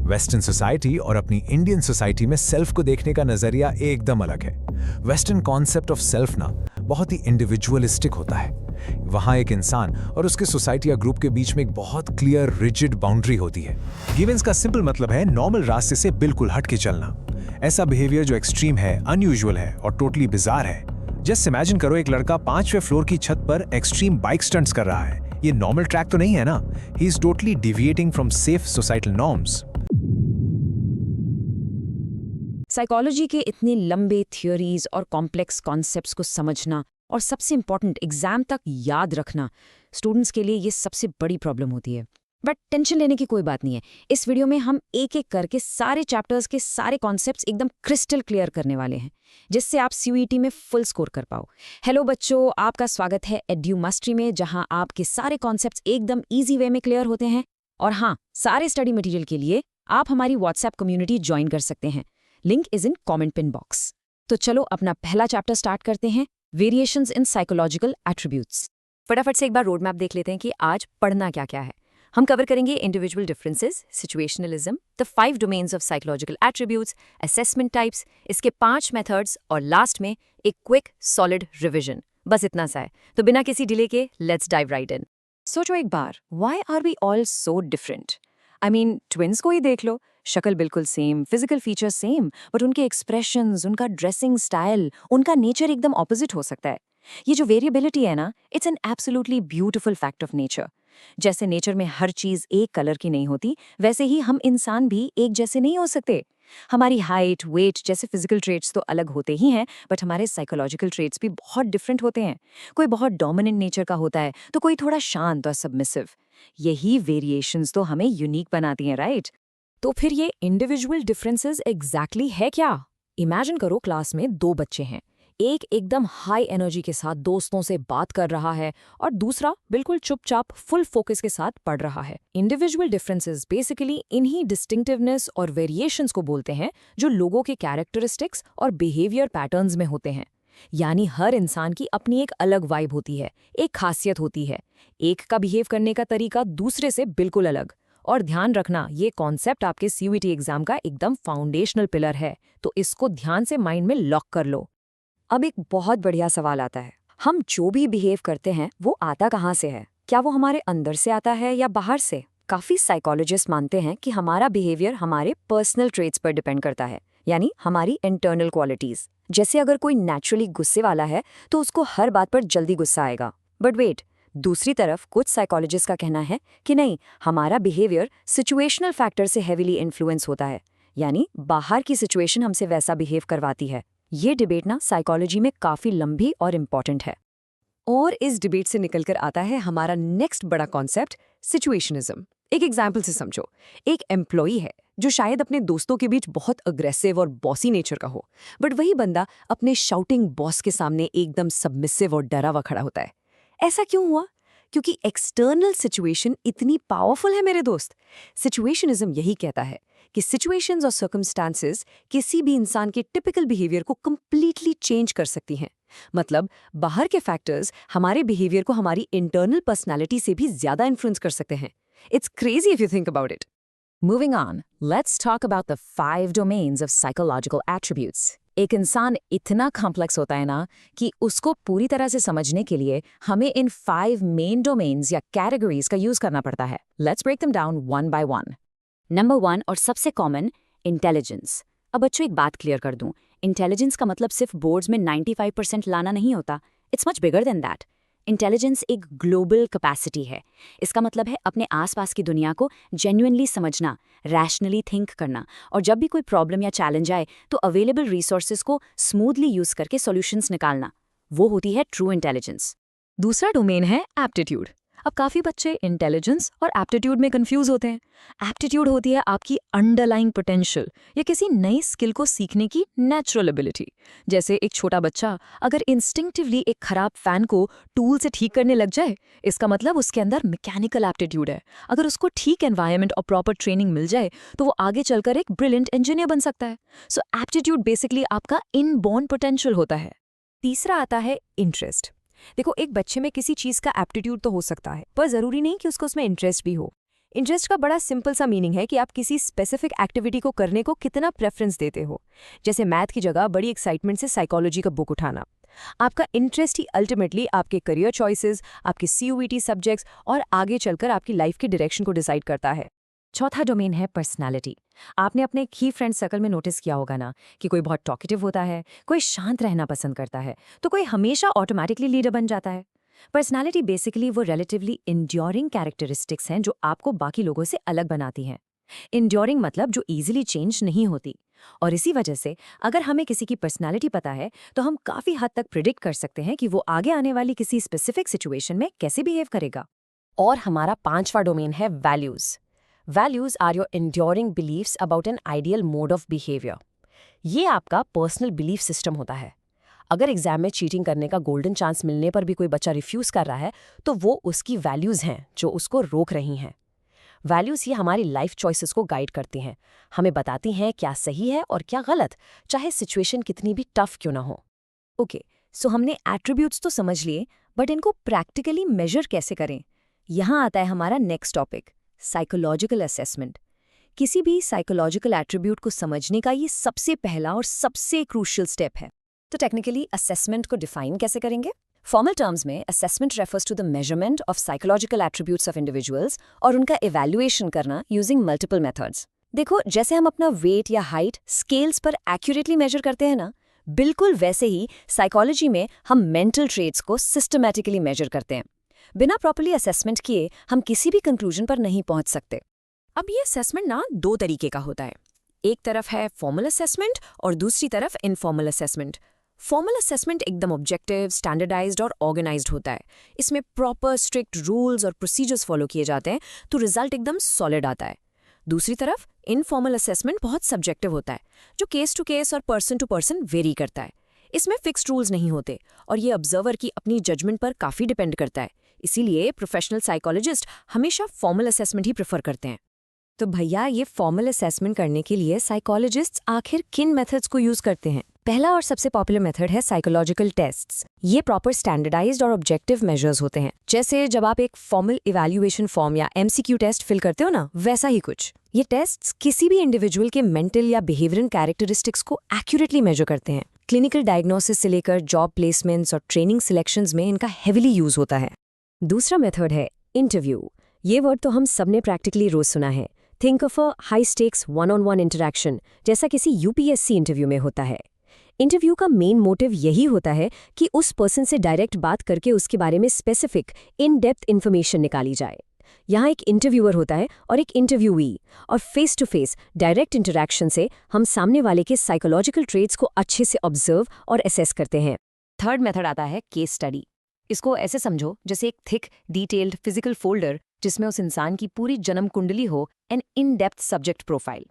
Western society और अपनी Indian society में सेल्फ को देखने का नजरिया एकदम अलग है। वेस्टर्न कॉन्सेप्ट ऑफ सेल्फ ना बहुत ही इंडिविजुअलिस्टिक होता है। वहां एक इंसान और उसके सोसाइटी या ग्रुप के बीच में एक बहुत क्लियर रिजिड बाउंड्री होती है। गिवेंस का सिंपल मतलब है नॉर्मल रास्ते से बिल्कुल हट के चलना। ऐसा बिहेवियर जो एक्सट्रीम है, अनयूजुअल है और टोटली बिजार है। जस्ट इमेजिन करो एक लड़का 5वें फ्लोर की छत पर एक्सट्रीम बाइक स्टंट्स कर रहा है। ये नॉर्मल ट्रैक तो नहीं है ना। He is totally deviating from safe societal norms. Psychology के इतने लंबे थियोरीज और कॉम्प्लेक्स कॉन्सेप्ट्स को समझना और सबसे इंपॉर्टेंट एग्जाम तक याद रखना स्टूडेंट्स के लिए ये सबसे बड़ी प्रॉब्लम होती है। बट टेंशन लेने की कोई बात नहीं है। इस वीडियो में हम एक एक करके सारे चैप्टर्स के सारे कॉन्सेप्ट्स एकदम क्रिस्टल क्लियर करने वाले हैं, जिससे आप सीयूईटी में फुल स्कोर कर पाओ। हेलो बच्चों, आपका स्वागत है एड्यू मास्टरी में, जहां आपके सारे कॉन्सेप्ट्स एकदम ईजी वे में क्लियर होते हैं। और हाँ, सारे स्टडी मटेरियल के लिए आप हमारी व्हाट्सएप कम्युनिटी ज्वाइन कर सकते हैं। Link is in comment pin box. तो चलो अपना पहला चैप्टर स्टार्ट करते हैं, वेरिएशंस इन साइकोलॉजिकल एट्रीब्यूट्स। फटाफट से एक बार रोड मैप देख लेते हैं कि आज पढ़ना क्या क्या है। हम कवर करेंगे individual differences, situationalism, the 5 domains of psychological attributes, assessment types, इसके 5 मेथड्स और लास्ट में एक क्विक सॉलिड रिवीजन। बस इतना सा है, तो बिना किसी डिले के लेट्स डाइव राइट इन। सोचो एक बार, why are we all so different? I mean twins को ही देख लो, शक्ल बिल्कुल same, physical features same, but उनके एक्सप्रेशंस, उनका ड्रेसिंग स्टाइल, उनका नेचर एकदम ऑपोजिट हो सकता है। ये जो वेरिएबिलिटी है ना, it's an absolutely beautiful fact of nature. जैसे नेचर में हर चीज एक कलर की नहीं होती, वैसे ही हम इंसान भी एक जैसे नहीं हो सकते। हमारी हाइट, वेट जैसे फिजिकल ट्रेट्स तो अलग होते ही हैं, बट हमारे साइकोलॉजिकल ट्रेट्स भी बहुत डिफरेंट होते हैं। कोई बहुत डोमिनेंट नेचर का होता है, तो कोई थोड़ा शांत और सबमिसिव। यही वेरिएशंस तो हमें यूनिक बनाती हैं, राइट? तो फिर ये इंडिविजुअल डिफरेंसेस एग्जैक्टली है क्या? इमेजिन करो क्लास में 2 बच्चे हैं। एक एकदम हाई एनर्जी के साथ दोस्तों से बात कर रहा है और दूसरा बिल्कुल चुपचाप फुल फोकस के साथ पढ़ रहा है। इंडिविजुअल डिफरेंसेस बेसिकली इन्हीं डिस्टिंक्टिवनेस और वेरिएशंस को बोलते हैं जो लोगों के कैरेक्टरिस्टिक्स और बिहेवियर पैटर्न्स में होते हैं। यानी हर इंसान की अपनी एक अलग वाइब होती है, एक खासियत होती है। एक का बिहेव करने का तरीका दूसरे से बिल्कुल अलग। और ध्यान रखना, ये कॉन्सेप्ट आपके सीयूईटी एग्जाम का एकदम फाउंडेशनल पिलर है, तो इसको ध्यान से माइंड में लॉक कर लो। अब एक बहुत बढ़िया सवाल आता है, हम जो भी बिहेव करते हैं वो आता कहाँ से है? क्या वो हमारे अंदर से आता है या बाहर से? काफी साइकोलॉजिस्ट मानते हैं कि हमारा बिहेवियर हमारे पर्सनल ट्रेट्स पर डिपेंड करता है, यानी हमारी इंटरनल क्वालिटीज। जैसे अगर कोई नेचुरली गुस्से वाला है तो उसको हर बात पर जल्दी गुस्सा आएगा। बट वेट, दूसरी तरफ कुछ साइकोलॉजिस्ट का कहना है कि नहीं, हमारा बिहेवियर सिचुएशनल फैक्टर से हेविली इन्फ्लुएंस होता है, यानी बाहर की सिचुएशन हमसे वैसा बिहेव करवाती है। ये डिबेट ना साइकोलॉजी में काफी लंबी और इम्पॉर्टेंट है। और इस डिबेट से निकलकर आता है हमारा नेक्स्ट बड़ा कॉन्सेप्ट, सिचुएशनिज्म। एक एग्जाम्पल से समझो, एक एम्प्लॉई है जो शायद अपने दोस्तों के बीच बहुत अग्रेसिव और बॉसी नेचर का हो, बट वही बंदा अपने शाउटिंग बॉस के सामने एकदम सबमिसिव और डरा हुआ खड़ा होता है। ऐसा क्यों हुआ? क्योंकि एक्सटर्नल सिचुएशन इतनी पावरफुल है मेरे दोस्त। सिचुएशनिज्म यही कहता है कि सिचुएशंस और सर्कमस्टांसेस किसी भी इंसान के टिपिकल बिहेवियर को कंप्लीटली चेंज कर सकती हैं। मतलब बाहर के फैक्टर्स हमारे बिहेवियर को हमारी इंटरनल पर्सनालिटी से भी ज्यादा इन्फ्लुएंस कर सकते हैं। It's crazy if you think about it. Moving on, let's talk about the 5 domains of psychological attributes. एक इंसान इतना कॉम्प्लेक्स होता है ना कि उसको पूरी तरह से समझने के लिए हमें इन 5 मेन डोमेन्स या कैटेगरीज का यूज करना पड़ता है। Let's break them down one by one. Number 1 और सबसे कॉमन, इंटेलिजेंस। अब बच्चों एक बात क्लियर कर दूं, इंटेलिजेंस का मतलब सिर्फ बोर्ड्स में 95% लाना नहीं होता। It's much bigger than that. Intelligence एक ग्लोबल कैपेसिटी है। इसका मतलब है अपने आसपास की दुनिया को जेन्युइनली समझना, रैशनली थिंक करना, और जब भी कोई प्रॉब्लम या चैलेंज आए तो अवेलेबल रिसोर्सेज को स्मूथली यूज करके सॉल्यूशंस निकालना। वो होती है ट्रू इंटेलिजेंस। दूसरा डोमेन है एप्टीट्यूड। अब काफी बच्चे इंटेलिजेंस और एप्टीट्यूड में कंफ्यूज होते हैं। एप्टीट्यूड होती है आपकी अंडरलाइंग पोटेंशियल या किसी नई स्किल को सीखने की नेचुरल एबिलिटी। जैसे एक छोटा बच्चा अगर इंस्टिंक्टिवली एक खराब फैन को टूल से ठीक करने लग जाए, इसका मतलब उसके अंदर मैकेनिकल एप्टीट्यूड है। अगर उसको ठीक एनवायरनमेंट और प्रॉपर ट्रेनिंग मिल जाए तो वो आगे चलकर एक ब्रिलियंट इंजीनियर बन सकता है। सो एप्टीट्यूड बेसिकली आपका इनबॉर्न पोटेंशियल होता है। तीसरा आता है इंटरेस्ट। देखो, एक बच्चे में किसी चीज का एप्टीट्यूड तो हो सकता है, पर जरूरी नहीं कि उसको उसमें इंटरेस्ट भी हो। इंटरेस्ट का बड़ा सिंपल सा मीनिंग है कि आप किसी स्पेसिफिक एक्टिविटी को करने को कितना प्रेफरेंस देते हो। जैसे मैथ की जगह बड़ी एक्साइटमेंट से साइकोलॉजी का बुक उठाना। आपका इंटरेस्ट ही अल्टीमेटली आपके करियर चॉइसेस, आपके CUET सब्जेक्ट्स और आगे चलकर आपकी लाइफ के डायरेक्शन को डिसाइड करता है। चौथा डोमेन है पर्सनालिटी। आपने अपने एक ही फ्रेंड सर्कल में नोटिस किया होगा ना कि कोई बहुत टॉकेटिव होता है, कोई शांत रहना पसंद करता है, तो कोई हमेशा ऑटोमेटिकली लीडर बन जाता है। पर्सनालिटी बेसिकली वो रिलेटिवली इंड्योरिंग कैरेक्टरिस्टिक्स हैं जो आपको बाकी लोगों से अलग बनाती हैं। इंड्योरिंग मतलब जो इजीली चेंज नहीं होती। और इसी वजह से अगर हमें किसी की पर्सनालिटी पता है तो हम काफी हद तक प्रिडिक्ट कर सकते हैं कि वो आगे आने वाली किसी स्पेसिफिक सिचुएशन में कैसे बिहेव करेगा। और हमारा पांचवा डोमेन है values. Values are your enduring beliefs about an ideal mode of behavior। ये आपका पर्सनल बिलीफ सिस्टम होता है। अगर एग्जाम में चीटिंग करने का गोल्डन चांस मिलने पर भी कोई बच्चा रिफ्यूज कर रहा है तो वो उसकी वैल्यूज हैं जो उसको रोक रही हैं। वैल्यूज ये हमारी लाइफ चॉइसेस को गाइड करती हैं, हमें बताती हैं क्या सही है और क्या गलत, चाहे सिचुएशन कितनी भी टफ क्यों ना हो। ओके, सो हमने एट्रीब्यूट्स तो समझ लिए, बट इनको प्रैक्टिकली मेजर कैसे करें? यहाँ आता है हमारा नेक्स्ट टॉपिक, साइकोलॉजिकल असेसमेंट। किसी भी साइकोलॉजिकल एट्रीब्यूट को समझने का ये सबसे पहला और सबसे क्रूशियल स्टेप है। तो टेक्निकली असेसमेंट को डिफाइन कैसे करेंगे? फॉर्मल टर्म्स में assessment refers to the measurement of psychological attributes of individuals और उनका इवैल्यूएशन करना यूजिंग मल्टीपल मेथड्स। देखो, जैसे हम अपना वेट या हाइट स्केल्स पर एक्यूरेटली मेजर करते हैं ना, बिल्कुल वैसे ही साइकोलॉजी में हम मेंटल ट्रेट्स को सिस्टमैटिकली मेजर करते हैं। बिना प्रॉपर्ली असेसमेंट किए हम किसी भी कंक्लूजन पर नहीं पहुंच सकते। अब ये असेसमेंट ना दो तरीके का होता है। एक तरफ है फॉर्मल असेसमेंट और दूसरी तरफ इनफॉर्मल असेसमेंट। फॉर्मल असेसमेंट एकदम ऑब्जेक्टिव, स्टैंडर्डाइज्ड और ऑर्गेनाइज्ड होता है। इसमें प्रॉपर स्ट्रिक्ट रूल्स और प्रोसीजर्स फॉलो किए जाते हैं तो रिजल्ट एकदम सॉलिड आता है। दूसरी तरफ इनफॉर्मल असेसमेंट बहुत सब्जेक्टिव होता है, जो केस टू केस और पर्सन टू पर्सन वेरी करता है। इसमें फिक्स्ड रूल्स नहीं होते और ये ऑब्जर्वर की अपनी जजमेंट पर काफ़ी डिपेंड करता है। इसीलिए प्रोफेशनल साइकोलॉजिस्ट हमेशा फॉर्मल असेसमेंट ही प्रेफर करते हैं। तो भैया, ये फॉर्मल असेसमेंट करने के लिए साइकोलॉजिस्ट्स आखिर किन मेथड्स को यूज करते हैं? पहला और सबसे पॉपुलर मेथड है साइकोलॉजिकल टेस्ट्स। ये प्रॉपर स्टैंडर्डाइज्ड और ऑब्जेक्टिव मेजर्स होते हैं। जैसे जब आप एक फॉर्मल इवैल्यूएशन फॉर्म या MCQ टेस्ट फिल करते हो ना, वैसा ही कुछ। ये टेस्ट्स किसी भी इंडिविजुअल के मेंटल या बिहेवियरल कैरेक्टरिस्टिक्स को एक्यूरेटली मेजर करते हैं। क्लिनिकल डायग्नोसिस से लेकर जॉब प्लेसमेंट्स और ट्रेनिंग सिलेक्शंस में इनका हेविली यूज होता है। दूसरा मेथड है इंटरव्यू। ये वर्ड तो हम सबने प्रैक्टिकली रोज सुना है। Think of a high stakes one on one interaction, जैसा किसी UPSC इंटरव्यू में होता है। इंटरव्यू का मेन मोटिव यही होता है कि उस पर्सन से डायरेक्ट बात करके उसके बारे में स्पेसिफिक इन डेप्थ इन्फॉर्मेशन निकाली जाए। यहाँ एक इंटरव्यूअर होता है और एक इंटरव्यूई, और face to face direct interaction से हम सामने वाले के साइकोलॉजिकल ट्रेट्स को अच्छे से ऑब्जर्व और असेस करते हैं। थर्ड मेथड आता है केस स्टडी। इसको ऐसे समझो जैसे एक थिक डिटेल्ड फिजिकल फोल्डर जिसमें उस इंसान की पूरी जन्म कुंडली हो, an in depth subject profile.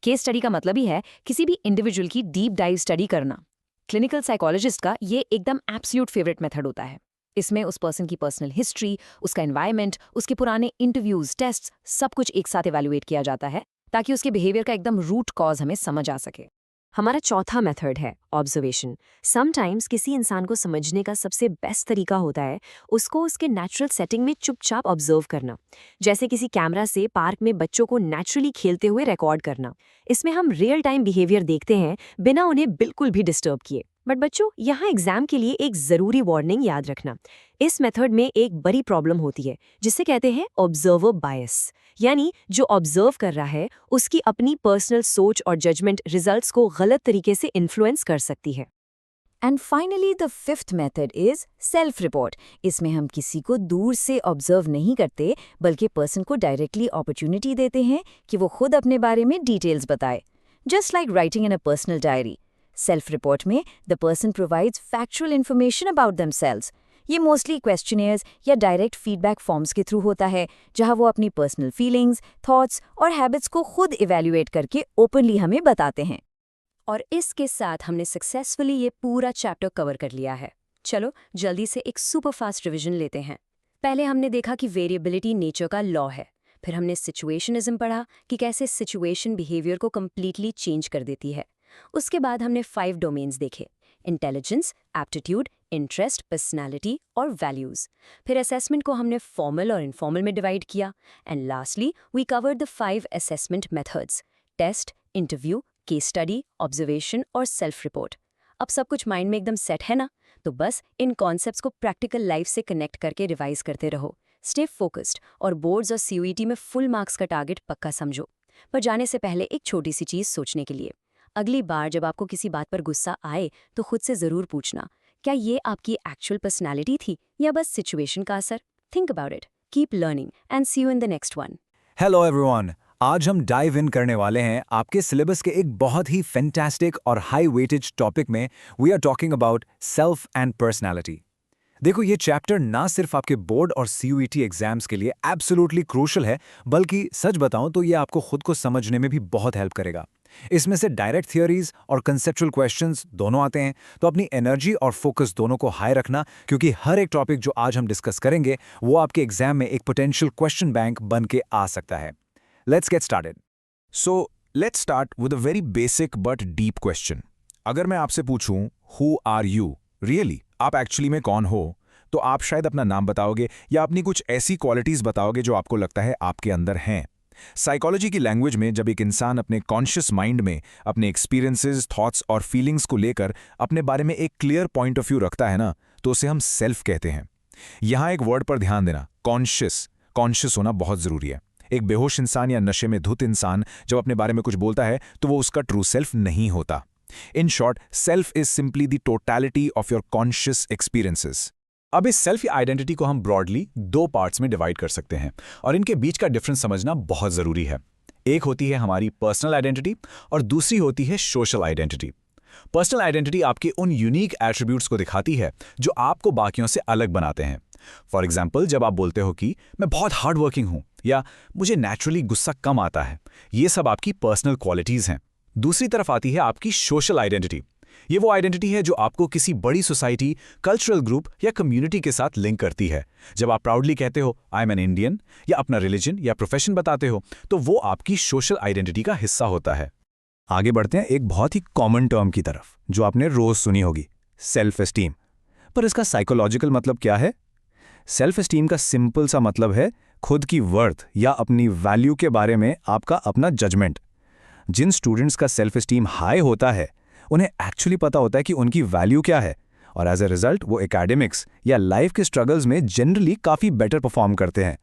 Case study का मतलब ही है किसी भी इंडिविजुअल की डीप डाइव स्टडी करना। क्लिनिकल साइकोलॉजिस्ट का ये एकदम एब्सोल्यूट फेवरेट मेथड होता है। इसमें उस पर्सन की पर्सनल हिस्ट्री, उसका एनवायरनमेंट, उसके पुराने इंटरव्यूज, टेस्ट्स, सब कुछ एक साथ इवैल्यूएट किया जाता है ताकि उसके बिहेवियर का एकदम रूट कॉज हमें समझ आ सके। हमारा चौथा मेथड है ऑब्जर्वेशन। समटाइम्स किसी इंसान को समझने का सबसे बेस्ट तरीका होता है उसको उसके नेचुरल सेटिंग में चुपचाप ऑब्जर्व करना। जैसे किसी कैमरा से पार्क में बच्चों को नेचुरली खेलते हुए रिकॉर्ड करना। इसमें हम रियल टाइम बिहेवियर देखते हैं बिना उन्हें बिल्कुल भी डिस्टर्ब किए। बट बच्चों, यहाँ एग्जाम के लिए एक जरूरी वार्निंग याद रखना। इस मेथड में एक बड़ी प्रॉब्लम होती है जिसे कहते हैं ऑब्जर्वर बायस, यानी जो ऑब्जर्व कर रहा है उसकी अपनी पर्सनल सोच और जजमेंट रिजल्ट्स को गलत तरीके से इन्फ्लुएंस कर सकती है। And finally the fifth method is self report. इसमें हम किसी को दूर से ऑब्जर्व नहीं करते बल्कि पर्सन को डायरेक्टली अपॉर्चुनिटी देते हैं कि वो खुद अपने बारे में डिटेल्स बताए, just like writing in a personal diary. Self report में the person provides factual information about themselves. ये मोस्टली क्वेश्चनियर्स या डायरेक्ट फीडबैक फॉर्म्स के थ्रू होता है, जहां वो अपनी पर्सनल फीलिंग्स, थॉट्स और हैबिट्स को खुद इवैल्यूएट करके ओपनली हमें बताते हैं। और इसके साथ हमने सक्सेसफुली ये पूरा चैप्टर कवर कर लिया है। चलो जल्दी से एक सुपर फास्ट रिविजन लेते हैं। पहले हमने देखा कि वेरिएबिलिटी नेचर का लॉ है। फिर हमने सिचुएशनिज्म पढ़ा कि कैसे सिचुएशन बिहेवियर को कम्प्लीटली चेंज कर देती है। उसके बाद हमने 5 डोमेन्स देखे। इंटेलिजेंस, एप्टीट्यूड, इंटरेस्ट, पर्सनैलिटी और वैल्यूज। फिर असेसमेंट को हमने फॉर्मल और इनफॉर्मल में डिवाइड किया। And lastly we covered the 5 assessment methods: test, interview, case study, observation और सेल्फ रिपोर्ट। अब सब कुछ माइंड में एकदम सेट है ना? तो बस इन कॉन्सेप्ट्स को प्रैक्टिकल लाइफ से कनेक्ट करके रिवाइज करते रहो। स्टे फोकस्ड और बोर्ड्स और सीयूईटी में फुल मार्क्स का टारगेट पक्का समझो। पर जाने से पहले एक छोटी सी चीज़ सोचने के लिए। अगली बार जब आपको किसी बात पर गुस्सा आए तो खुद से ज़रूर पूछना, क्या ये आपकी एक्चुअल पर्सनैलिटी थी या बस सिचुएशन का असर? Think about it, keep learning and see you in the next one. Hello everyone, आज हम डाइव इन करने वाले हैं आपके सिलेबस के एक बहुत ही फैंटास्टिक और हाई वेटेज टॉपिक में। We are talking about self and personality. देखो, ये चैप्टर ना सिर्फ आपके बोर्ड और सीयूईटी एग्जाम्स के लिए एब्सोल्युटली क्रूशल है, बल्कि सच बताऊं तो ये आपको खुद को समझने में भी बहुत हेल्प करेगा। इसमें से डायरेक्ट थियोरीज और कंसेप्चुअल क्वेश्चंस दोनों आते हैं, तो अपनी एनर्जी और फोकस दोनों को हाई रखना, क्योंकि हर एक टॉपिक जो आज हम डिस्कस करेंगे वो आपके एग्जाम में एक पोटेंशियल क्वेश्चन बैंक बन के आ सकता है। Let's get started. So let's start with a very basic but deep question. अगर मैं आपसे पूछूं हु आर यू, रियली आप एक्चुअली में कौन हो, तो आप शायद अपना नाम बताओगे या अपनी कुछ ऐसी क्वालिटीज बताओगे जो आपको लगता है आपके अंदर हैं। साइकोलॉजी की लैंग्वेज में जब एक इंसान अपने कॉन्शियस माइंड में अपने एक्सपीरियंसेस, थॉट्स और फीलिंग्स को लेकर अपने बारे में एक क्लियर पॉइंट ऑफ व्यू रखता है ना, तो उसे हम सेल्फ कहते हैं। यहां एक वर्ड पर ध्यान देना, कॉन्शियस होना बहुत जरूरी है। एक बेहोश इंसान या नशे में धुत इंसान जब अपने बारे में कुछ बोलता है तो वो उसका ट्रू सेल्फ नहीं होता। In short, self is simply the totality of your conscious experiences. अब इस सेल्फ आइडेंटिटी को हम ब्रॉडली 2 पार्ट्स में डिवाइड कर सकते हैं और इनके बीच का डिफरेंस समझना बहुत जरूरी है। एक होती है हमारी पर्सनल आइडेंटिटी और दूसरी होती है सोशल आइडेंटिटी। पर्सनल आइडेंटिटी आपके उन यूनिक एट्रीब्यूट्स को दिखाती है जो आपको बाकियों से अलग बनाते हैं। फॉर एग्जाम्पल, जब आप बोलते हो कि मैं बहुत हार्ड वर्किंग हूं या मुझे नेचुरली गुस्सा कम आता है, ये सब आपकी पर्सनल क्वालिटीज हैं। दूसरी तरफ आती है आपकी सोशल आइडेंटिटी। ये वो आइडेंटिटी है जो आपको किसी बड़ी सोसाइटी, कल्चरल ग्रुप या कम्युनिटी के साथ लिंक करती है। जब आप प्राउडली कहते हो आई एम एन इंडियन या अपना रिलीजन या प्रोफेशन बताते हो, तो वो आपकी सोशल आइडेंटिटी का हिस्सा होता है। आगे बढ़ते हैं एक बहुत ही कॉमन टर्म की तरफ जो आपने रोज सुनी होगी, सेल्फ एस्टीम। पर इसका साइकोलॉजिकल मतलब क्या है? सेल्फ एस्टीम का सिंपल सा मतलब है खुद की वर्थ या अपनी वैल्यू के बारे में आपका अपना जजमेंट। जिन स्टूडेंट्स का सेल्फ एस्टीम हाई होता है उन्हें एक्चुअली पता होता है कि उनकी वैल्यू क्या है, और एज ए रिजल्ट वो एकेडमिक्स या लाइफ के स्ट्रगल्स में जनरली काफ़ी बेटर परफॉर्म करते हैं।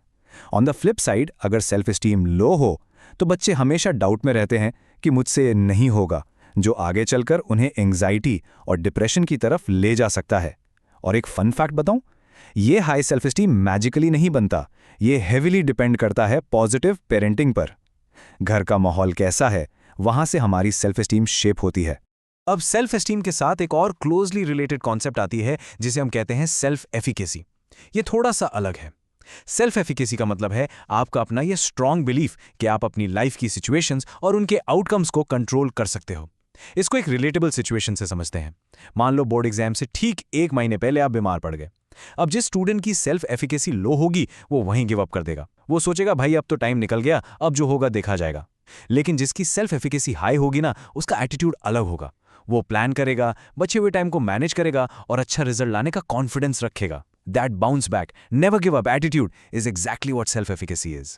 ऑन द फ्लिप साइड, अगर सेल्फ एस्टीम लो हो तो बच्चे हमेशा डाउट में रहते हैं कि मुझसे नहीं होगा, जो आगे चलकर उन्हें एंग्जाइटी और डिप्रेशन की तरफ ले जा सकता है। और एक फन फैक्ट बताऊं, ये हाई सेल्फ एस्टीम मैजिकली नहीं बनता, ये हेविली डिपेंड करता है पॉजिटिव पेरेंटिंग पर। घर का माहौल कैसा है, वहां से हमारी सेल्फ एस्टीम शेप होती है। अब सेल्फ एस्टीम के साथ एक और क्लोजली रिलेटेड कॉन्सेप्ट आती है जिसे हम कहते हैं सेल्फ एफिकेसी। ये थोड़ा सा अलग है। सेल्फ एफिकेसी का मतलब है आपका अपना ये स्ट्रांग बिलीफ कि आप अपनी लाइफ की सिचुएशंस और उनके आउटकम्स को कंट्रोल कर सकते हो। इसको एक रिलेटेबल सिचुएशन से समझते हैं। मान लो बोर्ड एग्जाम से ठीक 1 महीने पहले आप बीमार पड़ गए। अब जिस स्टूडेंट की सेल्फ एफिकेसी लो होगी वो वहीं गिव अप कर देगा। वो सोचेगा भाई अब तो टाइम निकल गया, अब जो होगा देखा जाएगा। लेकिन जिसकी सेल्फ एफिकेसी हाई होगी ना, उसका एटीट्यूड अलग होगा। वो प्लान करेगा, बचे हुए टाइम को मैनेज करेगा और अच्छा रिजल्ट लाने का कॉन्फिडेंस रखेगा। That bounce back, never give up attitude is exactly what self efficacy is.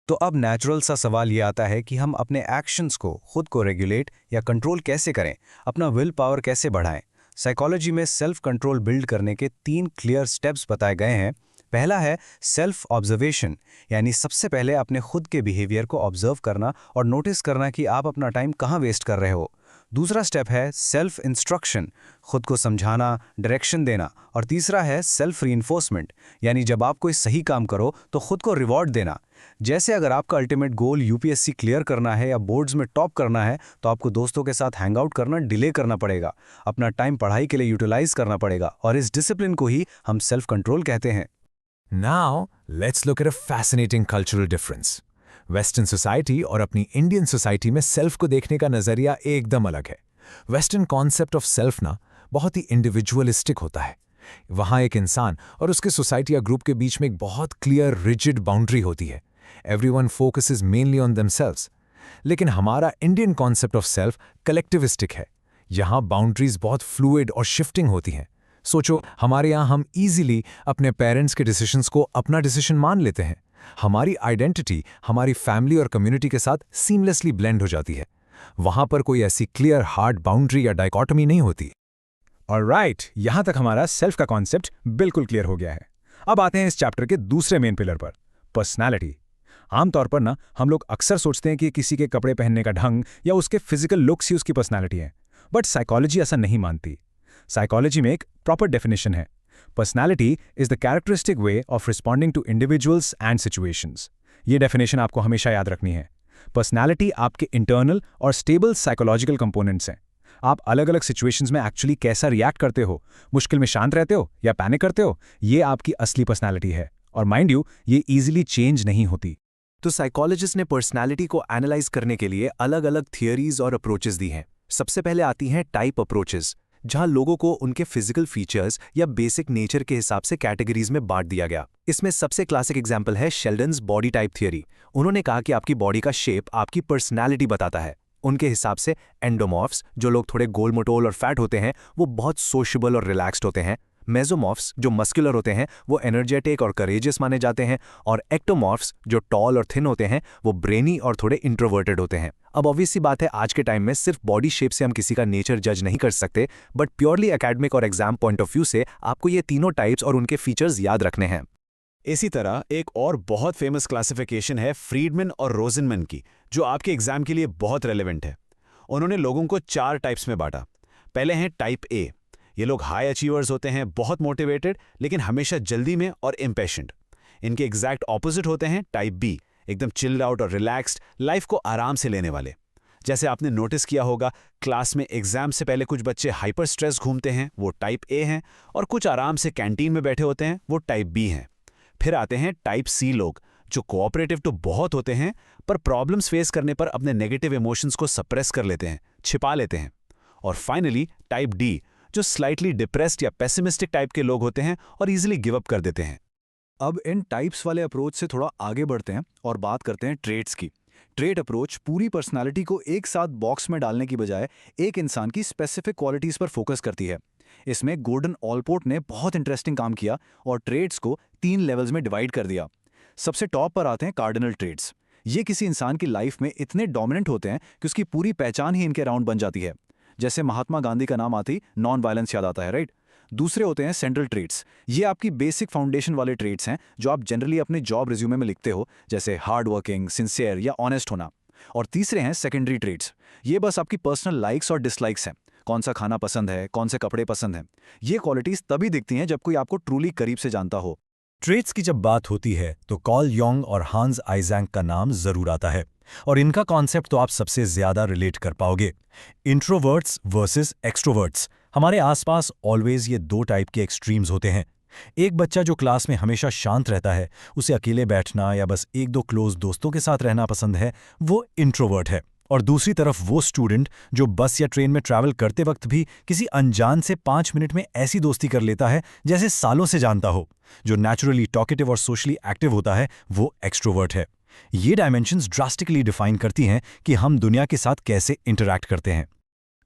तो अब नेचुरल सा सवाल ये आता है कि हम अपने एक्शंस को खुद को रेगुलेट या कंट्रोल कैसे करें, अपना विल पावर कैसे बढ़ाएं। साइकोलॉजी में सेल्फ कंट्रोल बिल्ड करने के 3 क्लियर स्टेप्स बताए गए हैं। पहला है सेल्फ ऑब्जर्वेशन, यानी सबसे पहले अपने खुद के बिहेवियर को ऑब्जर्व करना और नोटिस करना कि आप अपना टाइम कहाँ वेस्ट कर रहे हो। दूसरा स्टेप है सेल्फ इंस्ट्रक्शन, खुद को समझाना, डायरेक्शन देना। और तीसरा है सेल्फ रीइंफोर्समेंट, यानी जब आप कोई सही काम करो तो खुद को रिवॉर्ड देना। जैसे अगर आपका अल्टीमेट गोल यूपीएससी क्लियर करना है या बोर्ड्स में टॉप करना है, तो आपको दोस्तों के साथ हैंग आउट करना डिले करना पड़ेगा, अपना टाइम पढ़ाई के लिए यूटिलाइज करना पड़ेगा, और इस डिसिप्लिन को ही हम सेल्फ कंट्रोल कहते हैं। Now, let's look at a fascinating cultural difference. Western society और अपनी इंडियन सोसाइटी में सेल्फ को देखने का नज़रिया एकदम अलग है। वेस्टर्न कॉन्सेप्ट ऑफ सेल्फ ना बहुत ही इंडिविजुअलिस्टिक होता है। वहाँ एक इंसान और उसके सोसाइटी या ग्रुप के बीच में एक बहुत क्लियर रिजिड बाउंड्री होती है। Everyone focuses mainly on themselves. लेकिन हमारा Indian concept of self collectivistic है। यहाँ बाउंड्रीज बहुत फ्लूइड और शिफ्टिंग होती हैं। सोचो, हमारे यहाँ हम इजीली अपने पेरेंट्स के डिसीजंस को अपना डिसीजन मान लेते हैं। हमारी आइडेंटिटी हमारी फैमिली और कम्युनिटी के साथ सीमलेसली ब्लेंड हो जाती है। वहाँ पर कोई ऐसी क्लियर हार्ड बाउंड्री या डाइकोटमी नहीं होती। ऑलराइट, यहाँ तक हमारा सेल्फ का कॉन्सेप्ट बिल्कुल क्लियर हो गया है। अब आते हैं इस चैप्टर के दूसरे मेन पिलर पर, पर्सनैलिटी। आमतौर पर ना हम लोग अक्सर सोचते हैं कि किसी के कपड़े पहनने का ढंग या उसके फिजिकल लुक्स ही उसकी पर्सनैलिटी है, बट साइकोलॉजी ऐसा नहीं मानती। साइकोलॉजी में एक प्रॉपर डेफिनेशन है। Personality is the characteristic way of responding to individuals and situations. ये डेफिनेशन आपको हमेशा याद रखनी है। पर्सनैलिटी आपके इंटरनल और स्टेबल साइकोलॉजिकल कंपोनेंट्स हैं। आप अलग अलग सिचुएशंस में एक्चुअली कैसा रिएक्ट करते हो, मुश्किल में शांत रहते हो या पैनिक करते हो, ये आपकी असली पर्सनैलिटी है। और माइंड यू, ये ईजिली चेंज नहीं होती। तो साइकोलॉजिस्ट ने पर्सनालिटी को एनालाइज करने के लिए अलग अलग थियरीज और अप्रोचेस दी हैं। सबसे पहले आती हैं टाइप अप्रोचेस, जहां लोगों को उनके फिजिकल फीचर्स या बेसिक नेचर के हिसाब से कैटेगरीज में बांट दिया गया। इसमें सबसे क्लासिक एग्जांपल है शेल्डन्स बॉडी टाइप थियरी। उन्होंने कहा कि आपकी बॉडी का शेप आपकी पर्सनैलिटी बताता है। उनके हिसाब से एंडोमॉर्फ्स, जो लोग थोड़े गोल मटोल और फैट होते हैं, वो बहुत सोशेबल और रिलैक्स्ड होते हैं। मेसोमॉर्फ्स, जो मस्कुलर होते हैं, वो एनर्जेटिक और करेजियस माने जाते हैं। और एक्टोमॉर्फ्स, जो टॉल और थिन होते हैं, वो ब्रेनी और थोड़े इंट्रोवर्टेड होते हैं। अब ऑब्वियस सी बात है, आज के टाइम में सिर्फ बॉडी शेप से हम किसी का नेचर जज नहीं कर सकते, बट प्योरली एकेडमिक और एग्जाम पॉइंट ऑफ व्यू से आपको ये तीनों टाइप्स और उनके फीचर्स याद रखने हैं। इसी तरह एक और बहुत फेमस क्लासिफिकेशन है फ्रीडमैन और रोजनमैन की, जो आपके एग्जाम के लिए बहुत रेलेवेंट है। उन्होंने लोगों को 4 टाइप्स में बांटा। पहले हैं टाइप ए। ये लोग हाई अचीवर्स होते हैं, बहुत मोटिवेटेड, लेकिन हमेशा जल्दी में और इम्पेशेंट। इनके एग्जैक्ट ऑपोजिट होते हैं टाइप बी, एकदम चिल्ड आउट और रिलैक्स्ड, लाइफ को आराम से लेने वाले। जैसे आपने नोटिस किया होगा, क्लास में एग्जाम से पहले कुछ बच्चे हाइपर स्ट्रेस घूमते हैं, वो टाइप ए हैं, और कुछ आराम से कैंटीन में बैठे होते हैं, वो टाइप बी हैं। फिर आते हैं टाइप सी लोग, जो कोऑपरेटिव तो बहुत होते हैं, पर प्रॉब्लम्स फेस करने पर अपने नेगेटिव इमोशंस को सप्रेस कर लेते हैं, छिपा लेते हैं। और फाइनली टाइप डी, जो स्लाइटली डिप्रेस्ड या पेसिमिस्टिक टाइप के लोग होते हैं और इजीली गिव अप कर देते हैं। अब इन टाइप्स वाले अप्रोच से थोड़ा आगे बढ़ते हैं और बात करते हैं ट्रेट्स की। ट्रेट अप्रोच पूरी पर्सनालिटी को एक साथ बॉक्स में डालने की बजाय एक इंसान की स्पेसिफिक क्वालिटीज पर फोकस करती है। इसमें गोर्डन ऑलपोर्ट ने बहुत इंटरेस्टिंग काम किया और ट्रेट्स को 3 लेवल्स में डिवाइड कर दिया। सबसे टॉप पर आते हैं कार्डिनल ट्रेट्स। ये किसी इंसान की लाइफ में इतने डोमिनेंट होते हैं कि उसकी पूरी पहचान ही इनके अराउंड बन जाती है। जैसे महात्मा गांधी का नाम आती नॉन वायलेंस याद आता है, राइट। दूसरे होते हैं सेंट्रल ट्रेट्स। ये आपकी बेसिक फाउंडेशन वाले ट्रेट्स हैं जो आप जनरली अपने जॉब रिज्यूमे में लिखते हो, जैसे हार्ड वर्किंग, सिंसियर या ऑनेस्ट होना। और तीसरे हैं सेकेंडरी ट्रेट्स। ये बस आपकी पर्सनल लाइक्स और डिसलाइक्स हैं, कौन सा खाना पसंद है, कौन से कपड़े पसंद हैं। ये क्वालिटीज तभी दिखती हैं जब कोई आपको ट्रूली करीब से जानता हो। ट्रेट्स की जब बात होती है तो कार्ल योंग और हांस आइजैक का नाम जरूर आता है, और इनका कॉन्सेप्ट तो आप सबसे ज्यादा रिलेट कर पाओगे। Introverts versus extroverts. हमारे आसपास ऑलवेज ये 2 टाइप के एक्सट्रीम्स होते हैं। एक बच्चा जो क्लास में हमेशा शांत रहता है, उसे अकेले बैठना या बस 1-2 क्लोज दोस्तों के साथ रहना पसंद है, वो इंट्रोवर्ट है। और दूसरी तरफ वो स्टूडेंट जो बस या ट्रेन में ट्रैवल करते वक्त भी किसी अनजान से 5 मिनट में ऐसी दोस्ती कर लेता है जैसे सालों से जानता हो, जो नेचुरली टॉकेटिव और सोशली एक्टिव होता है, वो एक्सट्रोवर्ट है। ये डायमेंशंस ड्रास्टिकली डिफाइन करती हैं कि हम दुनिया के साथ कैसे इंटरैक्ट करते हैं।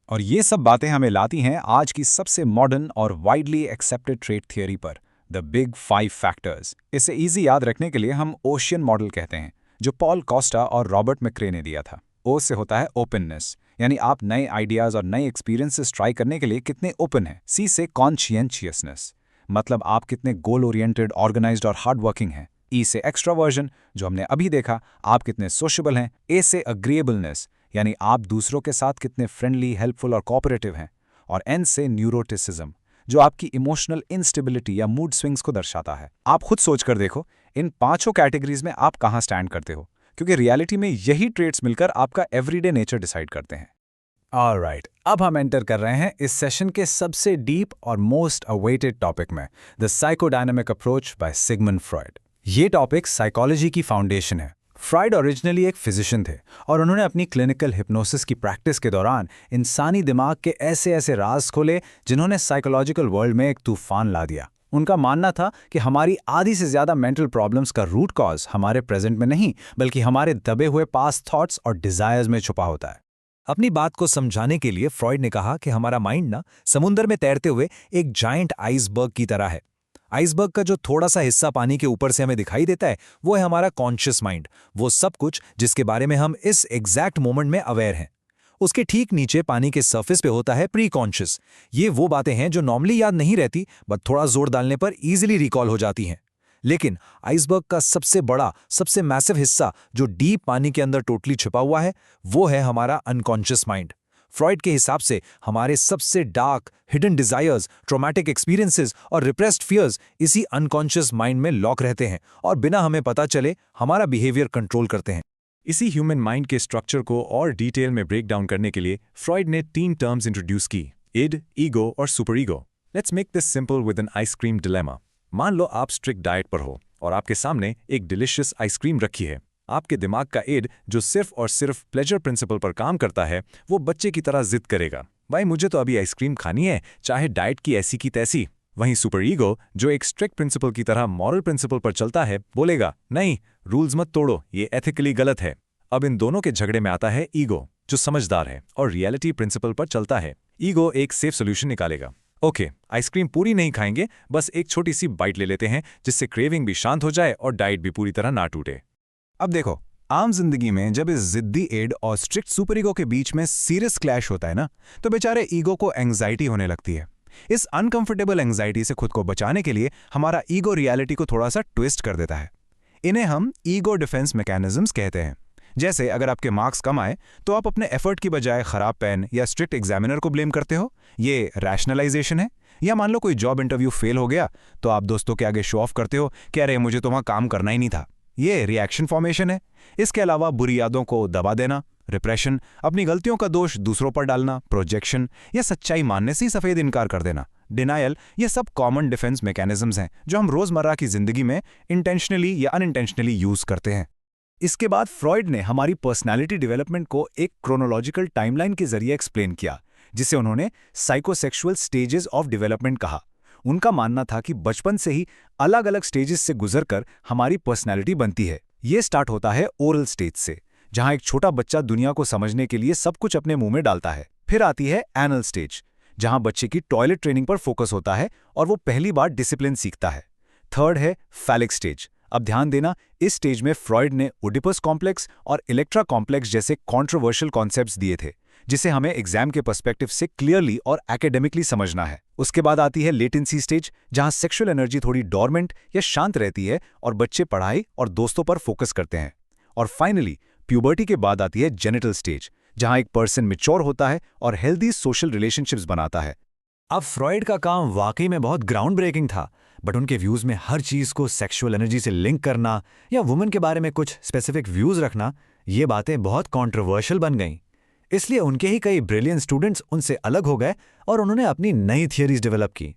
और ये सब बातें हमें लाती हैं आज की सबसे मॉडर्न और वाइडली एक्सेप्टेड ट्रेट थियरी पर, द बिग 5 फैक्टर्स। इसे इजी याद रखने के लिए हम ओशियन मॉडल कहते हैं, जो पॉल कॉस्टा और रॉबर्ट मैक्रे ने दिया था। ओ से होता है ओपननेस, यानी आप नए आइडियाज और नए एक्सपीरियंसेस ट्राई करने के लिए कितने ओपन हैं। सी से कॉन्शियंशियसनेस, मतलब आप कितने गोल ओरिएंटेड, ऑर्गेनाइज्ड और हार्ड वर्किंग हैं। ई से एक्स्ट्रावर्जन, जो हमने अभी देखा, आप कितने सोशल हैं। ए से अग्रीएबलनेस, यानी आप दूसरों के साथ कितने फ्रेंडली, हेल्पफुल और कोऑपरेटिव हैं। और एन से न्यूरोटिसिज्म, जो आपकी इमोशनल इंस्टेबिलिटी या मूड स्विंग्स को दर्शाता है। आप खुद सोचकर देखो, इन 5 कैटेगरीज में आप कहाँ स्टैंड करते हो, क्योंकि रियलिटी में यही ट्रेट्स मिलकर आपका एवरीडे नेचर डिसाइड करते हैं। ऑलराइट, अब हम एंटर कर रहे हैं इस सेशन के सबसे डीप और मोस्ट अवेटेड टॉपिक में, the psychodynamic approach by Sigmund Freud. ये टॉपिक साइकोलॉजी की फाउंडेशन है। फ्रॉइड ओरिजिनली एक फिजिशियन थे और उन्होंने अपनी क्लिनिकल हिप्नोसिस की प्रैक्टिस के दौरान इंसानी दिमाग के ऐसे ऐसे राज खोले जिन्होंने साइकोलॉजिकल वर्ल्ड में एक तूफान ला दिया। उनका मानना था कि हमारी आधी से ज्यादा मेंटल प्रॉब्लम्स का रूट कॉज हमारे प्रेजेंट में नहीं, बल्कि हमारे दबे हुए पास्ट थॉट्स और डिजायर्स में छुपा होता है। अपनी बात को समझाने के लिए फ्रॉइड ने कहा कि हमारा माइंड ना समुद्र में तैरते हुए एक जायंट आइसबर्ग की तरह है। आइसबर्ग का जो थोड़ा सा हिस्सा पानी के ऊपर से हमें दिखाई देता है वो है हमारा कॉन्शियस माइंड, वो सब कुछ जिसके बारे में हम इस एग्जैक्ट मोमेंट में अवेयर हैं। उसके ठीक नीचे पानी के सरफेस पे होता है प्री कॉन्शियस। ये वो बातें हैं जो नॉर्मली याद नहीं रहती बट थोड़ा जोर डालने पर इजीली रिकॉल हो जाती हैं। लेकिन आइसबर्ग का सबसे बड़ा, सबसे मैसिव हिस्सा जो डीप पानी के अंदर टोटली छिपा हुआ है वो है हमारा अनकॉन्शियस माइंड। फ्रॉइड के हिसाब से हमारे सबसे dark, hidden desires, traumatic experiences और रिप्रेस्ड फियर्स इसी अनकॉन्शियस माइंड में लॉक रहते हैं और बिना हमें पता चले हमारा बिहेवियर कंट्रोल करते हैं। इसी ह्यूमन माइंड के स्ट्रक्चर को और डिटेल में ब्रेक डाउन करने के लिए फ्रॉइड ने 3 टर्म्स इंट्रोड्यूस की, इड, ईगो और super ego. Let's make this simple with an ice cream dilemma. मान लो आप स्ट्रिक्ट डाइट पर हो और आपके सामने एक डिलिशियस आइसक्रीम रखी है। आपके दिमाग का इड जो सिर्फ और सिर्फ प्लेजर प्रिंसिपल पर काम करता है वो बच्चे की तरह जिद करेगा, भाई मुझे तो अभी आइसक्रीम खानी है, चाहे डाइट की ऐसी की तैसी। वहीं सुपर ईगो जो एक स्ट्रिक्ट प्रिंसिपल की तरह मॉरल प्रिंसिपल पर चलता है बोलेगा नहीं, रूल्स मत तोड़ो, ये एथिकली गलत है। अब इन दोनों के झगड़े में आता है ईगो जो समझदार है और रियलिटी प्रिंसिपल पर चलता है। ईगो एक सेफ सोल्यूशन निकालेगा, ओके आइसक्रीम पूरी नहीं खाएंगे, बस एक छोटी सी बाइट ले लेते हैं जिससे क्रेविंग भी शांत हो जाए और डाइट भी पूरी तरह ना टूटे। अब देखो, आम जिंदगी में जब इस जिद्दी एड और स्ट्रिक्ट सुपर ईगो के बीच में सीरियस क्लैश होता है ना, तो बेचारे ईगो को एंग्जाइटी होने लगती है। इस अनकंफर्टेबल एंग्जाइटी से खुद को बचाने के लिए हमारा ईगो रियलिटी को थोड़ा सा ट्विस्ट कर देता है। इन्हें हम ईगो डिफेंस मैकेनिज्म्स कहते हैं। जैसे अगर आपके मार्क्स कम आए तो आप अपने एफर्ट की बजाय खराब पेन या स्ट्रिक्ट एग्जामिनर को ब्लेम करते हो, ये रैशनलाइजेशन है। या मान लो कोई जॉब इंटरव्यू फेल हो गया तो आप दोस्तों के आगे शो ऑफ करते हो कि अरे मुझे तो वहां काम करना ही नहीं था, ये रिएक्शन फॉर्मेशन है। इसके अलावा बुरी यादों को दबा देना, रिप्रेशन, अपनी गलतियों का दोष दूसरों पर डालना, प्रोजेक्शन या सच्चाई मानने से ही सफेद इनकार कर देना, डिनायल, ये सब कॉमन डिफेंस मैकेनिज्म्स हैं जो हम रोजमर्रा की जिंदगी में इंटेंशनली या अनइंटेंशनली यूज करते हैं। इसके बाद फ्रॉइड ने हमारी पर्सनैलिटी डेवलपमेंट को एक क्रोनोलॉजिकल टाइमलाइन के जरिए एक्सप्लेन किया, जिसे उन्होंने साइकोसेक्सुअल स्टेजेस ऑफ डेवलपमेंट कहा। उनका मानना था कि बचपन से ही अलग अलग स्टेजेस से गुजरकर हमारी पर्सनैलिटी बनती है। ये स्टार्ट होता है ओरल स्टेज से, जहां एक छोटा बच्चा दुनिया को समझने के लिए सब कुछ अपने मुंह में डालता है। फिर आती है एनल स्टेज, जहां बच्चे की टॉयलेट ट्रेनिंग पर फोकस होता है और वो पहली बार डिसिप्लिन सीखता है। थर्ड है फैलिक स्टेज। अब ध्यान देना, इस स्टेज में फ्रॉइड ने ओडिपस कॉम्प्लेक्स और इलेक्ट्रा कॉम्प्लेक्स जैसे कॉन्ट्रोवर्शियल कॉन्सेप्ट्स दिए थे, जिसे हमें एग्जाम के पर्सपेक्टिव से क्लियरली और एकेडमिकली समझना है। उसके बाद आती है लेटेंसी स्टेज, जहां सेक्सुअल एनर्जी थोड़ी डॉर्मेंट या शांत रहती है और बच्चे पढ़ाई और दोस्तों पर फोकस करते हैं। और फाइनली प्यूबर्टी के बाद आती है जेनिटल स्टेज, जहां एक पर्सन मैच्योर होता है और हेल्दी सोशल रिलेशनशिप्स बनाता है। अब फ्रॉइड का काम वाकई में बहुत ग्राउंड ब्रेकिंग था, बट उनके व्यूज में हर चीज को सेक्सुअल एनर्जी से लिंक करना या वुमेन के बारे में कुछ स्पेसिफिक व्यूज रखना, ये बातें बहुत कंट्रोवर्शियल बन गईं। इसलिए उनके ही कई ब्रिलियंट स्टूडेंट्स उनसे अलग हो गए और उन्होंने अपनी नई थियरीज डेवलप की।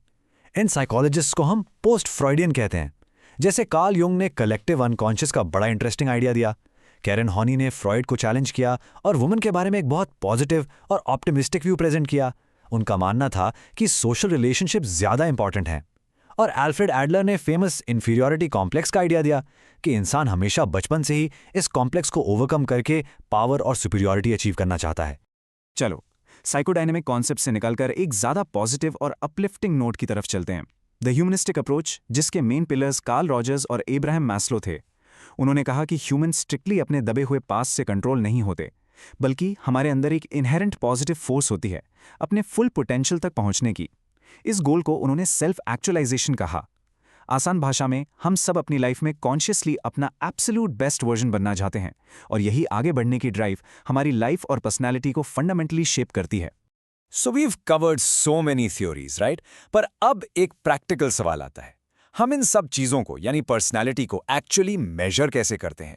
इन साइकोलॉजिस्ट्स को हम पोस्ट फ्रॉइडियन कहते हैं। जैसे कार्ल युंग ने कलेक्टिव अनकॉन्शियस का बड़ा इंटरेस्टिंग आइडिया दिया, कैरन हॉनी ने फ्रॉइड को चैलेंज किया और वुमेन के बारे में एक बहुत पॉजिटिव और ऑप्टिमिस्टिक व्यू प्रेजेंट किया। उनका मानना था कि सोशल रिलेशनशिप ज्यादा इंपॉर्टेंट हैं। और एल्फ्रेड एडलर ने फेमस इन्फीरियरिटी कॉम्प्लेक्स का आइडिया दिया कि इंसान हमेशा बचपन से ही इस कॉम्प्लेक्स को ओवरकम करके पावर और सुपीरियरिटी अचीव करना चाहता है। चलो, साइकोडायनेमिक कॉन्सेप्ट से निकलकर एक ज्यादा पॉजिटिव और अपलिफ्टिंग नोट की तरफ चलते हैं। द ह्यूमनिस्टिक अप्रोच, जिसके मेन पिलर्स कार्ल रॉजर्स और एब्राहम मैस्लो थे। उन्होंने कहा कि ह्यूमन स्ट्रिक्टली अपने दबे हुए पास्ट से कंट्रोल नहीं होते, बल्कि हमारे अंदर एक इनहेरेंट पॉजिटिव फोर्स होती है अपने फुल पोटेंशियल तक पहुंचने की। इस गोल को उन्होंने सेल्फ एक्चुअलाइजेशन कहा। आसान भाषा में, हम सब अपनी लाइफ में कॉन्शियसली अपना एब्सोल्यूट बेस्ट वर्जन बनना चाहते हैं और यही आगे बढ़ने की ड्राइव हमारी लाइफ और पर्सनैलिटी को फंडामेंटली शेप करती है। So we've covered so many theories, right? पर अब एक प्रैक्टिकल सवाल आता है, हम इन सब चीजों को यानी पर्सनैलिटी को एक्चुअली मेजर कैसे करते हैं?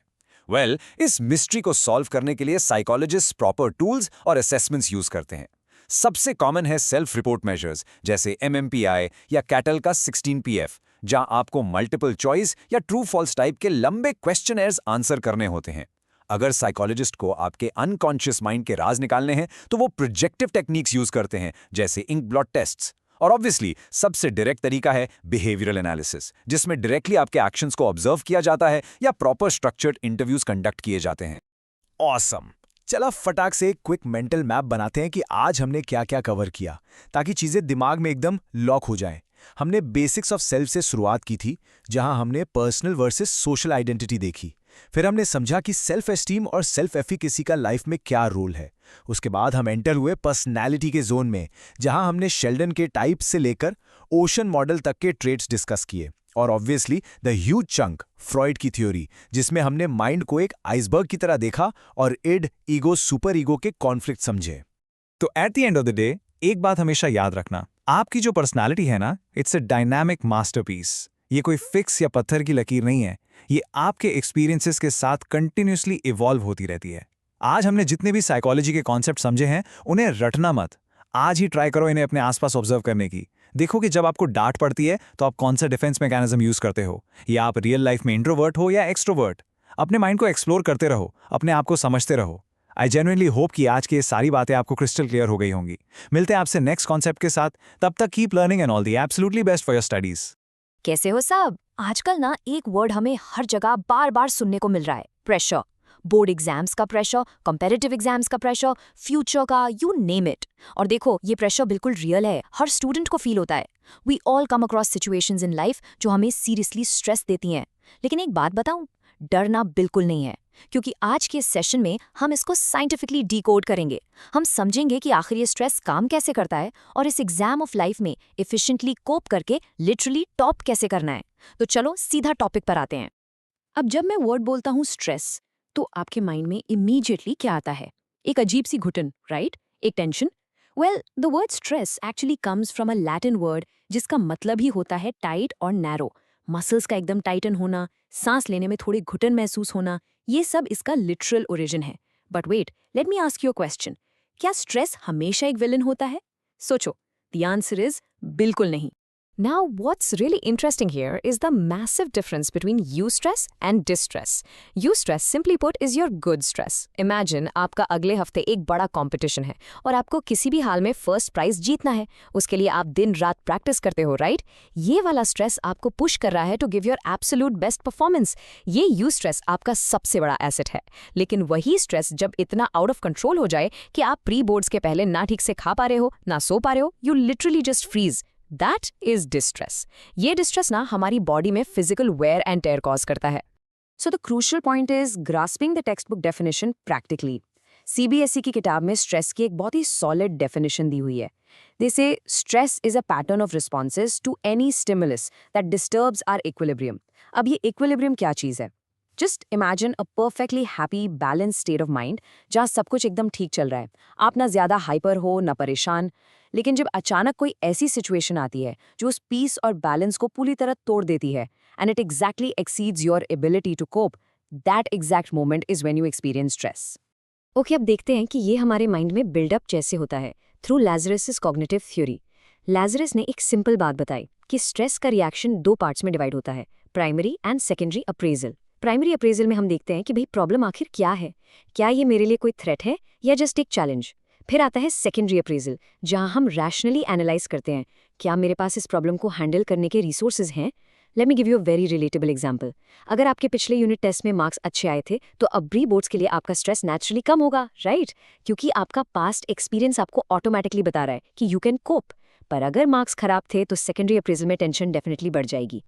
वेल, इस मिस्ट्री को सॉल्व करने के लिए साइकोलॉजिस्ट प्रॉपर टूल्स और असेसमेंट्स यूज करते हैं। सबसे कॉमन है सेल्फ रिपोर्ट मेजर्स जैसे MMPI या कैटल का 16PF, जहां आपको मल्टीपल चॉइस या ट्रू फॉल्स टाइप के लंबे क्वेश्चनर्स आंसर करने होते हैं। अगर साइकोलॉजिस्ट को आपके अनकॉन्शियस माइंड के राज निकालने हैं तो वो प्रोजेक्टिव टेक्निक्स यूज करते हैं, जैसे इंक ब्लॉट टेस्ट्स। और ऑब्वियसली सबसे डायरेक्ट तरीका है बिहेवियरल एनालिसिस, जिसमें डायरेक्टली आपके एक्शंस को ऑब्जर्व किया जाता है या प्रॉपर स्ट्रक्चर्ड इंटरव्यूज कंडक्ट किए जाते हैं। ऑसम! चला फटाक से एक क्विक मेंटल मैप बनाते हैं कि आज हमने क्या क्या कवर किया, ताकि चीजें दिमाग में एकदम लॉक हो जाएं। हमने बेसिक्स ऑफ सेल्फ से शुरुआत की थी, जहां हमने पर्सनल वर्सेस सोशल आइडेंटिटी देखी। फिर हमने समझा कि सेल्फ एस्टीम और सेल्फ एफिकेसी का लाइफ में क्या रोल है। उसके बाद हम एंटर हुए पर्सनैलिटी के जोन में, जहां हमने शेल्डन के टाइप से लेकर ओशन मॉडल तक के ट्रेट्स डिस्कस किए। और obviously the huge chunk, Freud की थ्योरी, जिसमें हमने माइंड को एक आइसबर्ग की तरह देखा और इड, ईगो, सुपर ईगो के कॉन्फ्लिक्ट समझे। तो at the end of the day एक बात हमेशा याद रखना, आपकी जो पर्सनालिटी है ना, इट्स अ डायनामिक मास्टरपीस। ये कोई फिक्स या पत्थर की लकीर नहीं है, ये आपके एक्सपीरियंसेस के साथ कंटिन्यूसली इवॉल्व होती रहती है। आज हमने जितने भी साइकोलॉजी के कॉन्सेप्ट समझे हैं, उन्हें रटना मत। आज ही ट्राई करो इन्हें अपने आसपास ऑब्जर्व करने की। देखो कि जब आपको डांट पड़ती है तो आप कौन सा डिफेंस मैकेनिज्म यूज करते हो, या आप रियल लाइफ में इंट्रोवर्ट हो या एक्सट्रोवर्ट। अपने माइंड को एक्सप्लोर करते रहो, अपने आप को समझते रहो। आई जेन्युइनली होप कि आज की ये सारी बातें आपको क्रिस्टल क्लियर हो गई होंगी। मिलते हैं आपसे नेक्स्ट कॉन्सेप्ट के साथ, तब तक keep learning and all the absolutely best for your studies. कैसे हो सब? आजकल ना एक वर्ड हमें हर जगह बार बार सुनने को मिल रहा है, प्रेशर। बोर्ड एग्जाम्स का प्रेशर, कंपेटिटिव एग्जाम्स का प्रेशर, फ्यूचर का, यू नेम इट। और देखो, ये प्रेशर बिल्कुल रियल है, हर स्टूडेंट को फील होता है। We all come across situations in life जो हमें सीरियसली स्ट्रेस देती हैं। लेकिन एक बात बताऊं, डरना बिल्कुल नहीं है, क्योंकि आज के सेशन में हम इसको साइंटिफिकली डिकोड करेंगे। हम समझेंगे कि आखिर ये स्ट्रेस काम कैसे करता है और इस एग्जाम ऑफ लाइफ में एफिशिएंटली कोप करके लिटरली टॉप कैसे करना है। तो चलो सीधा टॉपिक पर आते हैं। अब जब मैं वर्ड बोलता हूँ स्ट्रेस, तो आपके माइंड में इमीडिएटली क्या आता है? एक अजीब सी घुटन, राइट? एक tension? Well, the word stress actually comes from a Latin word जिसका मतलब ही होता है टाइट और नैरो। मसल्स का एकदम टाइटन होना, सांस लेने में थोड़ी घुटन महसूस होना, ये सब इसका लिटरल ओरिजिन है। But wait, let me ask you a question. क्या स्ट्रेस हमेशा एक विलन होता है? सोचो, द आंसर इज बिल्कुल नहीं। Now, what's really interesting here is the massive difference between eustress and distress. Eustress, simply put, is your good stress. Imagine आपका अगले हफ्ते एक बड़ा competition है और आपको किसी भी हाल में first prize जीतना है। उसके लिए आप दिन रात practice करते हो, right? ये वाला stress आपको push कर रहा है to give your absolute best performance. ये eustress आपका सबसे बड़ा asset है। लेकिन वही stress जब इतना out of control हो जाए कि आप pre-boards के पहले ना ठीक से खा पा रहे हो, ना सो पा रहे हो, you literally just freeze. That is distress. ये distress ना हमारी बॉडी में physical wear and tear cause करता है. So the crucial point is grasping the textbook definition practically. CBSE की किताब में stress की एक बहुत ही solid definition दी हुई है. They say stress is a pattern of responses to any stimulus that disturbs our equilibrium. अब ये equilibrium क्या चीज़ है? Just imagine a perfectly happy, balanced state of mind जहाँ सब कुछ एकदम ठीक चल रहा है. आप ना ज़्यादा हाइपर हो, ना परेशान. लेकिन जब अचानक कोई ऐसी सिचुएशन आती है जो उस पीस और बैलेंस को पूरी तरह तोड़ देती है, and it exactly exceeds your ability to cope, that exact moment is when you experience stress. Okay, अब देखते हैं कि ये हमारे माइंड में बिल्डअप कैसे होता है थ्रू लैज़रस कॉग्निटिव थ्योरी। लैज़रस ने एक सिंपल बात बताई कि स्ट्रेस का रिएक्शन 2 पार्ट्स में डिवाइड होता है, primary and secondary appraisal. Primary appraisal में हम देखते हैं कि भाई प्रॉब्लम आखिर क्या है, क्या ये मेरे लिए कोई थ्रेट है या जस्ट एक चैलेंज। फिर आता है सेकेंडरी अप्रेजल, जहां हम रैशनली एनालाइज करते हैं, क्या मेरे पास इस प्रॉब्लम को हैंडल करने के रिसोर्सेज हैं। Let me give you a very relatable example. अगर आपके पिछले यूनिट टेस्ट में मार्क्स अच्छे आए थे, तो अब प्री बोर्ड्स के लिए आपका स्ट्रेस नेचुरली कम होगा, राइट? क्योंकि आपका पास्ट एक्सपीरियंस आपको ऑटोमेटिकली बता रहा है कि यू कैन कोप। पर अगर मार्क्स खराब थे तो सेकेंडरी अप्रेजल में टेंशन डेफिनेटली बढ़ जाएगी।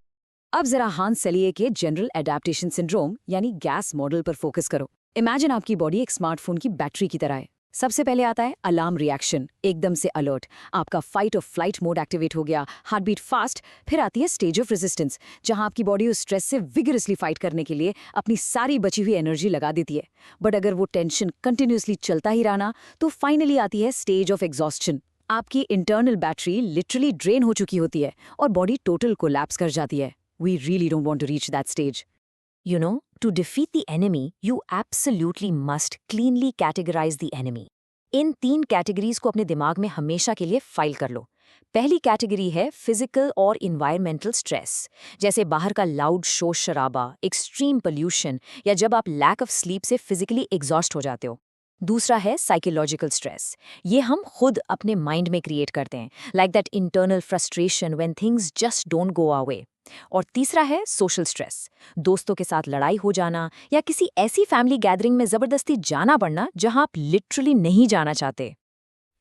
अब जरा हांस सेलिए के जनरल एडेप्टेशन सिंड्रोम यानी गैस मॉडल पर फोकस करो। इमेजिन आपकी बॉडी एक स्मार्टफोन की बैटरी की तरह है। सबसे पहले आता है अलार्म रिएक्शन, एकदम से अलर्ट, आपका फाइट और फ्लाइट मोड एक्टिवेट हो गया, हार्ट बीट फास्ट। फिर आती है स्टेज ऑफ रेजिस्टेंस, जहां आपकी बॉडी उस स्ट्रेस से विगरसली फाइट करने के लिए अपनी सारी बची हुई एनर्जी लगा देती है। बट अगर वो टेंशन कंटिन्यूसली चलता ही रहा ना, तो फाइनली आती है स्टेज ऑफ एग्जॉस्शन। आपकी इंटरनल बैटरी लिटरली ड्रेन हो चुकी होती है और बॉडी टोटल कोलैप्स कर जाती है। We really don't want to reach that stage. You know, to defeat the enemy, you absolutely must cleanly categorize the enemy. In 3 categories को अपने दिमाग में हमेशा के लिए फाइल कर लो। पहली कैटेगरी है फिजिकल और इन्वायरमेंटल स्ट्रेस, जैसे बाहर का लाउड शोर शराबा, एक्सट्रीम पोल्यूशन, या जब आप लैक ऑफ स्लीप से फिजिकली एग्जॉस्ट हो जाते हो। दूसरा है साइकोलॉजिकल स्ट्रेस। ये हम खुद अपने माइंड में क्रिएट करते हैं, like that internal frustration when things just don't go our way. और तीसरा है सोशल स्ट्रेस, दोस्तों के साथ लड़ाई हो जाना या किसी ऐसी फैमिली गैदरिंग में जबरदस्ती जाना पड़ना जहां आप लिटरली नहीं जाना चाहते।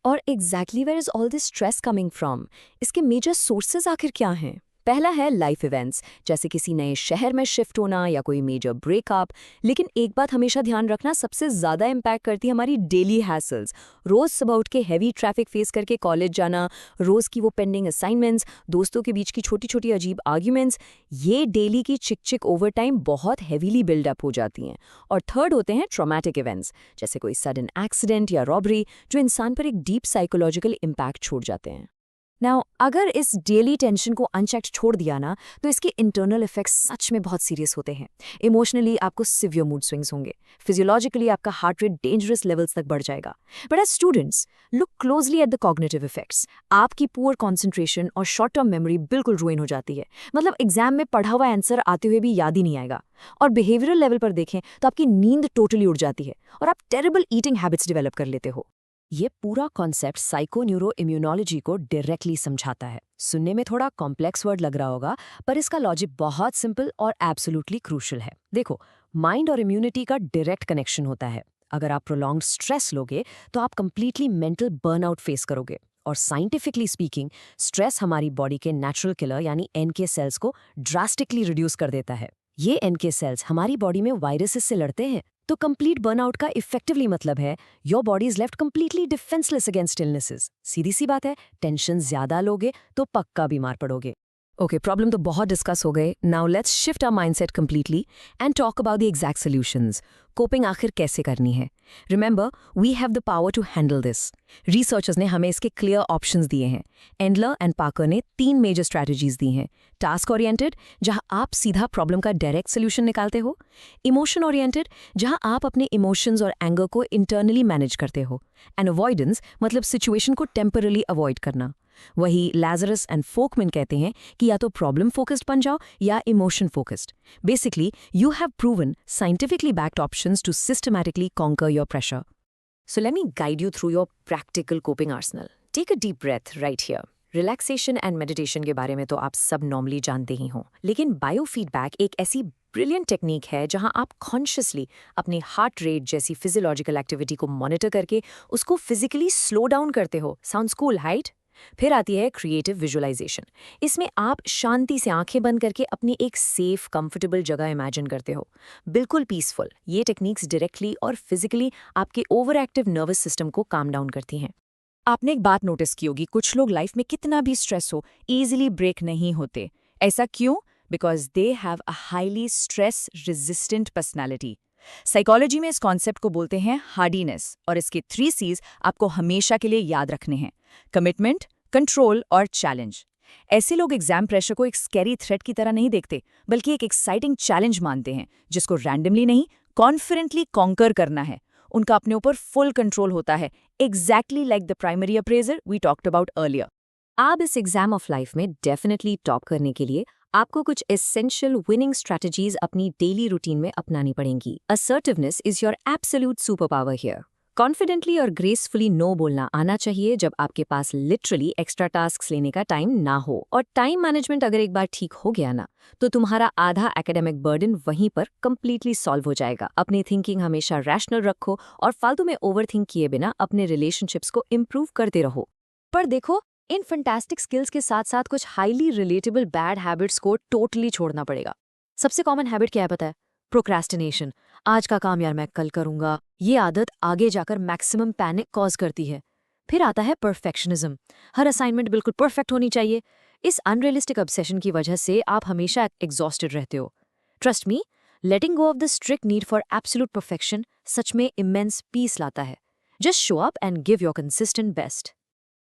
और exactly where is all this stress coming from? इसके मेजर सोर्सेज आखिर क्या हैं? पहला है लाइफ इवेंट्स, जैसे किसी नए शहर में शिफ्ट होना या कोई मेजर ब्रेकअप। लेकिन एक बात हमेशा ध्यान रखना, सबसे ज़्यादा इम्पैक्ट करती है हमारी डेली हैसल्स। रोज़ सुबह उठ के हैवी ट्रैफिक फेस करके कॉलेज जाना, रोज़ की वो पेंडिंग असाइनमेंट्स, दोस्तों के बीच की छोटी छोटी अजीब आर्ग्यूमेंट्स, ये डेली की चिक चिक ओवर टाइम बहुत हैवीली बिल्डअप हो जाती हैं। और थर्ड होते हैं ट्रॉमेटिक इवेंट्स, जैसे कोई सडन एक्सीडेंट या रॉबरी, जो इंसान पर एक डीप साइकोलॉजिकल इम्पैक्ट छोड़ जाते हैं। नाउ अगर इस डेली टेंशन को अनचेक्ड छोड़ दिया ना, तो इसके इंटरनल इफेक्ट्स सच में बहुत सीरियस होते हैं। इमोशनली आपको सिवियर मूड स्विंग्स होंगे, फिजियोलॉजिकली आपका हार्ट रेट डेंजरस लेवल्स तक बढ़ जाएगा। But as students, look closely at the cognitive effects. आपकी पुअर कॉन्सेंट्रेशन और शॉर्ट टर्म मेमोरी बिल्कुल रुइन हो जाती है। मतलब एग्जाम में पढ़ा हुआ आंसर आते हुए भी याद ही नहीं आएगा। और बिहेवियरल लेवल पर देखें तो आपकी नींद टोटली उड़ जाती है और आप टेरेबल ईटिंग हैबिट्स डेवलप कर लेते हो। ये पूरा कॉन्सेप्ट साइको न्यूरो इम्यूनोलॉजी को डायरेक्टली समझाता है। सुनने में थोड़ा कॉम्प्लेक्स वर्ड लग रहा होगा, पर इसका लॉजिक बहुत सिंपल और एब्सोल्युटली क्रूशियल है। देखो, माइंड और इम्यूनिटी का डायरेक्ट कनेक्शन होता है। अगर आप प्रोलॉन्ग्ड स्ट्रेस लोगे तो आप कंप्लीटली मेंटल बर्नआउट फेस करोगे। और साइंटिफिकली स्पीकिंग, स्ट्रेस हमारी बॉडी के नेचुरल किलर यानी NK सेल्स को ड्रास्टिकली रिड्यूस कर देता है। ये NK सेल्स हमारी बॉडी में वायरसेस से लड़ते हैं। तो कंप्लीट बर्नआउट का इफेक्टिवली मतलब है your body is left completely defenceless against illnesses. सीधी सी बात है, टेंशन ज्यादा लोगे तो पक्का बीमार पड़ोगे। ओके, प्रॉब्लम तो बहुत डिस्कस हो गए। Now let's shift our mindset completely and talk about the exact solutions. Coping आखिर कैसे करनी है? Remember, we have the power to handle this. Researchers ने हमें इसके क्लियर ऑप्शंस दिए हैं। एंडलर एंड पार्कर ने 3 मेजर स्ट्रैटेजीज दी हैं। टास्क ओरिएंटेड, जहां आप सीधा प्रॉब्लम का डायरेक्ट सोल्यूशन निकालते हो। इमोशन ओरिएंटेड, जहां आप अपने इमोशंस और एंगर को इंटरनली मैनेज करते हो। एंड अवॉइडेंस, मतलब सिचुएशन को टेम्परली अवॉइड करना। वही लैजरस एंड फोकमैन कहते हैं कि या तो प्रॉब्लम फोकस्ड बन जाओ या emotion focused. Basically, you have proven scientifically backed options to systematically conquer your pressure. So let me guide you through your practical coping arsenal. Take a deep breath right here. Relaxation and meditation के बारे में तो आप सब normally जानते ही हों, लेकिन biofeedback एक ऐसी ब्रिलियंट टेक्निक है जहां आप कॉन्शियसली अपने हार्ट रेट जैसी फिजियोलॉजिकल एक्टिविटी को मॉनिटर करके उसको फिजिकली स्लो डाउन करते हो। Sounds cool, right? फिर आती है क्रिएटिव विजुअलाइजेशन। इसमें आप शांति से आंखें बंद करके अपनी एक सेफ कंफर्टेबल जगह इमेजिन करते हो, बिल्कुल पीसफुल। ये टेक्निक्स डायरेक्टली और फिजिकली आपके ओवर एक्टिव नर्वस सिस्टम को काम डाउन करती हैं। आपने एक बात नोटिस की होगी, कुछ लोग लाइफ में कितना भी स्ट्रेस हो ईजिली ब्रेक नहीं होते। ऐसा क्यों? Because they have a highly stress resistant personality. Psychology में इस कॉन्सेप्ट को बोलते हैं हार्डीनेस, और इसके 3 C's आपको हमेशा के लिए याद रखने हैं: कमिटमेंट, कंट्रोल और चैलेंज। ऐसे लोग एग्जाम प्रेशर को एक स्कैरी थ्रेट की तरह नहीं देखते, बल्कि एक एक्साइटिंग चैलेंज मानते हैं जिसको रैंडमली नहीं, कॉन्फिडेंटली कॉन्कर करना है। उनका अपने ऊपर फुल कंट्रोल होता है, exactly like the primary appraiser we talked about earlier. आप इस एग्जाम ऑफ लाइफ में डेफिनेटली टॉप करने के लिए आपको कुछ एसेंशियल विनिंग स्ट्रैटेजीज अपनी डेली रूटीन में अपनानी पड़ेंगी। Assertiveness is your absolute superpower here. Confidently और ग्रेसफुली नो बोलना आना चाहिए जब आपके पास लिटरली एक्स्ट्रा टास्क्स लेने का टाइम ना हो। और टाइम मैनेजमेंट अगर एक बार ठीक हो गया ना, तो तुम्हारा आधा एकेडमिक बर्डन वहीं पर कंप्लीटली सॉल्व हो जाएगा। अपनी थिंकिंग हमेशा रैशनल रखो और फालतू में ओवर थिंक किए बिना अपने रिलेशनशिप्स को इम्प्रूव करते रहो। पर देखो, इन फैंटास्टिक स्किल्स के साथ साथ कुछ हाईली रिलेटेबल बैड हैबिट्स को टोटली छोड़ना पड़ेगा। सबसे कॉमन हैबिट क्या है पता है? प्रोक्रेस्टिनेशन। आज का काम यार मैं कल करूंगा। ये आदत आगे जाकर मैक्सिमम पैनिक कॉज करती है। फिर आता है परफेक्शनिज्म। हर असाइनमेंट बिल्कुल परफेक्ट होनी चाहिए। इस अनरियलिस्टिक ऑब्सेशन की वजह से आप हमेशा एग्जॉस्टेड रहते हो। Trust me, letting go of the strict need for absolute perfection सच में इमेंस पीस लाता है। Just show up and give your consistent best.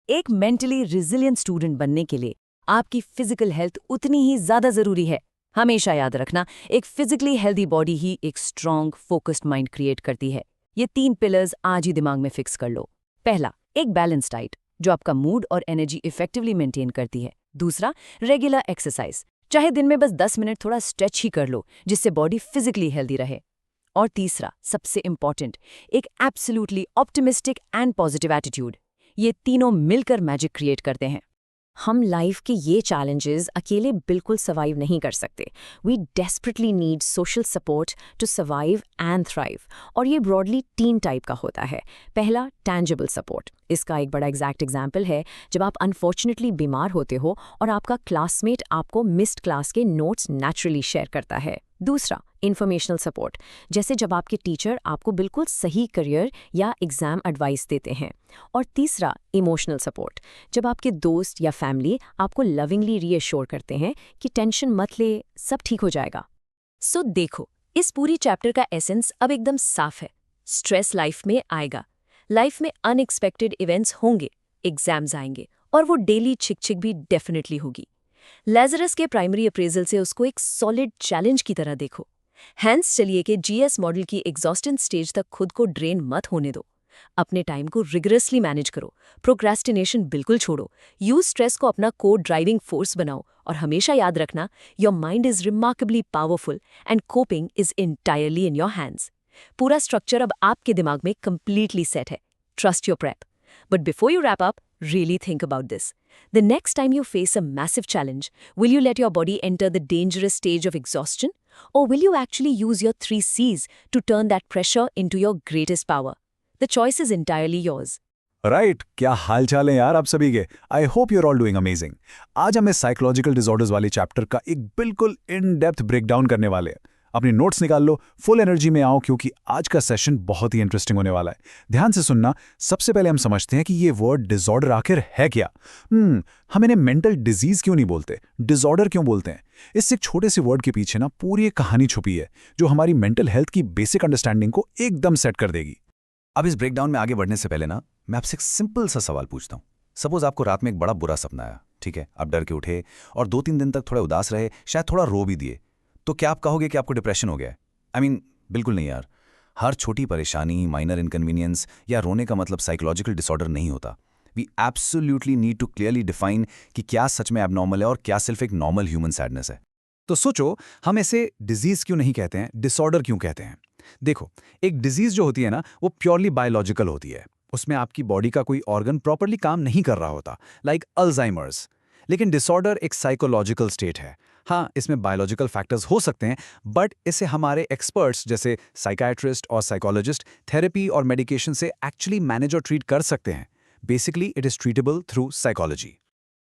एक मेंटली रिजिलियंट स्टूडेंट बनने के लिए आपकी फिजिकल हेल्थ उतनी ही ज्यादा जरूरी है। हमेशा याद रखना, एक फिजिकली हेल्दी बॉडी ही एक स्ट्रॉन्ग फोकस्ड माइंड क्रिएट करती है। ये 3 पिलर्स आज ही दिमाग में फिक्स कर लो। पहला, एक बैलेंस डाइट जो आपका मूड और एनर्जी इफेक्टिवली मेंटेन करती है। दूसरा, रेगुलर एक्सरसाइज, चाहे दिन में बस 10 मिनट थोड़ा स्ट्रेच ही कर लो जिससे बॉडी फिजिकली हेल्दी रहे। और तीसरा, सबसे इंपॉर्टेंट, एक absolutely optimistic and positive attitude. ये तीनों मिलकर मैजिक क्रिएट करते हैं। हम लाइफ के ये चैलेंजेस अकेले बिल्कुल सर्वाइव नहीं कर सकते। We desperately need social support to survive and thrive. और ये ब्रॉडली 3 टाइप का होता है। पहला, टैंजिबल सपोर्ट। इसका एक बड़ा एग्जैक्ट एग्जाम्पल है जब आप अनफॉर्चुनेटली बीमार होते हो और आपका क्लासमेट आपको मिस्ड क्लास के नोट्स नेचुरली शेयर करता है। दूसरा, इन्फॉर्मेशनल सपोर्ट, जैसे जब आपके टीचर आपको बिल्कुल सही करियर या एग्जाम एडवाइस देते हैं। और तीसरा, इमोशनल सपोर्ट, जब आपके दोस्त या फैमिली आपको लविंगली रीअश्योर करते हैं कि टेंशन मत ले, सब ठीक हो जाएगा। सो देखो, इस पूरी चैप्टर का एसेंस अब एकदम साफ है। स्ट्रेस लाइफ में आएगा, लाइफ में अनएक्सपेक्टेड इवेंट्स होंगे, एग्जाम्स आएंगे, और वो डेली छिक-छिक भी डेफिनेटली होगी। लेज़रस के प्राइमरी अप्रेजल से उसको एक सॉलिड चैलेंज की तरह देखो। हैंस चलिए कि जीएस मॉडल की एग्जॉस्टेंट स्टेज तक खुद को ड्रेन मत होने दो। अपने टाइम को रिगरसली मैनेज करो, प्रोक्रेस्टिनेशन बिल्कुल छोड़ो, यूज स्ट्रेस को अपना कोर ड्राइविंग फोर्स बनाओ, और हमेशा याद रखना, your mind is remarkably powerful and coping is entirely in your hands. पूरा स्ट्रक्चर अब आपके दिमाग में कंप्लीटली सेट है। Trust your prep. But before you wrap up, really think about this. The next time you face a massive challenge, will you let your body enter the dangerous stage of exhaustion? Or will you actually use your 3 C's to turn that pressure into your greatest power? The choice is entirely yours. Right, क्या हाल चाल है यार आप सभी के। I hope you're all doing amazing. आज हम इस साइकोलॉजिकल डिसऑर्डर्स वाले चैप्टर का एक बिल्कुल इन डेप्थ ब्रेकडाउन करने वाले हैं। अपनी नोट्स निकाल लो, फुल एनर्जी में आओ, क्योंकि आज का सेशन बहुत ही इंटरेस्टिंग होने वाला है। ध्यान से सुनना। सबसे पहले हम समझते हैं कि ये वर्ड डिसऑर्डर आखिर है क्या। हम इन्हें मेंटल डिजीज क्यों नहीं बोलते, डिसऑर्डर क्यों बोलते हैं? इस एक छोटे से वर्ड के पीछे ना पूरी एक कहानी छुपी है जो हमारी मेंटल हेल्थ की बेसिक अंडरस्टैंडिंग को एकदम सेट कर देगी। अब इस ब्रेकडाउन में आगे बढ़ने से पहले ना मैं आपसे एक सिंपल सा सवाल पूछता हूँ। सपोज आपको रात में एक बड़ा बुरा सपना आया, ठीक है, आप डर के उठे और 2-3 दिन तक थोड़ा उदास रहे, शायद थोड़ा रो भी दिए, तो क्या आप कहोगे कि आपको डिप्रेशन हो गया है? बिल्कुल नहीं यार। हर छोटी परेशानी, माइनर इनकन्वीनियंस या रोने का मतलब साइकोलॉजिकल डिसऑर्डर नहीं होता। We absolutely need to clearly define कि क्या सच में एबनॉर्मल है और क्या सिर्फ एक नॉर्मल ह्यूमन सैडनेस है। तो सोचो, हम इसे डिजीज क्यों नहीं कहते हैं, डिसऑर्डर क्यों कहते हैं? देखो, एक डिजीज जो होती है ना, वो प्योरली बायोलॉजिकल होती है। उसमें आपकी बॉडी का कोई ऑर्गन प्रॉपरली काम नहीं कर रहा होता, लाइक अल्जाइमर्स। लेकिन डिसऑर्डर एक साइकोलॉजिकल स्टेट है। हाँ, इसमें बायोलॉजिकल फैक्टर्स हो सकते हैं, बट इसे हमारे एक्सपर्ट्स जैसे साइकाइट्रिस्ट और साइकोलॉजिस्ट थेरेपी और मेडिकेशन से एक्चुअली मैनेज और ट्रीट कर सकते हैं। Basically it is treatable through psychology.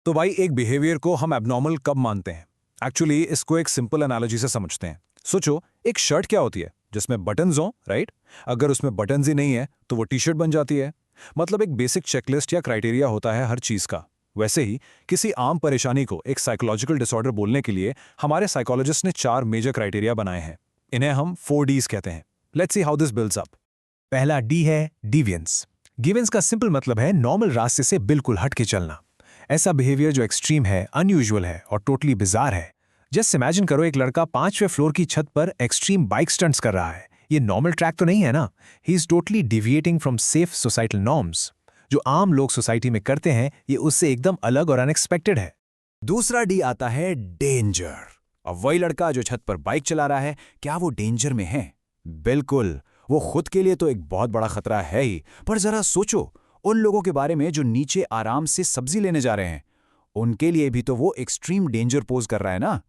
तो भाई, एक बिहेवियर को हम एबनॉर्मल कब मानते हैं? एक्चुअली इसको एक सिंपल एनालॉजी से समझते हैं। सोचो, एक शर्ट क्या होती है? जिसमें बटन्स हों, राइट? अगर उसमें बटन्स ही नहीं है तो वो टी शर्ट बन जाती है। मतलब एक बेसिक चेकलिस्ट या क्राइटेरिया होता है हर चीज का। वैसे ही किसी आम परेशानी को एक साइकोलॉजिकल डिसऑर्डर बोलने के लिए हमारे साइकोलॉजिस्ट ने 4 मेजर क्राइटेरिया बनाए हैं। इन्हें हम 4 Ds कहते हैं। Let's see how this builds up. पहला डी है डिवियंस। डिवियंस का सिंपल मतलब है नॉर्मल रास्ते से बिल्कुल हट के चलना। ऐसा बिहेवियर जो एक्सट्रीम है, अनयूजुअल है और टोटली बिजार है। जस्ट इमेजिन करो, एक लड़का 5वें फ्लोर की छत पर एक्सट्रीम बाइक स्टंट्स कर रहा है। ये नॉर्मल ट्रैक तो नहीं है ना। He is totally deviating from safe societal norms. जो आम लोग सोसाइटी में करते हैं, ये उससे एकदम अलग और अनएक्सपेक्टेड है। दूसरा डी आता है डेंजर। अब वही लड़का जो छत पर बाइक चला रहा है, क्या वो डेंजर में है? बिल्कुल। वो खुद के लिए तो एक बहुत बड़ा खतरा है ही, पर जरा सोचो उन लोगों के बारे में जो नीचे आराम से सब्जी लेने जा रहे हैं। उनके लिए भी तो वो एक्सट्रीम डेंजर पोज कर रहा है ना।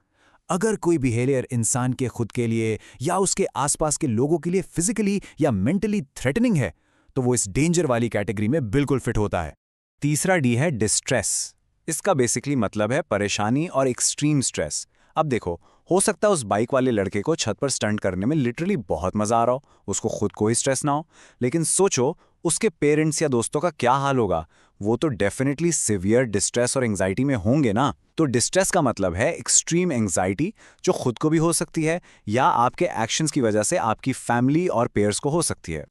अगर कोई बिहेवियर इंसान के खुद के लिए या उसके आसपास के लोगों के लिए फिजिकली या मेंटली थ्रेटनिंग है, तो वो इस डेंजर वाली कैटेगरी में बिल्कुल फिट होता है। तीसरा डी है डिस्ट्रेस। इसका बेसिकली मतलब है परेशानी और एक्सट्रीम स्ट्रेस। अब देखो, हो सकता है उस बाइक वाले लड़के को छत पर स्टंट करने में लिटरली बहुत मजा आ रहा हो, उसको खुद कोई स्ट्रेस ना हो, लेकिन सोचो उसके पेरेंट्स या दोस्तों का क्या हाल होगा। वो तो डेफिनेटली सिवियर डिस्ट्रेस और एंजाइटी में होंगे ना। तो डिस्ट्रेस का मतलब है एक्सट्रीम एंजाइटी, जो खुद को भी हो सकती है या आपके एक्शंस की वजह से आपकी फैमिली और पेयर्स को हो सकती है।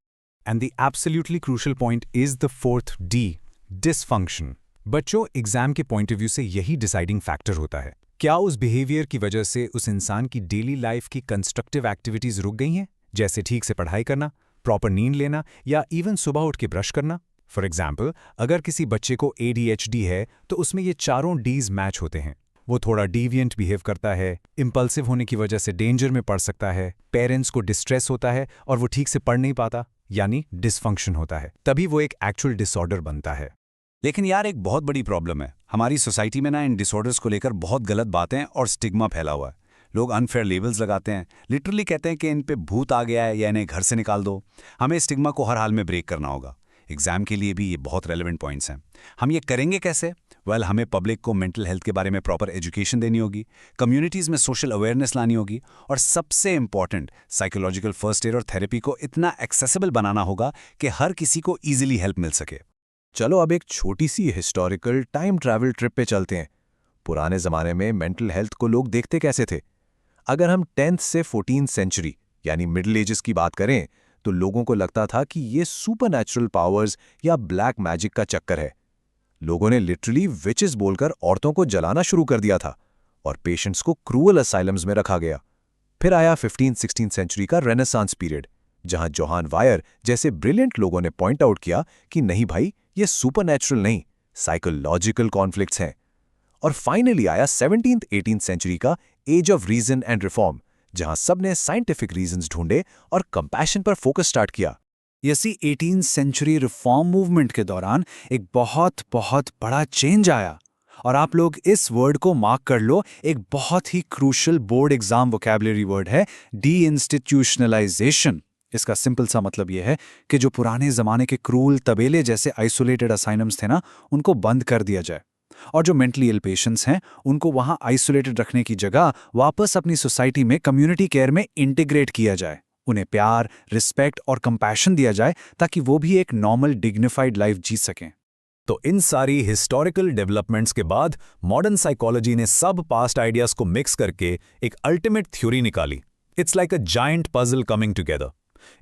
And the absolutely crucial point is the 4th D, dysfunction. बच्चों, एग्जाम के पॉइंट ऑफ व्यू से यही डिसाइडिंग फैक्टर होता है। क्या उस बिहेवियर की वजह से उस इंसान की डेली लाइफ की कंस्ट्रक्टिव एक्टिविटीज रुक गई हैं, जैसे ठीक से पढ़ाई करना, प्रॉपर नींद लेना या इवन सुबह उठ के ब्रश करना? फॉर एग्जाम्पल, अगर किसी बच्चे को ADHD है तो उसमें ये चारों Ds मैच होते हैं। वो थोड़ा डिविएंट बिहेव करता है, इम्पल्सिव होने की वजह से डेंजर में पड़ सकता है, पेरेंट्स को डिस्ट्रेस होता है और वो ठीक से पढ़ नहीं पाता, यानी डिसफंक्शन होता है। तभी वो एक एक्चुअल डिसऑर्डर बनता है। लेकिन यार एक बहुत बड़ी प्रॉब्लम है, हमारी सोसाइटी में ना इन डिसऑर्डर्स को लेकर बहुत गलत बातें और स्टिग्मा फैला हुआ है। लोग अनफेयर लेबल्स लगाते हैं, लिटरली कहते हैं कि इन पे भूत आ गया है या इन्हें घर से निकाल दो। हमें स्टिग्मा को हर हाल में ब्रेक करना होगा। एग्जाम के लिए भी ये बहुत रेलेवेंट पॉइंट्स हैं। हम ये करेंगे कैसे? वेल, हमें पब्लिक को मेंटल हेल्थ के बारे में प्रॉपर एजुकेशन देनी होगी, कम्युनिटीज़ में सोशल अवेयरनेस लानी होगी, और सबसे इंपॉर्टेंट साइकोलॉजिकल फर्स्ट एड और थेरेपी को इतना एक्सेसिबल बनाना होगा कि हर किसी को ईजिली हेल्प मिल सके। चलो अब एक छोटी सी हिस्टोरिकल टाइम ट्रैवल ट्रिप पे चलते हैं। पुराने ज़माने में मेंटल हेल्थ को लोग देखते कैसे थे? अगर हम 10th से 14th सेंचुरी यानी मिडिल एजेस की बात करें तो लोगों को लगता था कि ये सुपरनैचुरल पावर्स या ब्लैक मैजिक का चक्कर है। लोगों ने लिटरली विचेस बोलकर औरतों को जलाना शुरू कर दिया था और पेशेंट्स को क्रूअल असाइलम्स में रखा गया। फिर आया 15th-16th सेंचुरी का रेनेसांस पीरियड, जहां जोहान वायर जैसे ब्रिलियंट लोगों ने पॉइंट आउट किया कि नहीं भाई, ये सुपरनैचुरल नहीं, साइकोलॉजिकल कॉन्फ्लिक्ट्स हैं। और फाइनली आया 17th-18th सेंचुरी का age of reason and reform, जहां सबने साइंटिफिक रीजंस ढूंढे और कंपैशन पर फोकस स्टार्ट किया। इसी 18th सेंचुरी रिफॉर्म मूवमेंट के दौरान एक बहुत बड़ा चेंज आया, और आप लोग इस वर्ड को मार्क कर लो, एक बहुत ही crucial board exam vocabulary word है, डी-इंस्टीट्यूशनलाइजेशन। इसका सिंपल सा मतलब यह है कि जो पुराने ज़माने के क्रूल तबेले जैसे आइसोलेटेड असाइलम्स थे ना, उनको बंद कर दिया जाए, और जो मेंटली इल पेशेंट्स हैं उनको वहाँ आइसोलेटेड रखने की जगह वापस अपनी सोसाइटी में कम्युनिटी केयर में इंटीग्रेट किया जाए। उन्हें प्यार, रिस्पेक्ट और कंपैशन दिया जाए ताकि वो भी एक नॉर्मल डिग्निफाइड लाइफ जी सकें। तो इन सारी हिस्टोरिकल डेवलपमेंट्स के बाद मॉडर्न साइकोलॉजी ने सब पास्ट आइडियाज को मिक्स करके एक अल्टीमेट थ्योरी निकाली। It's like a giant puzzle coming together.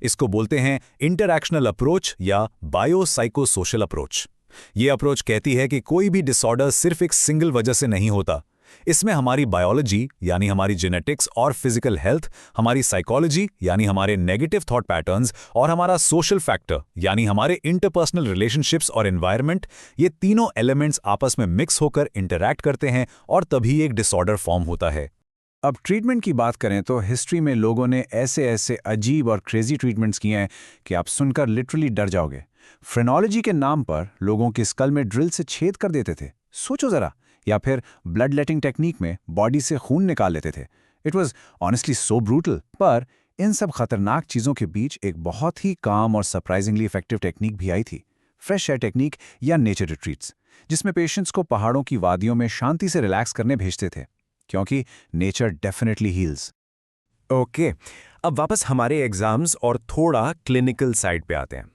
इसको बोलते हैं इंटरैक्शनल अप्रोच या बायो-साइको सोशल अप्रोच। ये अप्रोच कहती है कि कोई भी डिसऑर्डर सिर्फ एक सिंगल वजह से नहीं होता। इसमें हमारी बायोलॉजी यानी हमारी जेनेटिक्स और फिजिकल हेल्थ, हमारी साइकोलॉजी यानी हमारे नेगेटिव थॉट पैटर्न्स, और हमारा सोशल फैक्टर यानी हमारे इंटरपर्सनल रिलेशनशिप्स और एनवायरनमेंट, ये तीनों एलिमेंट्स आपस में मिक्स होकर इंटरैक्ट करते हैं और तभी एक डिसऑर्डर फॉर्म होता है। अब ट्रीटमेंट की बात करें तो हिस्ट्री में लोगों ने ऐसे अजीब और क्रेजी ट्रीटमेंट्स किए हैं कि आप सुनकर लिटरली डर जाओगे। फ्रेनोलॉजी के नाम पर लोगों के स्कल में ड्रिल से छेद कर देते थे, सोचो जरा, या फिर ब्लड लेटिंग टेक्निक में बॉडी से खून निकाल लेते थे। It was honestly so brutal. पर इन सब खतरनाक चीज़ों के बीच एक बहुत ही काम और सरप्राइजिंगली इफेक्टिव टेक्निक भी आई थी, फ्रेश एयर टेक्निक या नेचर रिट्रीट्स, जिसमें पेशेंट्स को पहाड़ों की वादियों में शांति से रिलैक्स करने भेजते थे, क्योंकि नेचर डेफिनेटली हील्स। ओके, अब वापस हमारे एग्जाम्स और थोड़ा क्लिनिकल साइड पे आते हैं।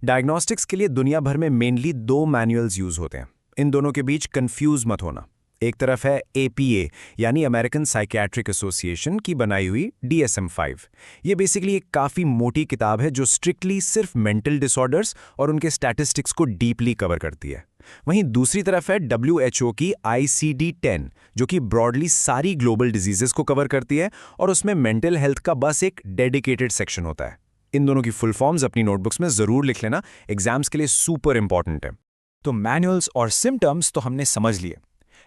डायग्नोस्टिक्स के लिए दुनिया भर में मेनली 2 मैनुअल्स यूज होते हैं। इन दोनों के बीच कंफ्यूज मत होना। एक तरफ है APA यानी अमेरिकन साइकियाट्रिक एसोसिएशन की बनाई हुई DSM-5। ये बेसिकली एक काफ़ी मोटी किताब है जो स्ट्रिक्टली सिर्फ मेंटल डिसऑर्डर्स और उनके स्टैटिस्टिक्स को डीपली कवर करती है। वहीं दूसरी तरफ है WHO की ICD-10 जो कि ब्रॉडली सारी ग्लोबल डिजीजेस को कवर करती है, और उसमें मेंटल हेल्थ का बस एक डेडिकेटेड सेक्शन होता है। इन दोनों की फुल फॉर्म्स अपनी नोटबुक्स में ज़रूर लिख लेना, एग्जाम्स के लिए सुपर इंपॉर्टेंट है। तो मैनुअल्स और सिम्टम्स तो हमने समझ लिए,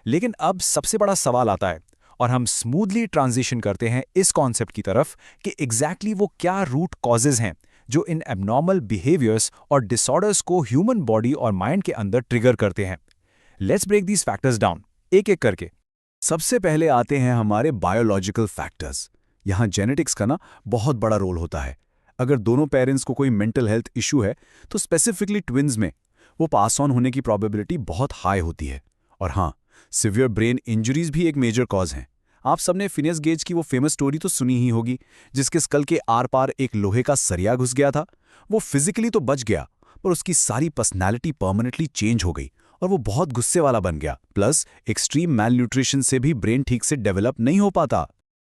लेकिन अब सबसे बड़ा सवाल आता है, और हम स्मूथली ट्रांजिशन करते हैं इस कॉन्सेप्ट की तरफ कि एग्जैक्टली वो क्या रूट कॉजेज हैं जो इन एबनॉर्मल बिहेवियर्स और डिसऑर्डर्स को ह्यूमन बॉडी और माइंड के अंदर ट्रिगर करते हैं। Let's break these factors down एक एक करके। सबसे पहले आते हैं हमारे बायोलॉजिकल फैक्टर्स। यहाँ जेनेटिक्स का ना बहुत बड़ा रोल होता है। अगर दोनों पेरेंट्स को कोई मेंटल हेल्थ इशू है तो स्पेसिफिकली ट्विन्स में वो पास ऑन होने की प्रोबेबिलिटी बहुत हाई होती है। और हाँ, सिवियर ब्रेन इंजरीज भी एक मेजर कॉज हैं। आप सबने फिनियस गेज की वो फेमस स्टोरी तो सुनी ही होगी, जिसके स्कल के आर पार एक लोहे का सरिया घुस गया था। वो फिजिकली तो बच गया, पर उसकी सारी पर्सनैलिटी परमानेंटली चेंज हो गई और वो बहुत गुस्से वाला बन गया। प्लस एक्सट्रीम मैलन्यूट्रिशन से भी ब्रेन ठीक से डेवलप नहीं हो पाता।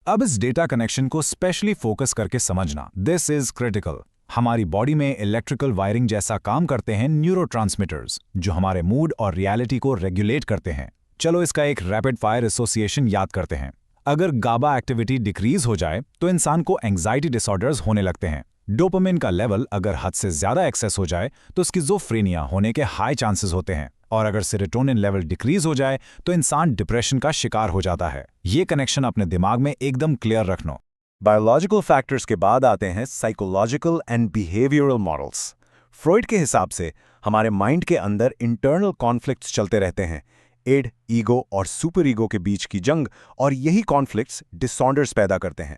अब इस डेटा कनेक्शन को स्पेशली फोकस करके समझना, दिस इज क्रिटिकल। हमारी बॉडी में इलेक्ट्रिकल वायरिंग जैसा काम करते हैं न्यूरोट्रांसमीटर्स, जो हमारे मूड और रियलिटी को रेगुलेट करते हैं। चलो इसका एक रैपिड फायर एसोसिएशन याद करते हैं। अगर गाबा एक्टिविटी डिक्रीज हो जाए तो इंसान को एंजाइटी डिसऑर्डर्स होने लगते हैं। डोपामिन का लेवल अगर हद से ज्यादा एक्सेस हो जाए तो स्किज़ोफ्रेनिया होने के हाई चांसेस होते हैं, और अगर सेरोटोनिन लेवल डिक्रीज हो जाए तो इंसान डिप्रेशन का शिकार हो जाता है। ये कनेक्शन अपने दिमाग में एकदम क्लियर रखना। बायोलॉजिकल फैक्टर्स के बाद आते हैं psychological and behavioural models. Freud के हिसाब से हमारे माइंड के अंदर इंटरनल कॉन्फ्लिक्ट्स चलते रहते हैं, इड, ईगो और सुपर ईगो के बीच की जंग, और यही कॉन्फ्लिक्ट्स डिसऑर्डर्स पैदा करते हैं।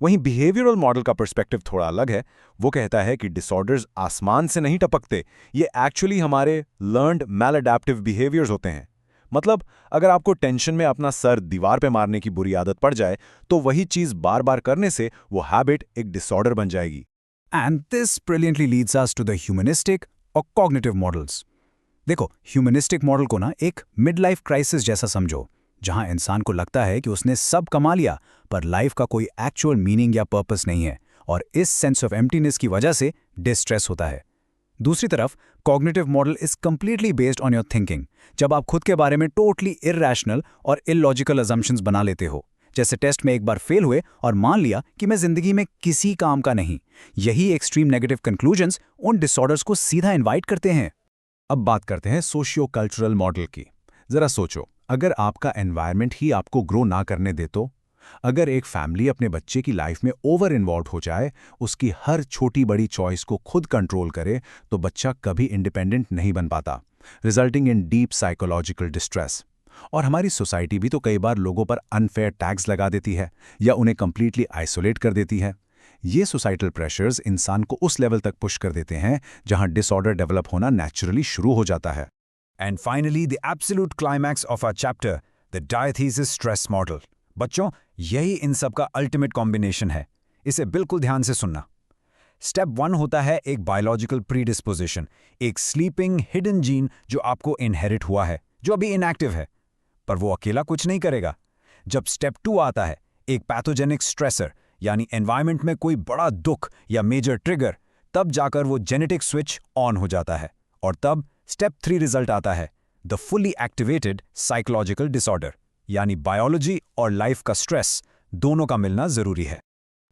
वहीं बिहेवियरल मॉडल का पर्सपेक्टिव थोड़ा अलग है। वो कहता है कि डिसऑर्डर्स आसमान से नहीं टपकते, ये एक्चुअली हमारे लर्न्ड मैलअडैप्टिव बिहेवियर्स होते हैं। मतलब अगर आपको टेंशन में अपना सर दीवार पे मारने की बुरी आदत पड़ जाए, तो वही चीज बार बार करने से वो हैबिट एक डिसऑर्डर बन जाएगी। And this brilliantly leads us to the humanistic और cognitive models. देखो, ह्यूमनिस्टिक मॉडल को ना एक मिड लाइफ क्राइसिस जैसा समझो, जहां इंसान को लगता है कि उसने सब कमा लिया पर लाइफ का कोई एक्चुअल मीनिंग या पर्पस नहीं है, और इस सेंस ऑफ एम्प्टीनेस की वजह से डिस्ट्रेस होता है। दूसरी तरफ cognitive model is completely based on your thinking, जब आप खुद के बारे में टोटली इरैशनल और इलॉजिकल अजम्पशंस बना लेते हो, जैसे टेस्ट में एक बार फेल हुए और मान लिया कि मैं जिंदगी में किसी काम का नहीं। यही एक्सट्रीम नेगेटिव कंक्लूजन्स उन डिसऑर्डर्स को सीधा इनवाइट करते हैं। अब बात करते हैं सोशियो कल्चरल मॉडल की। जरा सोचो, अगर आपका एनवायरनमेंट ही आपको ग्रो ना करने दे तो? अगर एक फैमिली अपने बच्चे की लाइफ में ओवर इन्वॉल्व हो जाए, उसकी हर छोटी बड़ी चॉइस को खुद कंट्रोल करे, तो बच्चा कभी इंडिपेंडेंट नहीं बन पाता, resulting in deep psychological distress. और हमारी सोसाइटी भी तो कई बार लोगों पर अनफेयर टैक्स लगा देती है या उन्हें कंप्लीटली आइसोलेट कर देती है। ये सोसाइटल प्रेशर्स इंसान को उस लेवल तक पुश कर देते हैं जहां डिसऑर्डर डेवलप होना नेचुरली शुरू हो जाता है। And finally the absolute climax of our chapter, the diathesis stress model. बच्चों, यही इन सब का अल्टीमेट कॉम्बिनेशन है। इसे बिल्कुल ध्यान से सुनना। स्टेप 1 होता है एक बायोलॉजिकल प्रीडिस्पोजिशन, एक स्लीपिंग हिडन जीन जो आपको इनहेरिट हुआ है, जो अभी इनएक्टिव है, पर वो अकेला कुछ नहीं करेगा। जब स्टेप 2 आता है, एक पैथोजेनिक स्ट्रेसर, यानी एनवायरनमेंट में कोई बड़ा दुख या मेजर ट्रिगर, तब जाकर वो जेनेटिक स्विच ऑन हो जाता है। और तब स्टेप 3 रिजल्ट आता है, the fully activated psychological disorder, यानी बायोलॉजी और लाइफ का स्ट्रेस दोनों का मिलना जरूरी है।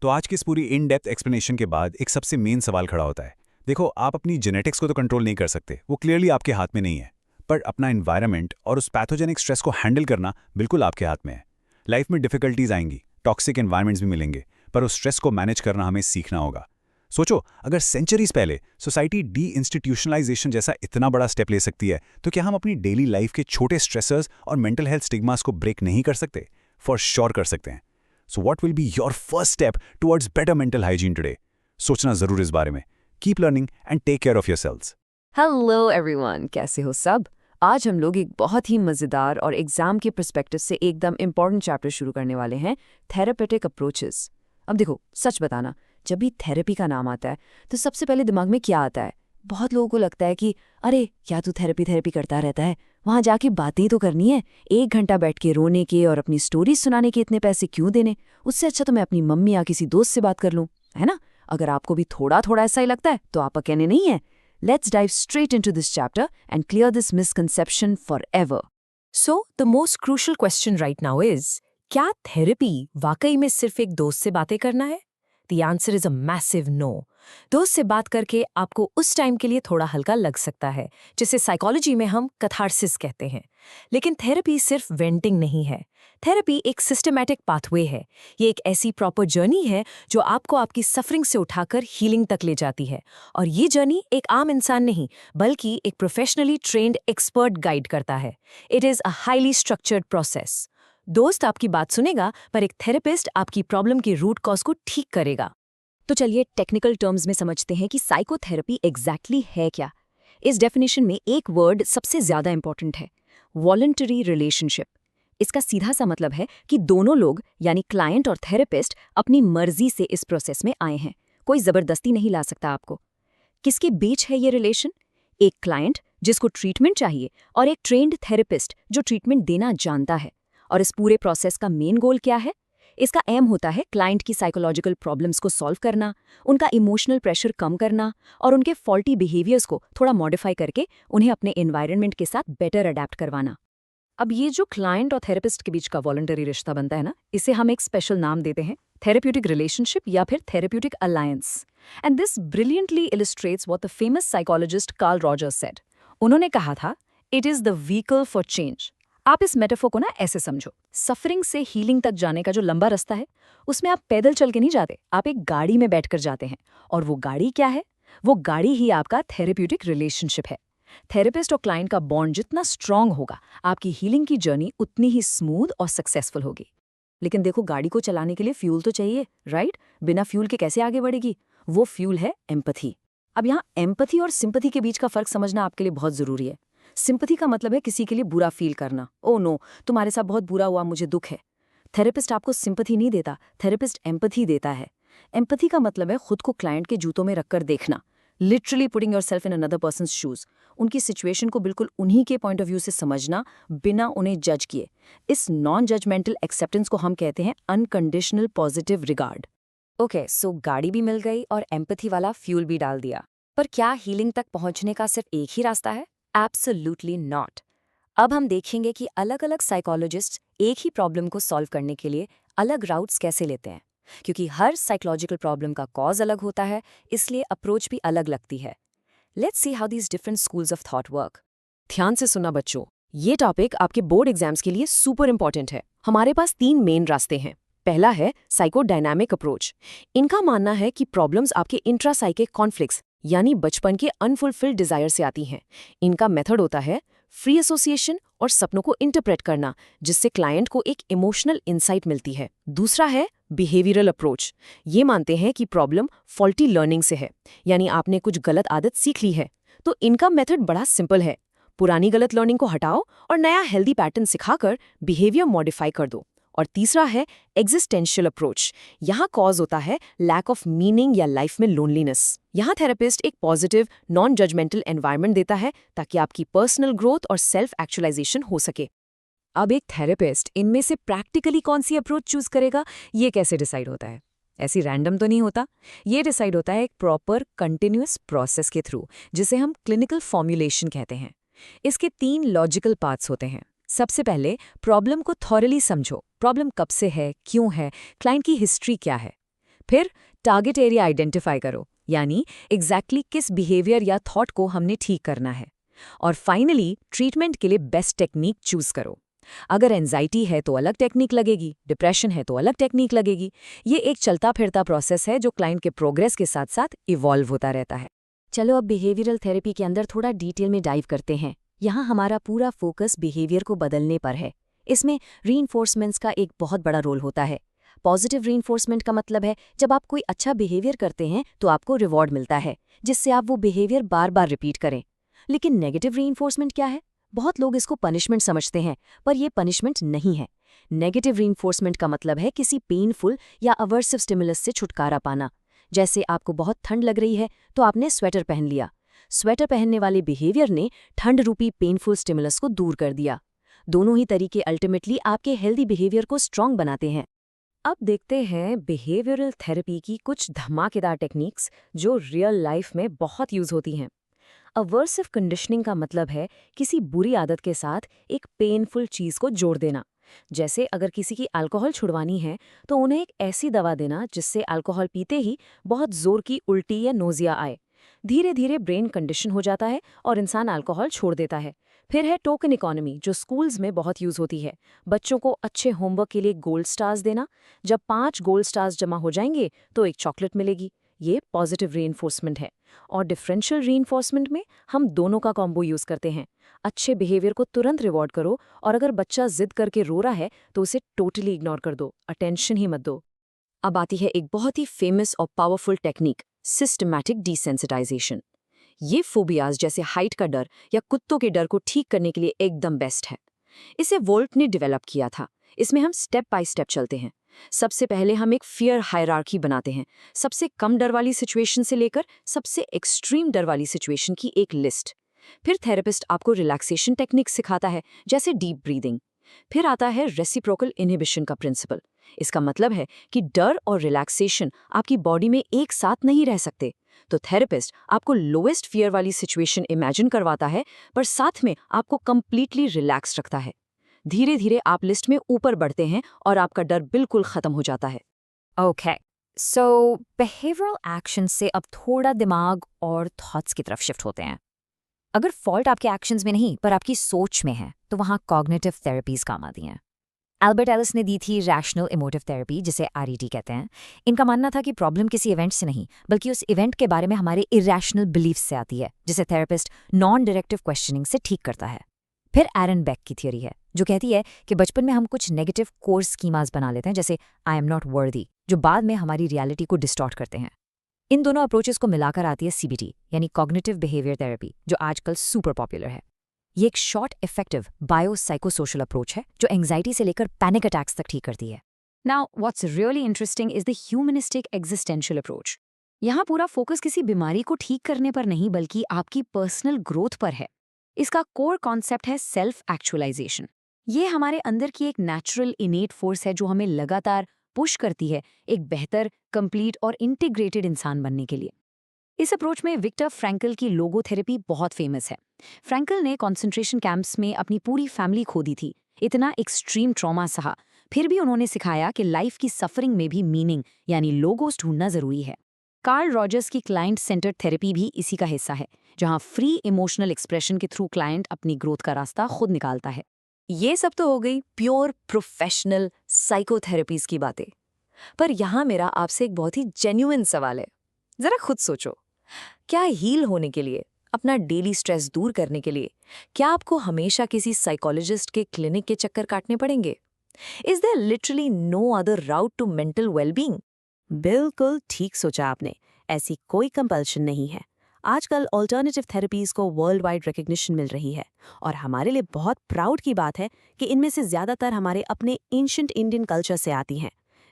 तो आज की इस पूरी इन डेप्थ एक्सप्लेनेशन के बाद एक सबसे मेन सवाल खड़ा होता है। देखो, आप अपनी जेनेटिक्स को तो कंट्रोल नहीं कर सकते, वो क्लियरली आपके हाथ में नहीं है, पर अपना एनवायरनमेंट और उस पैथोजेनिक स्ट्रेस को हैंडल करना बिल्कुल आपके हाथ में है। लाइफ में डिफिकल्टीज आएंगी, टॉक्सिक एनवायरनमेंट्स भी मिलेंगे, पर उस स्ट्रेस को मैनेज करना हमें सीखना होगा। सोचो, अगर सेंचुरीज पहले सोसाइटी डी इंस्टीट्यूशनलाइजेशन जैसा इतना बड़ा स्टेप ले सकती है, तो क्या हम अपनी डेली लाइफ के छोटे स्ट्रेसर्स और मेंटल हेल्थ स्टिग्मास को ब्रेक नहीं कर सकते? फॉर श्योर कर सकते हैं। So what will be your first step towards better mental hygiene today? सोचना जरूर इस बारे में। Keep learning and take care of yourselves. Hello everyone, कैसे हो सब? आज हम लोग एक बहुत ही मज़ेदार और एग्जाम के पर्सपेक्टिव से एकदम इम्पॉर्टेंट चैप्टर शुरू करने वाले हैं, थेरेपेटिक अप्रोचेस। अब देखो, सच बताना, जब भी थेरेपी का नाम आता है तो सबसे पहले दिमाग में क्या आता है? बहुत लोगों को लगता है कि अरे क्या तू थेरेपी करता रहता है, वहाँ जाके बातें तो करनी है, 1 घंटा बैठ के रोने के और अपनी स्टोरीज सुनाने के इतने पैसे क्यों देने, उससे अच्छा तो मैं अपनी मम्मी या किसी दोस्त से बात कर लूँ, है ना? अगर आपको भी थोड़ा थोड़ा ऐसा ही लगता है तो आप अकेले नहीं है। Let's dive straight into this chapter and clear this misconception forever. So, the most crucial question right now is, क्या थेरेपी वाकई में सिर्फ एक दोस्त से बातें करना है? The answer is a massive no. दोस्त से बात करके आपको उस टाइम के लिए थोड़ा हल्का लग सकता है, जिसे साइकोलॉजी में हम कैथार्सिस कहते हैं। लेकिन थेरेपी सिर्फ वेंटिंग नहीं है। थेरेपी एक सिस्टमैटिक पाथवे है। ये एक ऐसी प्रॉपर जर्नी है जो आपको आपकी सफरिंग से उठाकर हीलिंग तक ले जाती है। और ये जर्नी एक आम इंसान नहीं, बल्कि एक प्रोफेशनली ट्रेन्ड एक्सपर्ट गाइड करता है। It is a highly structured process. दोस्त आपकी बात सुनेगा, पर एक थेरेपिस्ट आपकी प्रॉब्लम की रूट कॉज को ठीक करेगा। तो चलिए टेक्निकल टर्म्स में समझते हैं कि साइकोथेरेपी एग्जैक्टली है क्या। इस डेफिनेशन में एक वर्ड सबसे ज्यादा इंपॉर्टेंट है, वॉलंटरी रिलेशनशिप। इसका सीधा सा मतलब है कि दोनों लोग यानी क्लाइंट और थेरेपिस्ट अपनी मर्जी से इस प्रोसेस में आए हैं, कोई जबरदस्ती नहीं ला सकता आपको। किसके बीच है ये रिलेशन? एक क्लाइंट जिसको ट्रीटमेंट चाहिए और एक ट्रेन्ड थेरेपिस्ट जो ट्रीटमेंट देना जानता है। और इस पूरे प्रोसेस का मेन गोल क्या है? इसका एम होता है क्लाइंट की साइकोलॉजिकल प्रॉब्लम्स को सॉल्व करना, उनका इमोशनल प्रेशर कम करना और उनके फॉल्टी बिहेवियर्स को थोड़ा मॉडिफाई करके उन्हें अपने एनवायरनमेंट के साथ बेटर अडेप्ट करवाना। अब ये जो क्लाइंट और थेरेपिस्ट के बीच का वॉलंटरी रिश्ता बनता है ना, इसे हम एक स्पेशल नाम देते हैं, थेरेप्यूटिक रिलेशनशिप या फिर therapeutic alliance. And this brilliantly illustrates what the famous psychologist Karl Rogers said. उन्होंने कहा था, it is the vehicle for change. आप इस मेटाफोर को ना ऐसे समझो, सफरिंग से हीलिंग तक जाने का जो लंबा रास्ता है, उसमें आप पैदल चल के नहीं जाते, आप एक गाड़ी में बैठकर जाते हैं। और वो गाड़ी क्या है? वो गाड़ी ही आपका थेरेप्यूटिक रिलेशनशिप है। थेरेपिस्ट और क्लाइंट का बॉन्ड जितना स्ट्रांग होगा, आपकी हीलिंग की जर्नी उतनी ही स्मूथ और सक्सेसफुल होगी। लेकिन देखो, गाड़ी को चलाने के लिए फ्यूल तो चाहिए, राइट? बिना फ्यूल के कैसे आगे बढ़ेगी? वो फ्यूल है एम्पैथी। अब यहाँ एम्पैथी और सिंपैथी के बीच का फर्क समझना आपके लिए बहुत जरूरी है। सिंपैथी का मतलब है किसी के लिए बुरा फील करना। ओ नो, तुम्हारे साथ बहुत बुरा हुआ, मुझे दुख है। थेरेपिस्ट आपको सिंपैथी नहीं देता, थेरेपिस्ट एम्पैथी देता है। एम्पैथी का मतलब है खुद को क्लाइंट के जूतों में रखकर देखना, literally putting yourself in another persons shoes. उनकी सिचुएशन को बिल्कुल उन्हीं के पॉइंट ऑफ व्यू से समझना, बिना उन्हें जज किए। इस नॉन जजमेंटल एक्सेप्टेंस को हम कहते हैं अनकंडीशनल पॉजिटिव रिगार्ड। ओके, सो गाड़ी भी मिल गई और एम्पैथी वाला फ्यूल भी डाल दिया। पर क्या हीलिंग तक पहुंचने का सिर्फ एक ही रास्ता है? Absolutely not. अब हम देखेंगे कि अलग अलग साइकोलॉजिस्ट्स एक ही प्रॉब्लम को सॉल्व करने के लिए अलग राउट्स कैसे लेते हैं। क्योंकि हर साइकोलॉजिकल प्रॉब्लम का कॉज अलग होता है, इसलिए अप्रोच भी अलग लगती है। Let's see how these different schools of thought work. ध्यान से सुना बच्चों, ये टॉपिक आपके बोर्ड एग्जाम्स के लिए सुपर इंपॉर्टेंट है। हमारे पास 3 मेन रास्ते हैं। पहला है साइकोडायनामिक अप्रोच। इनका मानना है कि प्रॉब्लम्स आपके इंट्रासाइकिक कॉन्फ्लिक्ट्स यानी बचपन के अनफुलफिल्ड डिजायर से आती हैं। इनका मेथड होता है फ्री एसोसिएशन और सपनों को इंटरप्रेट करना, जिससे क्लाइंट को एक इमोशनल इंसाइट मिलती है। दूसरा है बिहेवियरल अप्रोच। ये मानते हैं कि प्रॉब्लम फॉल्टी लर्निंग से है, यानी आपने कुछ गलत आदत सीख ली है। तो इनका मेथड बड़ा सिंपल है, पुरानी गलत लर्निंग को हटाओ और नया हेल्दी पैटर्न सिखाकर बिहेवियर मॉडिफाई कर दो। और तीसरा है एग्जिस्टेंशियल अप्रोच। यहाँ कॉज होता है लैक ऑफ मीनिंग या लाइफ में लोनलीनेस। यहाँ थेरेपिस्ट एक पॉजिटिव नॉन जजमेंटल एनवायरनमेंट देता है ताकि आपकी पर्सनल ग्रोथ और सेल्फ एक्चुअलाइजेशन हो सके। अब एक थेरेपिस्ट इनमें से प्रैक्टिकली कौन सी अप्रोच चूज करेगा, ये कैसे डिसाइड होता है? ऐसी रैंडम तो नहीं होता। ये डिसाइड होता है एक प्रॉपर कंटिन्यूअस प्रोसेस के थ्रू, जिसे हम क्लिनिकल फॉर्मुलेशन कहते हैं। इसके 3 लॉजिकल पार्ट्स होते हैं। सबसे पहले प्रॉब्लम को थॉरली समझो। प्रॉब्लम कब से है, क्यों है, क्लाइंट की हिस्ट्री क्या है। फिर टारगेट एरिया आइडेंटिफाई करो, यानी एग्जैक्टली किस बिहेवियर या थॉट को हमने ठीक करना है। और फाइनली ट्रीटमेंट के लिए बेस्ट टेक्निक चूज करो। अगर एंजाइटी है तो अलग टेक्निक लगेगी, डिप्रेशन है तो अलग टेक्निक लगेगी। ये एक चलता फिरता प्रोसेस है जो क्लाइंट के प्रोग्रेस के साथ साथ इवॉल्व होता रहता है। चलो अब बिहेवियरल थेरेपी के अंदर थोड़ा डिटेल में डाइव करते हैं। यहाँ हमारा पूरा फोकस बिहेवियर को बदलने पर है। इसमें रीइंफोर्समेंट्स का एक बहुत बड़ा रोल होता है। पॉजिटिव रीइंफोर्समेंट का मतलब है जब आप कोई अच्छा बिहेवियर करते हैं तो आपको रिवॉर्ड मिलता है, जिससे आप वो बिहेवियर बार बार रिपीट करें। लेकिन नेगेटिव रीइंफोर्समेंट क्या है? बहुत लोग इसको पनिशमेंट समझते हैं, पर यह पनिशमेंट नहीं है। नेगेटिव रीइंफोर्समेंट का मतलब है किसी पेनफुल या अवर्सिव स्टिमुलस से छुटकारा पाना। जैसे आपको बहुत ठंड लग रही है तो आपने स्वेटर पहन लिया। स्वेटर पहनने वाले बिहेवियर ने ठंड रूपी पेनफुल स्टिमुलस को दूर कर दिया। दोनों ही तरीके अल्टीमेटली आपके हेल्दी बिहेवियर को स्ट्रांग बनाते हैं। अब देखते हैं बिहेवियरल थेरेपी की कुछ धमाकेदार टेक्निक्स जो रियल लाइफ में बहुत यूज होती हैं। अवर्सिव कंडीशनिंग का मतलब है किसी बुरी आदत के साथ एक पेनफुल चीज को जोड़ देना। जैसे अगर किसी की अल्कोहल छुड़वानी है तो उन्हें एक ऐसी दवा देना जिससे अल्कोहल पीते ही बहुत जोर की उल्टी या नोजिया आए। धीरे धीरे ब्रेन कंडीशन हो जाता है और इंसान अल्कोहल छोड़ देता है। फिर है टोकन इकोनॉमी, जो स्कूल्स में बहुत यूज होती है। बच्चों को अच्छे होमवर्क के लिए गोल्ड स्टार्स देना। जब 5 गोल्ड स्टार्स जमा हो जाएंगे तो एक चॉकलेट मिलेगी। ये पॉजिटिव रीइंफोर्समेंट है। और डिफरेंशियल रीइंफोर्समेंट में हम दोनों का कॉम्बो यूज करते हैं। अच्छे बिहेवियर को तुरंत रिवॉर्ड करो और अगर बच्चा जिद करके रो रहा है तो उसे टोटली इग्नोर कर दो, अटेंशन ही मत दो। अब आती है एक बहुत ही फेमस और पावरफुल टेक्निक, सिस्टमैटिक डिसेंसिटाइजेशन। ये फोबियाज जैसे हाइट का डर या कुत्तों के डर को ठीक करने के लिए एकदम बेस्ट है। इसे वोल्ट ने डेवलप किया था। इसमें हम स्टेप बाय स्टेप चलते हैं। सबसे पहले हम एक फियर हायरार्की बनाते हैं, सबसे कम डर वाली सिचुएशन से लेकर सबसे एक्सट्रीम डर वाली सिचुएशन की एक लिस्ट। फिर थेरेपिस्ट आपको रिलैक्सेशन टेक्निक सिखाता है, जैसे डीप ब्रीदिंग। फिर आता है रेसिप्रोकल इनहिबिशन का प्रिंसिपल। इसका मतलब है कि डर और रिलैक्सेशन आपकी बॉडी में एक साथ नहीं रह सकते। तो थेरेपिस्ट आपको लोएस्ट फियर वाली सिचुएशन इमेजिन करवाता है, पर साथ में आपको कंप्लीटली रिलैक्स रखता है। धीरे धीरे आप लिस्ट में ऊपर बढ़ते हैं और आपका डर बिल्कुल खत्म हो जाता है। ओके, सो बिहेवियरल एक्शन से अब थोड़ा दिमाग और थॉट्स की तरफ शिफ्ट होते हैं। अगर फॉल्ट आपके एक्शंस में नहीं पर आपकी सोच में है तो वहाँ कॉग्निटिव थेरेपीज काम आती हैं। एल्बर्ट एलिस ने दी थी रैशनल इमोटिव थेरेपी, जिसे RET कहते हैं। इनका मानना था कि प्रॉब्लम किसी इवेंट से नहीं, बल्कि उस इवेंट के बारे में हमारे इरैशनल बिलीफ्स से आती है, जिसे थेरेपिस्ट नॉन डायरेक्टिव क्वेश्चनिंग से ठीक करता है। फिर एरन बेक की थियोरी है, जो कहती है कि बचपन में हम कुछ नेगेटिव कोर स्कीमास बना लेते हैं, जैसे आई एम नॉट वर्दी, जो बाद में हमारी रियलिटी को डिस्टॉर्ट करते हैं। इन दोनों अप्रोचेस को मिलाकर आती है CBT, यानी कॉग्निटिव बिहेवियर थेरेपी, जो आजकल सुपर पॉपुलर है। ये एक शॉर्ट इफेक्टिव बायोसाइकोसोशल अप्रोच है जो एंग्जाइटी से लेकर पैनिक अटैक्स तक ठीक करती है। Now what's really interesting is the humanistic existential approach. यहाँ पूरा फोकस किसी बीमारी को ठीक करने पर नहीं, बल्कि आपकी पर्सनल ग्रोथ पर है। इसका कोर कॉन्सेप्ट है सेल्फ एक्चुअलाइजेशन। ये हमारे अंदर की एक नेचुरल इनेट फोर्स है जो हमें लगातार पुश करती है एक बेहतर, कंप्लीट और इंटीग्रेटेड इंसान बनने के लिए। इस अप्रोच में विक्टर फ्रैंकल की लोगोथेरेपी बहुत फेमस है। फ्रैंकल ने कॉन्सेंट्रेशन कैंप्स में अपनी पूरी फैमिली खो दी थी, इतना एक्सट्रीम ट्रॉमा सहा, फिर भी उन्होंने सिखाया कि लाइफ की सफरिंग में भी मीनिंग यानी लोगोस ढूंढना जरूरी है। कार्ल रॉजर्स की क्लाइंट सेंटर्ड थेरेपी भी इसी का हिस्सा है, जहां फ्री इमोशनल एक्सप्रेशन के थ्रू क्लाइंट अपनी ग्रोथ का रास्ता खुद निकालता है। ये सब तो हो गई प्योर प्रोफेशनल साइकोथेरेपीज की बातें, पर यहाँ मेरा आपसे एक बहुत ही जेन्युइन सवाल है। जरा खुद सोचो, क्या हील होने के लिए, अपना डेली स्ट्रेस दूर करने के लिए, क्या आपको हमेशा किसी साइकोलॉजिस्ट के क्लिनिक के चक्कर काटने पड़ेंगे? Is there literally no other route to mental wellbeing? बिल्कुल ठीक सोचा आपने, ऐसी कोई कंपल्शन नहीं है। आजकल ऑल्टरनेटिव थेरेपीज को वर्ल्ड वाइड रिकग्निशन मिल रही है, और हमारे लिए बहुत प्राउड की बात है कि इनमें से ज्यादातर हमारे अपने एंशिएंट इंडियन कल्चर से आती हैं,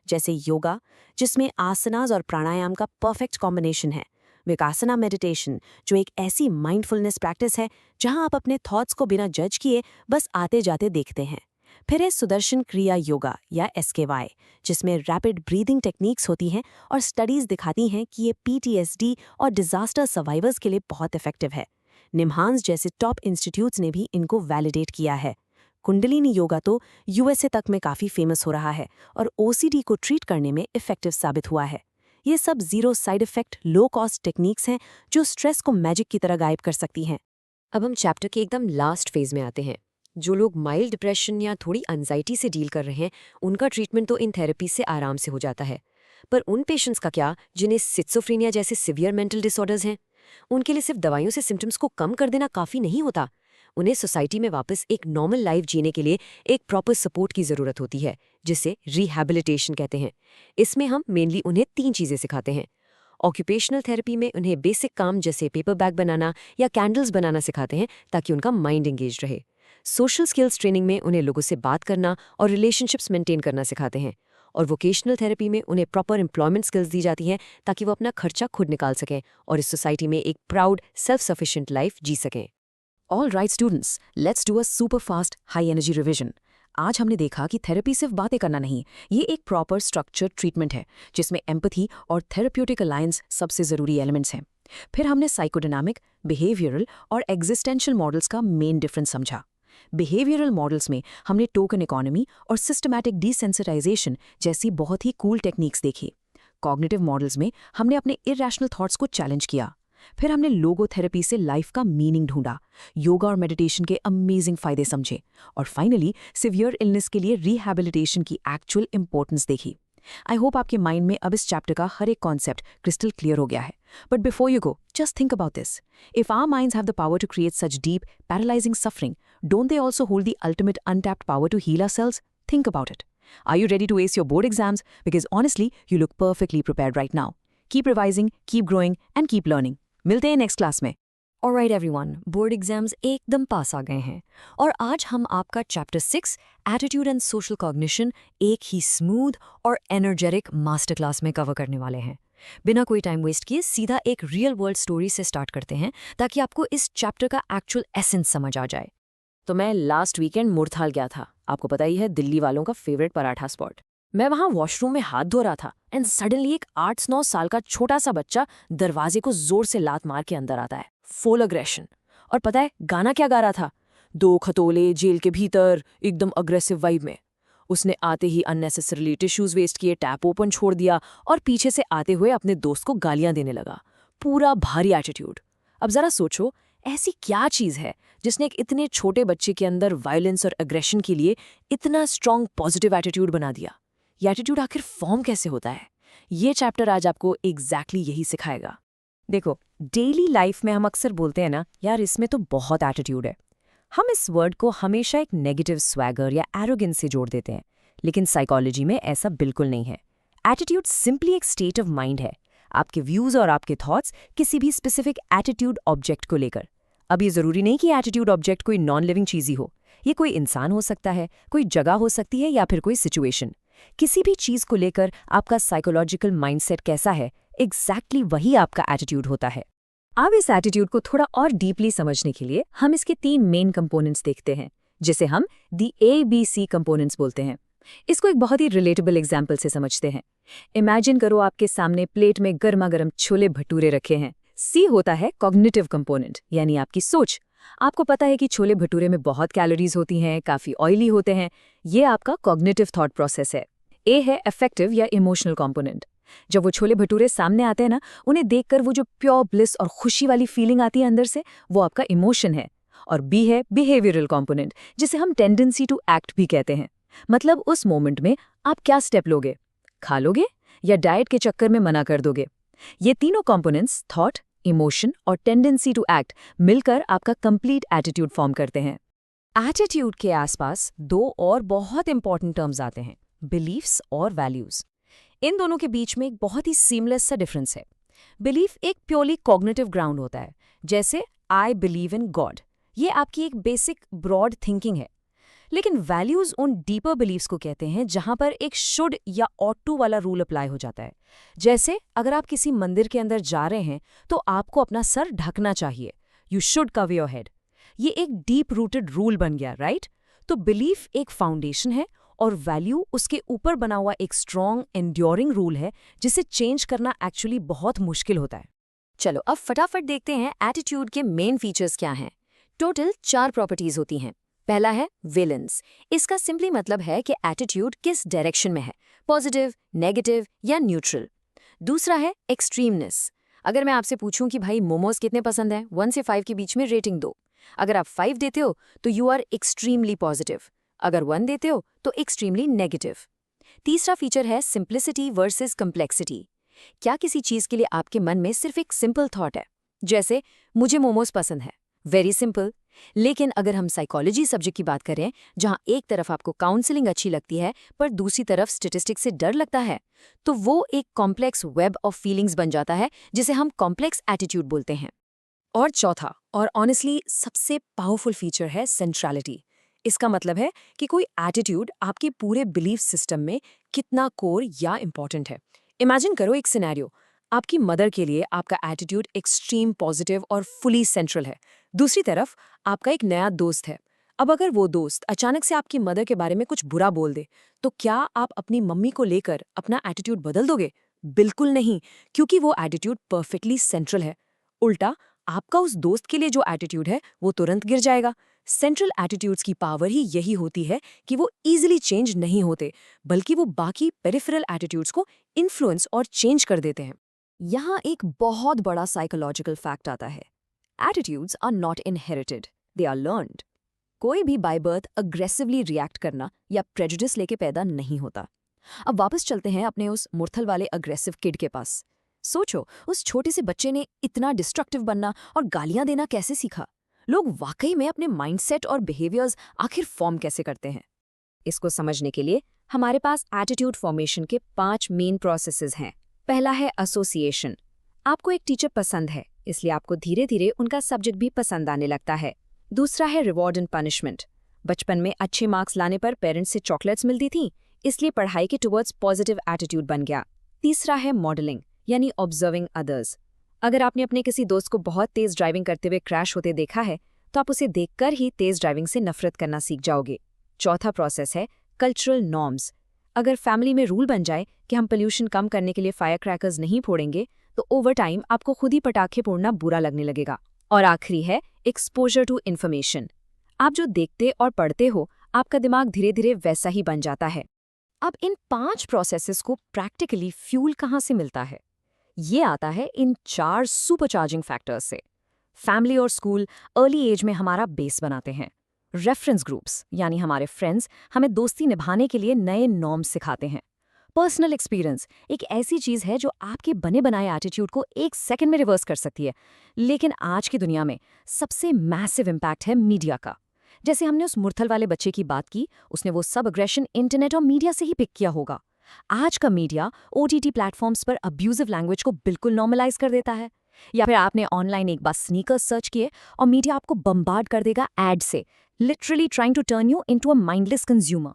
जैसे योगा, जिसमें आसनास और प्राणायाम का परफेक्ट कॉम्बिनेशन है, विकासना मेडिटेशन, जो एक ऐसी माइंडफुलनेस प्रैक्टिस है जहां आप अपने थॉट्स को बिना जज किए बस आते जाते देखते हैं। फिर है सुदर्शन क्रिया योगा या SKY, जिसमें रैपिड ब्रीदिंग टेक्निक्स होती हैं और स्टडीज दिखाती हैं कि ये PTSD और डिजास्टर सर्वाइवर्स के लिए बहुत इफेक्टिव है। निम्हांस जैसे टॉप इंस्टीट्यूट्स ने भी इनको वैलिडेट किया है। कुंडलिनी योगा तो USA तक में काफ़ी फेमस हो रहा है और OCD को ट्रीट करने में इफेक्टिव साबित हुआ है। ये सब zero side effect, low cost techniques हैं जो स्ट्रेस को मैजिक की तरह गायब कर सकती हैं। अब हम चैप्टर के एकदम लास्ट फेज में आते हैं। जो लोग माइल्ड डिप्रेशन या थोड़ी एंजाइटी से डील कर रहे हैं, उनका ट्रीटमेंट तो इन थेरेपी से आराम से हो जाता है। पर उन पेशेंट्स का क्या जिन्हें सिस्टोफ्रेनिया जैसे सिवियर मेंटल डिसऑर्डर्स हैं? उनके लिए सिर्फ दवाइयों से सिम्टम्स को कम कर देना काफ़ी नहीं होता। उन्हें सोसाइटी में वापस एक नॉर्मल लाइफ जीने के लिए एक प्रॉपर सपोर्ट की ज़रूरत होती है, जिसे रिहैबिलिटेशन कहते हैं। इसमें हम मेनली उन्हें 3 चीज़ें सिखाते हैं। ऑक्यूपेशनल थेरेपी में उन्हें बेसिक काम जैसे पेपर बैग बनाना या कैंडल्स बनाना सिखाते हैं ताकि उनका माइंड एंगेज रहे। सोशल स्किल्स ट्रेनिंग में उन्हें लोगों से बात करना और रिलेशनशिप्स मेंटेन करना सिखाते हैं। और वोकेशनल थेरेपी में उन्हें प्रॉपर एम्प्लॉयमेंट स्किल्स दी जाती हैं ताकि वो अपना खर्चा खुद निकाल सकें और इस सोसाइटी में एक प्राउड सेल्फ सफिशिएंट लाइफ जी सकें। All right students, let's do a super fast high energy revision. आज हमने देखा कि थेरेपी सिर्फ बातें करना नहीं, ये एक प्रॉपर स्ट्रक्चर्ड ट्रीटमेंट है जिसमें एम्पैथी और थेरेप्यूटिक अलायंस सबसे ज़रूरी एलिमेंट्स हैं। फिर हमने साइकोडायनामिक, बिहेवियरल और एग्जिस्टेंशियल मॉडल्स का मेन डिफरेंस समझा। बिहेवियरल मॉडल्स में हमने टोकन इकोनॉमी और सिस्टमैटिक डिसेंसिटाइजेशन जैसी बहुत ही कूल टेक्निक्स देखी। कॉग्निटिव मॉडल्स में हमने अपने इरैशनल थॉट्स को चैलेंज किया। फिर हमने लोगोथेरेपी से लाइफ का मीनिंग ढूंढा, योगा और मेडिटेशन के अमेजिंग फायदे समझे, और फाइनली सिवियर इलनेस के लिए रिहैबिलिटेशन की एक्चुअल इंपॉर्टेंस देखी। आई होप आपके माइंड में अब इस चैप्टर का हर एक कॉन्सेप्ट क्रिस्टल क्लियर हो गया है। But before you go, just think about this. If our minds have the power to create such deep, paralysing suffering, don't they also hold the ultimate untapped power to heal ourselves? Think about it. Are you ready to ace your board exams? Because honestly, you look perfectly prepared right now. Keep revising, keep growing, and keep learning. मिलते हैं next class में। Alright everyone, board exams एकदम पास आ गए हैं और आज हम आपका chapter 6 attitude and social cognition एक ही स्मूथ और एनर्जेटिक मास्टर क्लास में कवर करने वाले हैं। बिना कोई टाइम वेस्ट किए सीधा एक रियल वर्ल्ड स्टोरी से स्टार्ट करते हैं ताकि आपको इस चैप्टर का एक्चुअल एसेंस समझ आ जाए। तो मैं लास्ट वीकेंड मुरथाल गया था, आपको पता ही है, दिल्ली वालों का फेवरेट पराठा स्पॉट। मैं वहां वॉशरूम में हाथ धो रहा था एंड सडनली एक 8-9 साल का छोटा सा बच्चा दरवाजे को जोर से लात मार के अंदर आता है, फुल अग्रेशन। और पता है गाना क्या गा रहा था? 2 खतोले जेल के भीतर, एकदम अग्रेसिव वाइब में। उसने आते ही अननेसेसरली टिश्यूज वेस्ट किए, टैप ओपन छोड़ दिया और पीछे से आते हुए अपने दोस्त को गालियां देने लगा। पूरा भारी एटीट्यूड। अब जरा सोचो, ऐसी क्या चीज है जिसने एक इतने छोटे बच्चे के अंदर वायलेंस और एग्रेशन के लिए इतना स्ट्रॉन्ग पॉजिटिव एटीट्यूड बना दिया? ये एटीट्यूड आखिर फॉर्म कैसे होता है? ये चैप्टर आज आपको एग्जैक्टली यही सिखाएगा। देखो, डेली लाइफ में हम अक्सर बोलते हैं ना, यार इसमें तो बहुत एटीट्यूड है। हम इस वर्ड को हमेशा एक नेगेटिव स्वैगर या एरोगेंस से जोड़ देते हैं, लेकिन साइकोलॉजी में ऐसा बिल्कुल नहीं है। एटीट्यूड सिंपली एक स्टेट ऑफ माइंड है, आपके व्यूज और आपके थॉट्स किसी भी स्पेसिफिक एटीट्यूड ऑब्जेक्ट को लेकर। अब ये जरूरी नहीं कि एटीट्यूड ऑब्जेक्ट कोई नॉन लिविंग चीज ही हो। ये कोई इंसान हो सकता है, कोई जगह हो सकती है, या फिर कोई सिचुएशन। किसी भी चीज को लेकर आपका साइकोलॉजिकल माइंडसेट कैसा है, एग्जैक्टली वही आपका एटीट्यूड होता है। अब इस एटीट्यूड को थोड़ा और डीपली समझने के लिए हम इसके 3 मेन कंपोनेंट्स देखते हैं, जिसे हम दी ABC कंपोनेंट्स बोलते हैं। इसको एक बहुत ही रिलेटेबल एग्जाम्पल से समझते हैं। इमेजिन करो आपके सामने प्लेट में गर्मा गर्म छोले भटूरे रखे हैं। सी होता है कॉग्निटिव कंपोनेंट, यानी आपकी सोच। आपको पता है कि छोले भटूरे में बहुत कैलोरीज होती हैं, काफी ऑयली होते हैं। ये आपका कॉग्निटिव थॉट प्रोसेस है। ए है अफेक्टिव या इमोशनल कंपोनेंट। जब वो छोले भटूरे सामने आते हैं ना, उन्हें देखकर वो जो प्योर ब्लिस और खुशी वाली फीलिंग आती है अंदर से, वो आपका इमोशन है। और बी है बिहेवियरल कंपोनेंट, जिसे हम टेंडेंसी टू एक्ट भी कहते हैं। मतलब उस मोमेंट में आप क्या स्टेप लोगे, खा लोगे या डाइट के चक्कर में मना कर दोगे। ये तीनों कंपोनेंट्स थॉट, इमोशन और टेंडेंसी टू एक्ट मिलकर आपका कंप्लीट एटीट्यूड फॉर्म करते हैं। एटीट्यूड के आसपास 2 और बहुत इंपॉर्टेंट टर्म्स आते हैं, बिलीफ्स और वैल्यूज। इन दोनों के बीच में एक बहुत ही सीमलेस सा डिफरेंस है। बिलीफ एक प्योरली कॉग्निटिव ग्राउंड होता है, जैसे आई बिलीव इन गॉड। ये आपकी एक बेसिक ब्रॉड थिंकिंग है। लेकिन वैल्यूज उन डीपर बिलीव्स को कहते हैं जहां पर एक शुड या ऑट टू वाला रूल अप्लाई हो जाता है। जैसे अगर आप किसी मंदिर के अंदर जा रहे हैं तो आपको अपना सर ढकना चाहिए, you should cover your head. ये एक डीप रूटेड रूल बन गया, राइट? तो बिलीफ एक फाउंडेशन है और वैल्यू उसके ऊपर बना हुआ एक स्ट्रॉन्ग एंड्योरिंग रूल है, जिसे चेंज करना एक्चुअली बहुत मुश्किल होता है। चलो अब फटाफट देखते हैं एटीट्यूड के मेन फीचर्स क्या हैं। टोटल 4 प्रॉपर्टीज होती हैं। पहला है वेलेंस। इसका सिंपली मतलब है कि एटीट्यूड किस डायरेक्शन में है, पॉजिटिव, नेगेटिव या न्यूट्रल। दूसरा है एक्सट्रीमनेस। अगर मैं आपसे पूछूं कि भाई मोमोज कितने पसंद हैं, 1 से 5 के बीच में रेटिंग दो। अगर आप 5 देते हो तो यू आर एक्सट्रीमली पॉजिटिव, अगर 1 देते हो तो एक्सट्रीमली नेगेटिव। तीसरा फीचर है सिंप्लिसिटी वर्सेस कम्प्लेक्सिटी। क्या किसी चीज के लिए आपके मन में सिर्फ एक सिंपल थॉट है, जैसे मुझे मोमोज पसंद है, वेरी सिंपल। लेकिन अगर हम साइकोलॉजी सब्जेक्ट की बात करें, जहां एक तरफ आपको काउंसलिंग अच्छी लगती है पर दूसरी तरफ स्टैटिस्टिक्स से डर लगता है, तो वो एक कॉम्प्लेक्स वेब ऑफ फीलिंग्स बन जाता है, जिसे हम कॉम्प्लेक्स एटीट्यूड बोलते हैं। और चौथा और ऑनेस्टली सबसे पावरफुल फीचर है सेंट्रलिटी। इसका मतलब है कि कोई एटीट्यूड आपके पूरे बिलीफ सिस्टम में कितना कोर या इंपॉर्टेंट है। इमेजिन करो एक सिनेरियो, आपकी मदर के लिए आपका एटीट्यूड एक्सट्रीम पॉजिटिव और फुली सेंट्रल है। दूसरी तरफ आपका एक नया दोस्त है। अब अगर वो दोस्त अचानक से आपकी मदर के बारे में कुछ बुरा बोल दे, तो क्या आप अपनी मम्मी को लेकर अपना एटीट्यूड बदल दोगे? बिल्कुल नहीं, क्योंकि वो एटीट्यूड परफेक्टली सेंट्रल है। उल्टा आपका उस दोस्त के लिए जो एटीट्यूड है वो तुरंत गिर जाएगा। सेंट्रल एटीट्यूड्स की पावर ही यही होती है कि वो इजीली चेंज नहीं होते, बल्कि वो बाकी पेरिफेरल एटीट्यूड्स को इन्फ्लुएंस और चेंज कर देते हैं। यहाँ एक बहुत बड़ा साइकोलॉजिकल फैक्ट आता है। Attitudes are not inherited, they are learned. कोई भी बाय बर्थ अग्रेसिवली रिएक्ट करना या प्रेजुडिस लेके पैदा नहीं होता। अब वापस चलते हैं अपने उस मुर्थल वाले अग्रेसिव किड के पास। सोचो, उस छोटे से बच्चे ने इतना डिस्ट्रक्टिव बनना और गालियां देना कैसे सीखा? लोग वाकई में अपने माइंडसेट और बिहेवियर्स आखिर फॉर्म कैसे करते हैं? इसको समझने के लिए हमारे पास एटीट्यूड फॉर्मेशन के 5 मेन प्रोसेसेस हैं। पहला है एसोसिएशन। आपको एक टीचर पसंद है, इसलिए आपको धीरे धीरे उनका सब्जेक्ट भी पसंद आने लगता है। दूसरा है रिवॉर्ड एंड पनिशमेंट। बचपन में अच्छे मार्क्स लाने पर पेरेंट्स से चॉकलेट्स मिलती थी, इसलिए पढ़ाई के टुवर्ड्स पॉजिटिव एटीट्यूड बन गया। तीसरा है मॉडलिंग, यानी ऑब्जर्विंग अदर्स। अगर आपने अपने किसी दोस्त को बहुत तेज ड्राइविंग करते हुए क्रैश होते देखा है, तो आप उसे देखकर ही तेज ड्राइविंग से नफरत करना सीख जाओगे। चौथा प्रोसेस है कल्चरल नॉर्म्स। अगर फैमिली में रूल बन जाए कि हम पोल्यूशन कम करने के लिए फायर क्रैकर्स नहीं फोड़ेंगे, तो ओवर टाइम आपको खुद ही पटाखे फोड़ना बुरा लगने लगेगा। और आखिरी है एक्सपोजर टू इन्फॉर्मेशन। आप जो देखते और पढ़ते हो, आपका दिमाग धीरे धीरे वैसा ही बन जाता है। अब इन 5 प्रोसेसेस को प्रैक्टिकली फ्यूल कहाँ से मिलता है? ये आता है इन 4 सुपरचार्जिंग फैक्टर्स से। फैमिली और स्कूल अर्ली एज में हमारा बेस बनाते हैं। रेफरेंस ग्रुप्स यानी हमारे फ्रेंड्स हमें दोस्ती निभाने के लिए नए नॉर्म्स सिखाते हैं। पर्सनल एक्सपीरियंस एक ऐसी चीज़ है जो आपके बने बनाए एटीट्यूड को एक सेकंड में रिवर्स कर सकती है। लेकिन आज की दुनिया में सबसे मैसिव इम्पैक्ट है मीडिया का। जैसे हमने उस मुरथल वाले बच्चे की बात की, उसने वो सब अग्रेशन इंटरनेट और मीडिया से ही पिक किया होगा। आज का मीडिया OTT प्लेटफॉर्म्स पर अब्यूजिव लैंग्वेज को बिल्कुल नॉर्मलाइज कर देता है। या फिर आपने ऑनलाइन एक बार स्नीकर्स सर्च किए और मीडिया आपको बम्बार्ड कर देगा एड से, literally trying to turn you into a mindless consumer.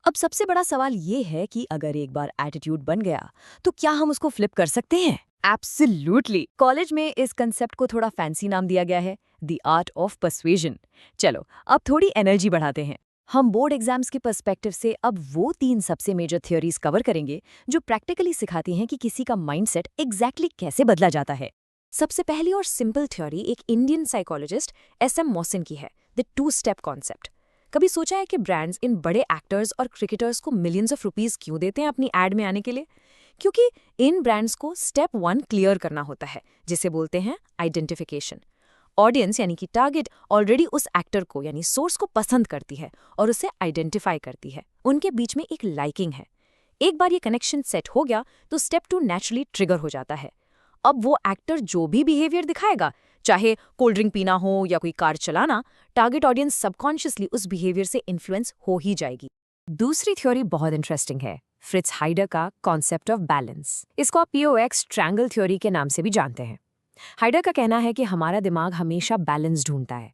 अब सबसे बड़ा सवाल ये है कि अगर एक बार एटीट्यूड बन गया तो क्या हम उसको फ्लिप कर सकते हैं? एब्सोल्युटली। कॉलेज में इस कंसेप्ट को थोड़ा फैंसी नाम दिया गया है, द आर्ट ऑफ पर्सुएजन। चलो अब थोड़ी एनर्जी बढ़ाते हैं। हम बोर्ड एग्जाम्स के पर्सपेक्टिव से अब वो 3 सबसे मेजर थ्योरीज कवर करेंगे जो प्रैक्टिकली सिखाती हैं कि किसी का माइंडसेट एग्जैक्टली कैसे बदला जाता है। सबसे पहली और सिंपल थ्योरी एक इंडियन साइकोलॉजिस्ट SM मॉसिन की है, द 2-स्टेप कॉन्सेप्ट। कभी सोचा है कि ब्रांड्स इन बड़े एक्टर्स और क्रिकेटर्स को मिलियंस ऑफ रुपीस क्यों देते हैं अपनी एड में आने के लिए? क्योंकि इन ब्रांड्स को स्टेप 1 क्लियर करना होता है, जिसे बोलते हैं आइडेंटिफिकेशन। ऑडियंस यानी कि टारगेट ऑलरेडी उस एक्टर को यानी सोर्स को पसंद करती है और उसे आइडेंटिफाई करती है। उनके बीच में एक लाइकिंग है। एक बार ये कनेक्शन सेट हो गया तो स्टेप 2 नेचुरली ट्रिगर हो जाता है। अब वो एक्टर जो भी बिहेवियर दिखाएगा, चाहे कोल्ड ड्रिंक पीना हो या कोई कार चलाना, टारगेट ऑडियंस सबकॉन्शियसली उस बिहेवियर से इन्फ्लुएंस हो ही जाएगी। दूसरी थ्योरी बहुत इंटरेस्टिंग है, फ्रिट्ज हाइडर का कॉन्सेप्ट ऑफ बैलेंस। इसको आप POX ट्रायंगल थ्योरी के नाम से भी जानते हैं। हाइडर का कहना है कि हमारा दिमाग हमेशा बैलेंस ढूंढता है।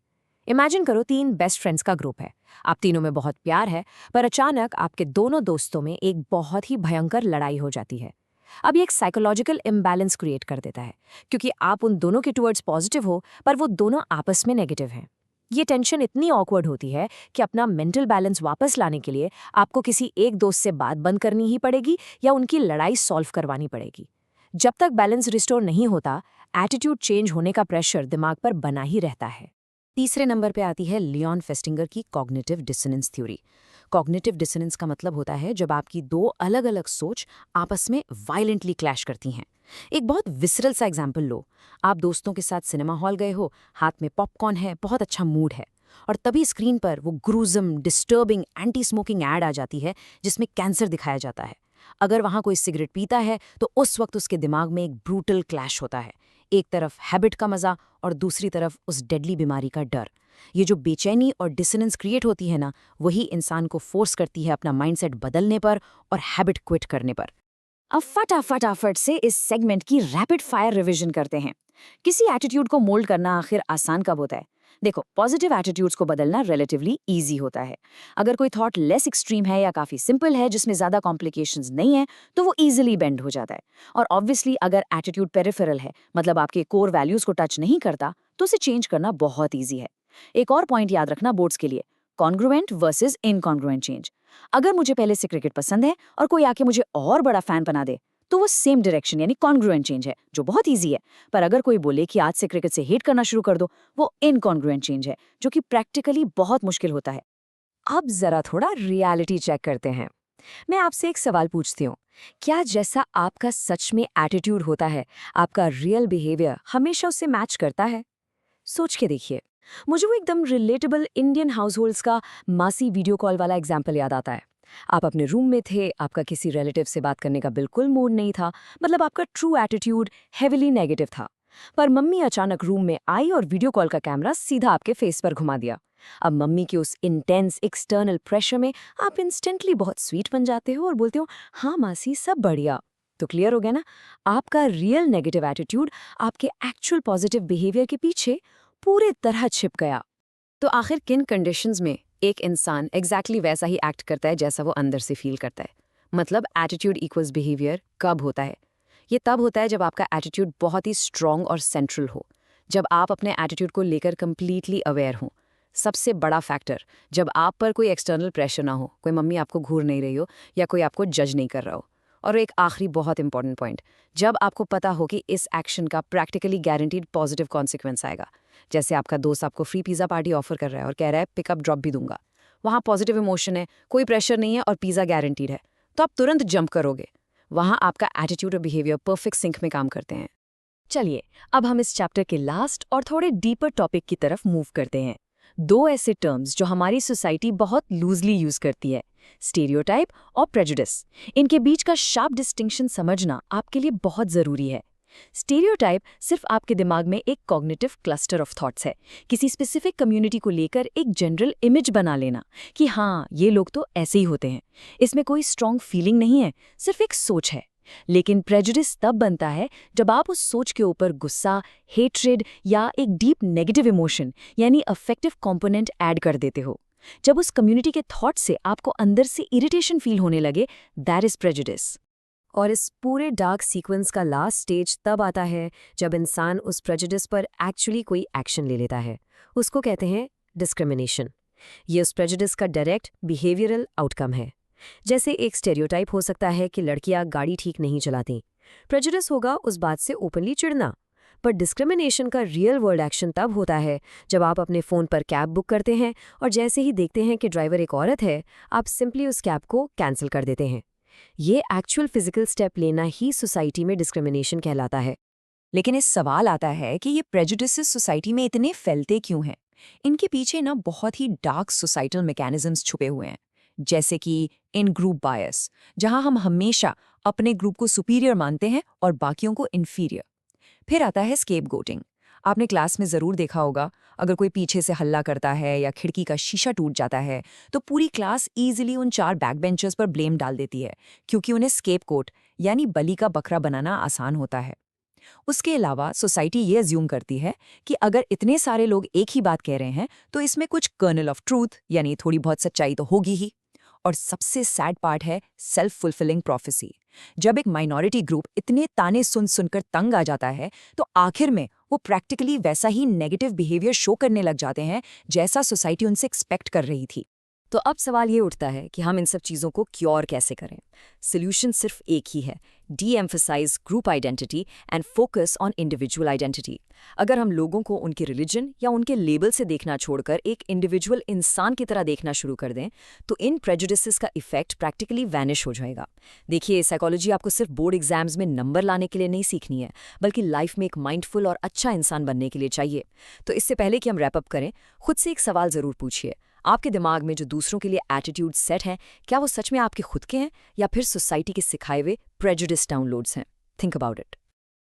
इमेजिन करो 3 बेस्ट फ्रेंड्स का ग्रुप है, आप तीनों में बहुत प्यार है, पर अचानक आपके दोनों दोस्तों में एक बहुत ही भयंकर लड़ाई हो जाती है। अब ये एक साइकोलॉजिकल इम्बैलेंस क्रिएट कर देता है, क्योंकि आप उन दोनों के टुवर्ड्स पॉजिटिव हो पर वो दोनों आपस में नेगेटिव हैं। ये टेंशन इतनी ऑकवर्ड होती है कि अपना मेंटल बैलेंस वापस लाने के लिए आपको किसी एक दोस्त से बात बंद करनी ही पड़ेगी या उनकी लड़ाई सॉल्व करवानी पड़ेगी। जब तक बैलेंस रिस्टोर नहीं होता, एटीट्यूड चेंज होने का प्रेशर दिमाग पर बना ही रहता है। तीसरे नंबर पे आती है लियोन फेस्टिंगर की cognitive dissonance theory. Cognitive dissonance का मतलब होता है जब आपकी 2 अलग अलग सोच आपस में वायलेंटली क्लैश करती हैं। एक बहुत विसरल सा एग्जाम्पल लो, आप दोस्तों के साथ सिनेमा हॉल गए हो, हाथ में पॉपकॉर्न है, बहुत अच्छा मूड है, और तभी स्क्रीन पर वो gruesome disturbing anti smoking ad आ जाती है जिसमें कैंसर दिखाया जाता है। अगर वहाँ कोई सिगरेट पीता है तो उस वक्त उसके दिमाग में एक ब्रूटल क्लैश होता है, एक तरफ हैबिट का मजा और दूसरी तरफ उस डेडली बीमारी का डर। ये जो बेचैनी और डिसोनेंस क्रिएट होती है ना, वही इंसान को फोर्स करती है अपना माइंडसेट बदलने पर और हैबिट क्विट करने पर। अब फटाफट से इस सेगमेंट की रैपिड फायर रिवीजन करते हैं। किसी एटीट्यूड को मोल्ड करना आखिर आसान कब होता है? देखो, पॉजिटिव एटीट्यूड्स को बदलना रिलेटिवली ईजी होता है। अगर कोई थॉट लेस एक्सट्रीम है या काफी सिंपल है, जिसमें ज्यादा कॉम्प्लिकेशंस नहीं है, तो वो इजीली बेंड हो जाता है। और ऑब्वियसली अगर एटीट्यूड पेरिफेरल है, मतलब आपके कोर वैल्यूज को टच नहीं करता, तो उसे चेंज करना बहुत ईजी है। एक और पॉइंट याद रखना बोर्ड्स के लिए, कॉन्ग्रुएंट वर्सेस इनकॉन्ग्रुएंट चेंज। अगर मुझे पहले से क्रिकेट पसंद है और कोई आके मुझे और बड़ा फैन बना दे, तो वो सेम डायरेक्शन यानी कॉन्ग्रुएंट चेंज है, जो बहुत इजी है। पर अगर कोई बोले कि आज से क्रिकेट से हेट करना शुरू कर दो, वो इनकॉन्ग्रुएंट चेंज है, जो कि प्रैक्टिकली बहुत मुश्किल होता है। अब जरा थोड़ा रियलिटी चेक करते हैं। मैं आपसे एक सवाल पूछती हूँ, क्या जैसा आपका सच में एटीट्यूड होता है, आपका रियल बिहेवियर हमेशा उससे मैच करता है? सोच के देखिए। मुझे वो एकदम रिलेटेबल इंडियन हाउसहोल्ड्स का मासी वीडियो कॉल वाला एग्जाम्पल याद आता है। आप अपने रूम में थे, आपका किसी रिलेटिव से बात करने का बिल्कुल मूड नहीं था, मतलब आपका ट्रू एटीट्यूड हेविली नेगेटिव था। पर मम्मी अचानक रूम में आई और वीडियो कॉल का कैमरा सीधा आपके फेस पर घुमा दिया। अब मम्मी के उस इंटेंस एक्सटर्नल प्रेशर में आप इंस्टेंटली बहुत स्वीट बन जाते हो और बोलते हो, हाँ मासी सब बढ़िया। तो क्लियर हो गया ना, आपका रियल नेगेटिव एटीट्यूड आपके एक्चुअल पॉजिटिव बिहेवियर के पीछे पूरे तरह छिप गया। तो आखिर किन कंडीशंस में एक इंसान एग्जैक्टली वैसा ही एक्ट करता है जैसा वो अंदर से फील करता है? मतलब एटीट्यूड इक्वल्स बिहेवियर कब होता है? ये तब होता है जब आपका एटीट्यूड बहुत ही स्ट्रॉन्ग और सेंट्रल हो, जब आप अपने एटीट्यूड को लेकर कंप्लीटली अवेयर हों। सबसे बड़ा फैक्टर, जब आप पर कोई एक्सटर्नल प्रेशर ना हो, कोई मम्मी आपको घूर नहीं रही हो या कोई आपको जज नहीं कर रहा हो। और एक आखिरी बहुत इंपॉर्टेंट पॉइंट, जब आपको पता हो कि इस एक्शन का प्रैक्टिकली गारंटीड पॉजिटिव कॉन्सिक्वेंस आएगा। जैसे आपका दोस्त आपको फ्री पिज़्ज़ा पार्टी ऑफर कर रहा है और कह रहा है पिकअप ड्रॉप भी दूंगा। वहाँ पॉजिटिव इमोशन है, कोई प्रेशर नहीं है और पिज़्ज़ा गारंटीड है, तो आप तुरंत जंप करोगे। वहाँ आपका एटीट्यूड और बिहेवियर परफेक्ट सिंक में काम करते हैं। चलिए अब हम इस चैप्टर के लास्ट और थोड़े डीपर टॉपिक की तरफ मूव करते हैं। दो ऐसे टर्म्स जो हमारी सोसाइटी बहुत लूजली यूज करती है, स्टीरियोटाइप और प्रेजुडिस। इनके बीच का शार्प डिस्टिंक्शन समझना आपके लिए बहुत ज़रूरी है। स्टीरियोटाइप सिर्फ आपके दिमाग में एक कॉग्निटिव क्लस्टर ऑफ थॉट्स है, किसी स्पेसिफिक कम्युनिटी को लेकर एक जनरल इमेज बना लेना कि हाँ ये लोग तो ऐसे ही होते हैं। इसमें कोई स्ट्रॉन्ग फीलिंग नहीं है, सिर्फ एक सोच है। लेकिन प्रेजुडिस तब बनता है जब आप उस सोच के ऊपर गुस्सा, हेट्रेड या एक डीप नेगेटिव इमोशन यानी अफेक्टिव कंपोनेंट ऐड कर देते हो। जब उस कम्युनिटी के थॉट से आपको अंदर से इरिटेशन फील होने लगे, दैट इज प्रेजुडिस। और इस पूरे डार्क सीक्वेंस का लास्ट स्टेज तब आता है जब इंसान उस प्रेजुडिस पर एक्चुअली कोई एक्शन ले लेता है। उसको कहते हैं डिस्क्रिमिनेशन। ये उस प्रेजुडिस का डायरेक्ट बिहेवियरल आउटकम है। जैसे एक स्टेरियोटाइप हो सकता है कि लड़कियां गाड़ी ठीक नहीं चलाती, प्रेजुडिस होगा उस बात से ओपनली चिढ़ना। पर डिस्क्रिमिनेशन का रियल वर्ल्ड एक्शन तब होता है जब आप अपने फ़ोन पर कैब बुक करते हैं और जैसे ही देखते हैं कि ड्राइवर एक औरत है, आप सिंपली उस कैब को कैंसिल कर देते हैं। ये एक्चुअल फिजिकल स्टेप लेना ही सोसाइटी में डिस्क्रिमिनेशन कहलाता है। लेकिन इस सवाल आता है कि ये प्रेजुडिसेस सोसाइटी में इतने फैलते क्यों हैं? इनके पीछे ना बहुत ही डार्क सोसाइटल मैकेनिज्म्स छुपे हुए हैं, जैसे कि इन ग्रुप बायस, जहां हम हमेशा अपने ग्रुप को सुपीरियर मानते हैं और बाकियों को इन्फीरियर। फिर आता है स्केपगोटिंग। आपने क्लास में ज़रूर देखा होगा, अगर कोई पीछे से हल्ला करता है या खिड़की का शीशा टूट जाता है तो पूरी क्लास ईजिली उन 4 बैक बेंचर्स पर ब्लेम डाल देती है, क्योंकि उन्हें स्केपगोट यानी बलि का बकरा बनाना आसान होता है। उसके अलावा सोसाइटी ये अज्यूम करती है कि अगर इतने सारे लोग एक ही बात कह रहे हैं तो इसमें कुछ कर्नल ऑफ ट्रूथ यानी थोड़ी बहुत सच्चाई तो होगी ही। और सबसे सैड पार्ट है सेल्फ फुलफिलिंग प्रोफेसी। जब एक माइनॉरिटी ग्रुप इतने ताने सुन सुनकर तंग आ जाता है तो आखिर में वो प्रैक्टिकली वैसा ही नेगेटिव बिहेवियर शो करने लग जाते हैं जैसा सोसाइटी उनसे एक्सपेक्ट कर रही थी। तो अब सवाल ये उठता है कि हम इन सब चीज़ों को क्योर कैसे करें। सोल्यूशन सिर्फ एक ही है, deemphasize group identity and focus on individual identity. अगर हम लोगों को उनके रिलीजन या उनके लेबल से देखना छोड़कर एक इंडिविजुअल इंसान की तरह देखना शुरू कर दें तो इन प्रेजुडिसेस का इफेक्ट प्रैक्टिकली वैनिश हो जाएगा। देखिए, साइकोलॉजी आपको सिर्फ बोर्ड एग्जाम्स में नंबर लाने के लिए नहीं सीखनी है, बल्कि लाइफ में एक माइंडफुल और अच्छा इंसान बनने के लिए चाहिए। तो इससे पहले कि हम रैपअप करें, खुद से एक सवाल ज़रूर पूछिए। आपके दिमाग में जो दूसरों के लिए एटीट्यूड सेट हैं, क्या वो सच में आपके खुद के हैं या फिर सोसाइटी के सिखाए हुए प्रेजुडिस डाउनलोड्स हैं? Think about it.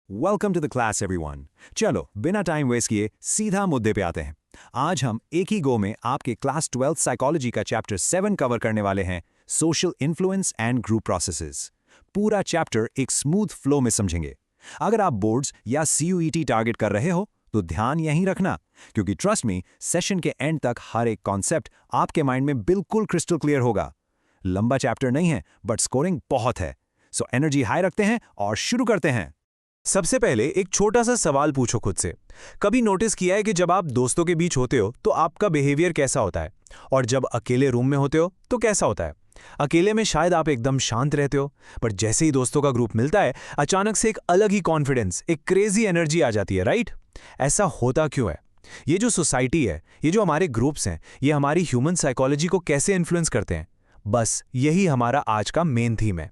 Welcome to the class everyone. चलो बिना टाइम वेस्ट किए सीधा मुद्दे पे आते हैं। आज हम एक ही गो में आपके क्लास 12 साइकोलॉजी का चैप्टर 7 कवर करने वाले हैं, social influence and group processes. पूरा चैप्टर एक स्मूथ फ्लो में समझेंगे। अगर आप बोर्ड्स या CUET टारगेट कर रहे हो तो ध्यान यहीं रखना, क्योंकि ट्रस्ट मी, सेशन के एंड तक हर एक कॉन्सेप्ट आपके माइंड में बिल्कुल क्रिस्टल क्लियर होगा। लंबा चैप्टर नहीं है, बट स्कोरिंग बहुत है। सो एनर्जी हाई रखते हैं और शुरू करते हैं। सबसे पहले एक छोटा सा सवाल पूछो खुद से। कभी नोटिस किया है कि जब आप दोस्तों के बीच होते हो तो आपका बिहेवियर कैसा होता है, और जब अकेले रूम में होते हो तो कैसा होता है? अकेले में शायद आप एकदम शांत रहते हो, पर जैसे ही दोस्तों का ग्रुप मिलता है, अचानक से एक अलग ही कॉन्फिडेंस, एक क्रेजी एनर्जी आ जाती है, राइट? ऐसा होता क्यों है? ये जो सोसाइटी है, ये जो हमारे ग्रुप्स हैं, ये हमारी ह्यूमन साइकोलॉजी को कैसे इन्फ्लुएंस करते हैं? बस यही हमारा आज का मेन थीम है।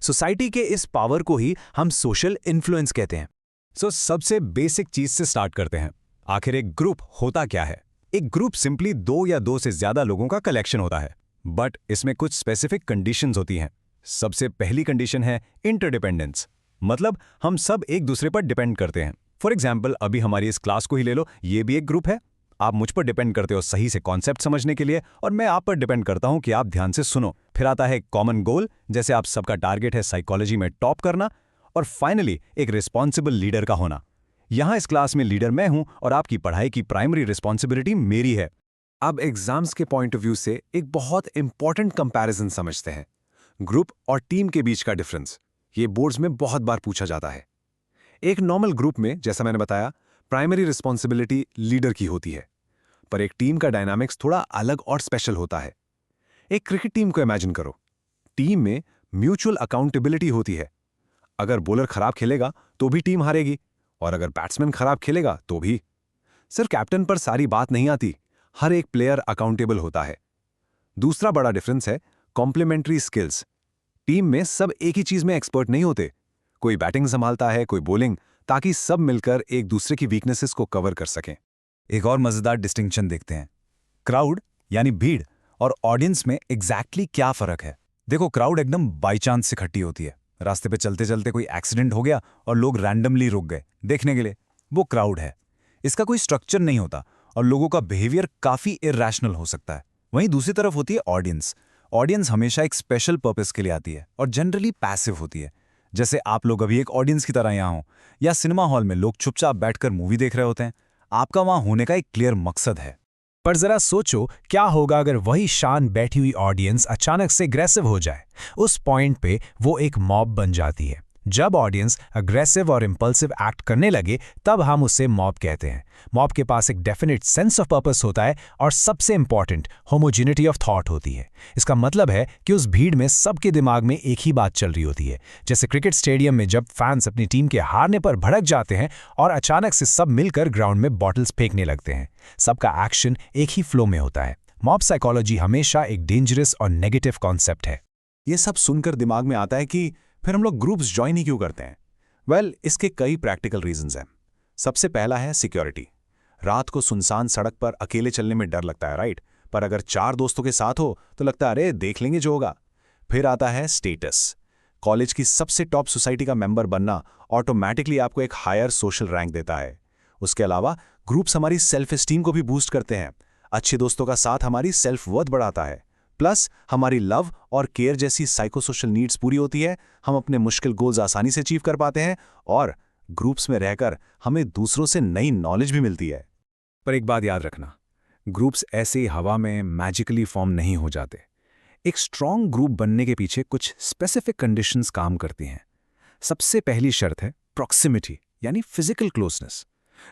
सोसाइटी के इस पावर को ही हम सोशल इन्फ्लुएंस कहते हैं। सो सबसे बेसिक चीज से स्टार्ट करते हैं। आखिर एक ग्रुप होता क्या है? एक ग्रुप सिंपली 2 या 2 से ज्यादा लोगों का कलेक्शन होता है, बट इसमें कुछ स्पेसिफिक कंडीशंस होती हैं। सबसे पहली कंडीशन है इंटरडिपेंडेंस, मतलब हम सब एक दूसरे पर डिपेंड करते हैं। फॉर एग्जाम्पल, अभी हमारी इस क्लास को ही ले लो, ये भी एक ग्रुप है। आप मुझ पर डिपेंड करते हो सही से कॉन्सेप्ट समझने के लिए, और मैं आप पर डिपेंड करता हूं कि आप ध्यान से सुनो। फिर आता है कॉमन गोल, जैसे आप सबका टारगेट है साइकोलॉजी में टॉप करना। और फाइनली एक रिस्पॉन्सिबल लीडर का होना। यहां इस क्लास में लीडर मैं हूं और आपकी पढ़ाई की प्राइमरी रिस्पॉन्सिबिलिटी मेरी है। अब एग्जाम्स के पॉइंट ऑफ व्यू से एक बहुत इंपॉर्टेंट कंपैरिजन समझते हैं, ग्रुप और टीम के बीच का डिफरेंस। ये बोर्ड्स में बहुत बार पूछा जाता है। एक नॉर्मल ग्रुप में, जैसा मैंने बताया, प्राइमरी रिस्पॉन्सिबिलिटी लीडर की होती है, पर एक टीम का डायनामिक्स थोड़ा अलग और स्पेशल होता है। एक क्रिकेट टीम को इमेजिन करो। टीम में म्यूचुअल अकाउंटेबिलिटी होती है। अगर बॉलर खराब खेलेगा तो भी टीम हारेगी, और अगर बैट्समैन खराब खेलेगा तो भी। सिर्फ कैप्टन पर सारी बात नहीं आती, हर एक प्लेयर अकाउंटेबल होता है। दूसरा बड़ा डिफरेंस है कॉम्प्लीमेंट्री स्किल्स। टीम में सब एक ही चीज में एक्सपर्ट नहीं होते। कोई बैटिंग संभालता है, कोई बॉलिंग, ताकि सब मिलकर एक दूसरे की वीकनेसेस को कवर कर सकें। एक और मजेदार डिस्टिंक्शन देखते हैं, क्राउड यानी भीड़ और ऑडियंस में एग्जैक्टली क्या फर्क है। देखो, क्राउड एकदम बाई चांस इकट्ठी होती है, रास्ते पे चलते चलते कोई एक्सीडेंट हो गया और लोग रैंडमली रुक गए देखने के लिए, वो क्राउड है। इसका कोई स्ट्रक्चर नहीं होता और लोगों का बिहेवियर काफी इरैशनल हो सकता है। वहीं दूसरी तरफ होती है ऑडियंस। ऑडियंस हमेशा एक स्पेशल पर्पस के लिए आती है और जनरली पैसिव होती है। जैसे आप लोग अभी एक ऑडियंस की तरह यहाँ हो, या सिनेमा हॉल में लोग चुपचाप बैठकर मूवी देख रहे होते हैं। आपका वहां होने का एक क्लियर मकसद है। पर जरा सोचो, क्या होगा अगर वही शांत बैठी हुई ऑडियंस अचानक से अग्रेसिव हो जाए। उस पॉइंट पे वो एक मॉब बन जाती है। जब ऑडियंस अग्रेसिव और इंपल्सिव एक्ट करने लगे, तब हम उसे मॉब कहते हैं। मॉब के पास एक डेफिनेट सेंस ऑफ पर्पस होता है और सबसे इंपॉर्टेंट होमोजिनिटी ऑफ थॉट होती है। इसका मतलब है कि उस भीड़ में सबके दिमाग में एक ही बात चल रही होती है। जैसे क्रिकेट स्टेडियम में जब फैंस अपनी टीम के हारने पर भड़क जाते हैं और अचानक से सब मिलकर ग्राउंड में बॉटल्स फेंकने लगते हैं। सबका एक्शन एक ही फ्लो में होता है। मॉब साइकोलॉजी हमेशा एक डेंजरस और नेगेटिव कॉन्सेप्ट है। ये सब सुनकर दिमाग में आता है कि फिर हम लोग ग्रुप्स ज्वाइन ही क्यों करते हैं। वेल, इसके कई प्रैक्टिकल रीजंस हैं। सबसे पहला है सिक्योरिटी। रात को सुनसान सड़क पर अकेले चलने में डर लगता है, राइट? पर अगर 4 दोस्तों के साथ हो तो लगता है अरे देख लेंगे जो होगा। फिर आता है स्टेटस। कॉलेज की सबसे टॉप सोसाइटी का मेंबर बनना ऑटोमेटिकली आपको एक हायर सोशल रैंक देता है। उसके अलावा ग्रुप्स हमारी सेल्फ एस्टीम को भी बूस्ट करते हैं। अच्छे दोस्तों का साथ हमारी सेल्फ वर्थ बढ़ाता है। प्लस हमारी लव और केयर जैसी साइकोसोशल नीड्स पूरी होती है। हम अपने मुश्किल गोल्स आसानी से अचीव कर पाते हैं और ग्रुप्स में रहकर हमें दूसरों से नई नॉलेज भी मिलती है। पर एक बात याद रखना, ग्रुप्स ऐसे ही हवा में मैजिकली फॉर्म नहीं हो जाते। एक स्ट्रॉन्ग ग्रुप बनने के पीछे कुछ स्पेसिफिक कंडीशंस काम करती हैं। सबसे पहली शर्त है प्रॉक्सिमिटी, यानी फिजिकल क्लोजनेस।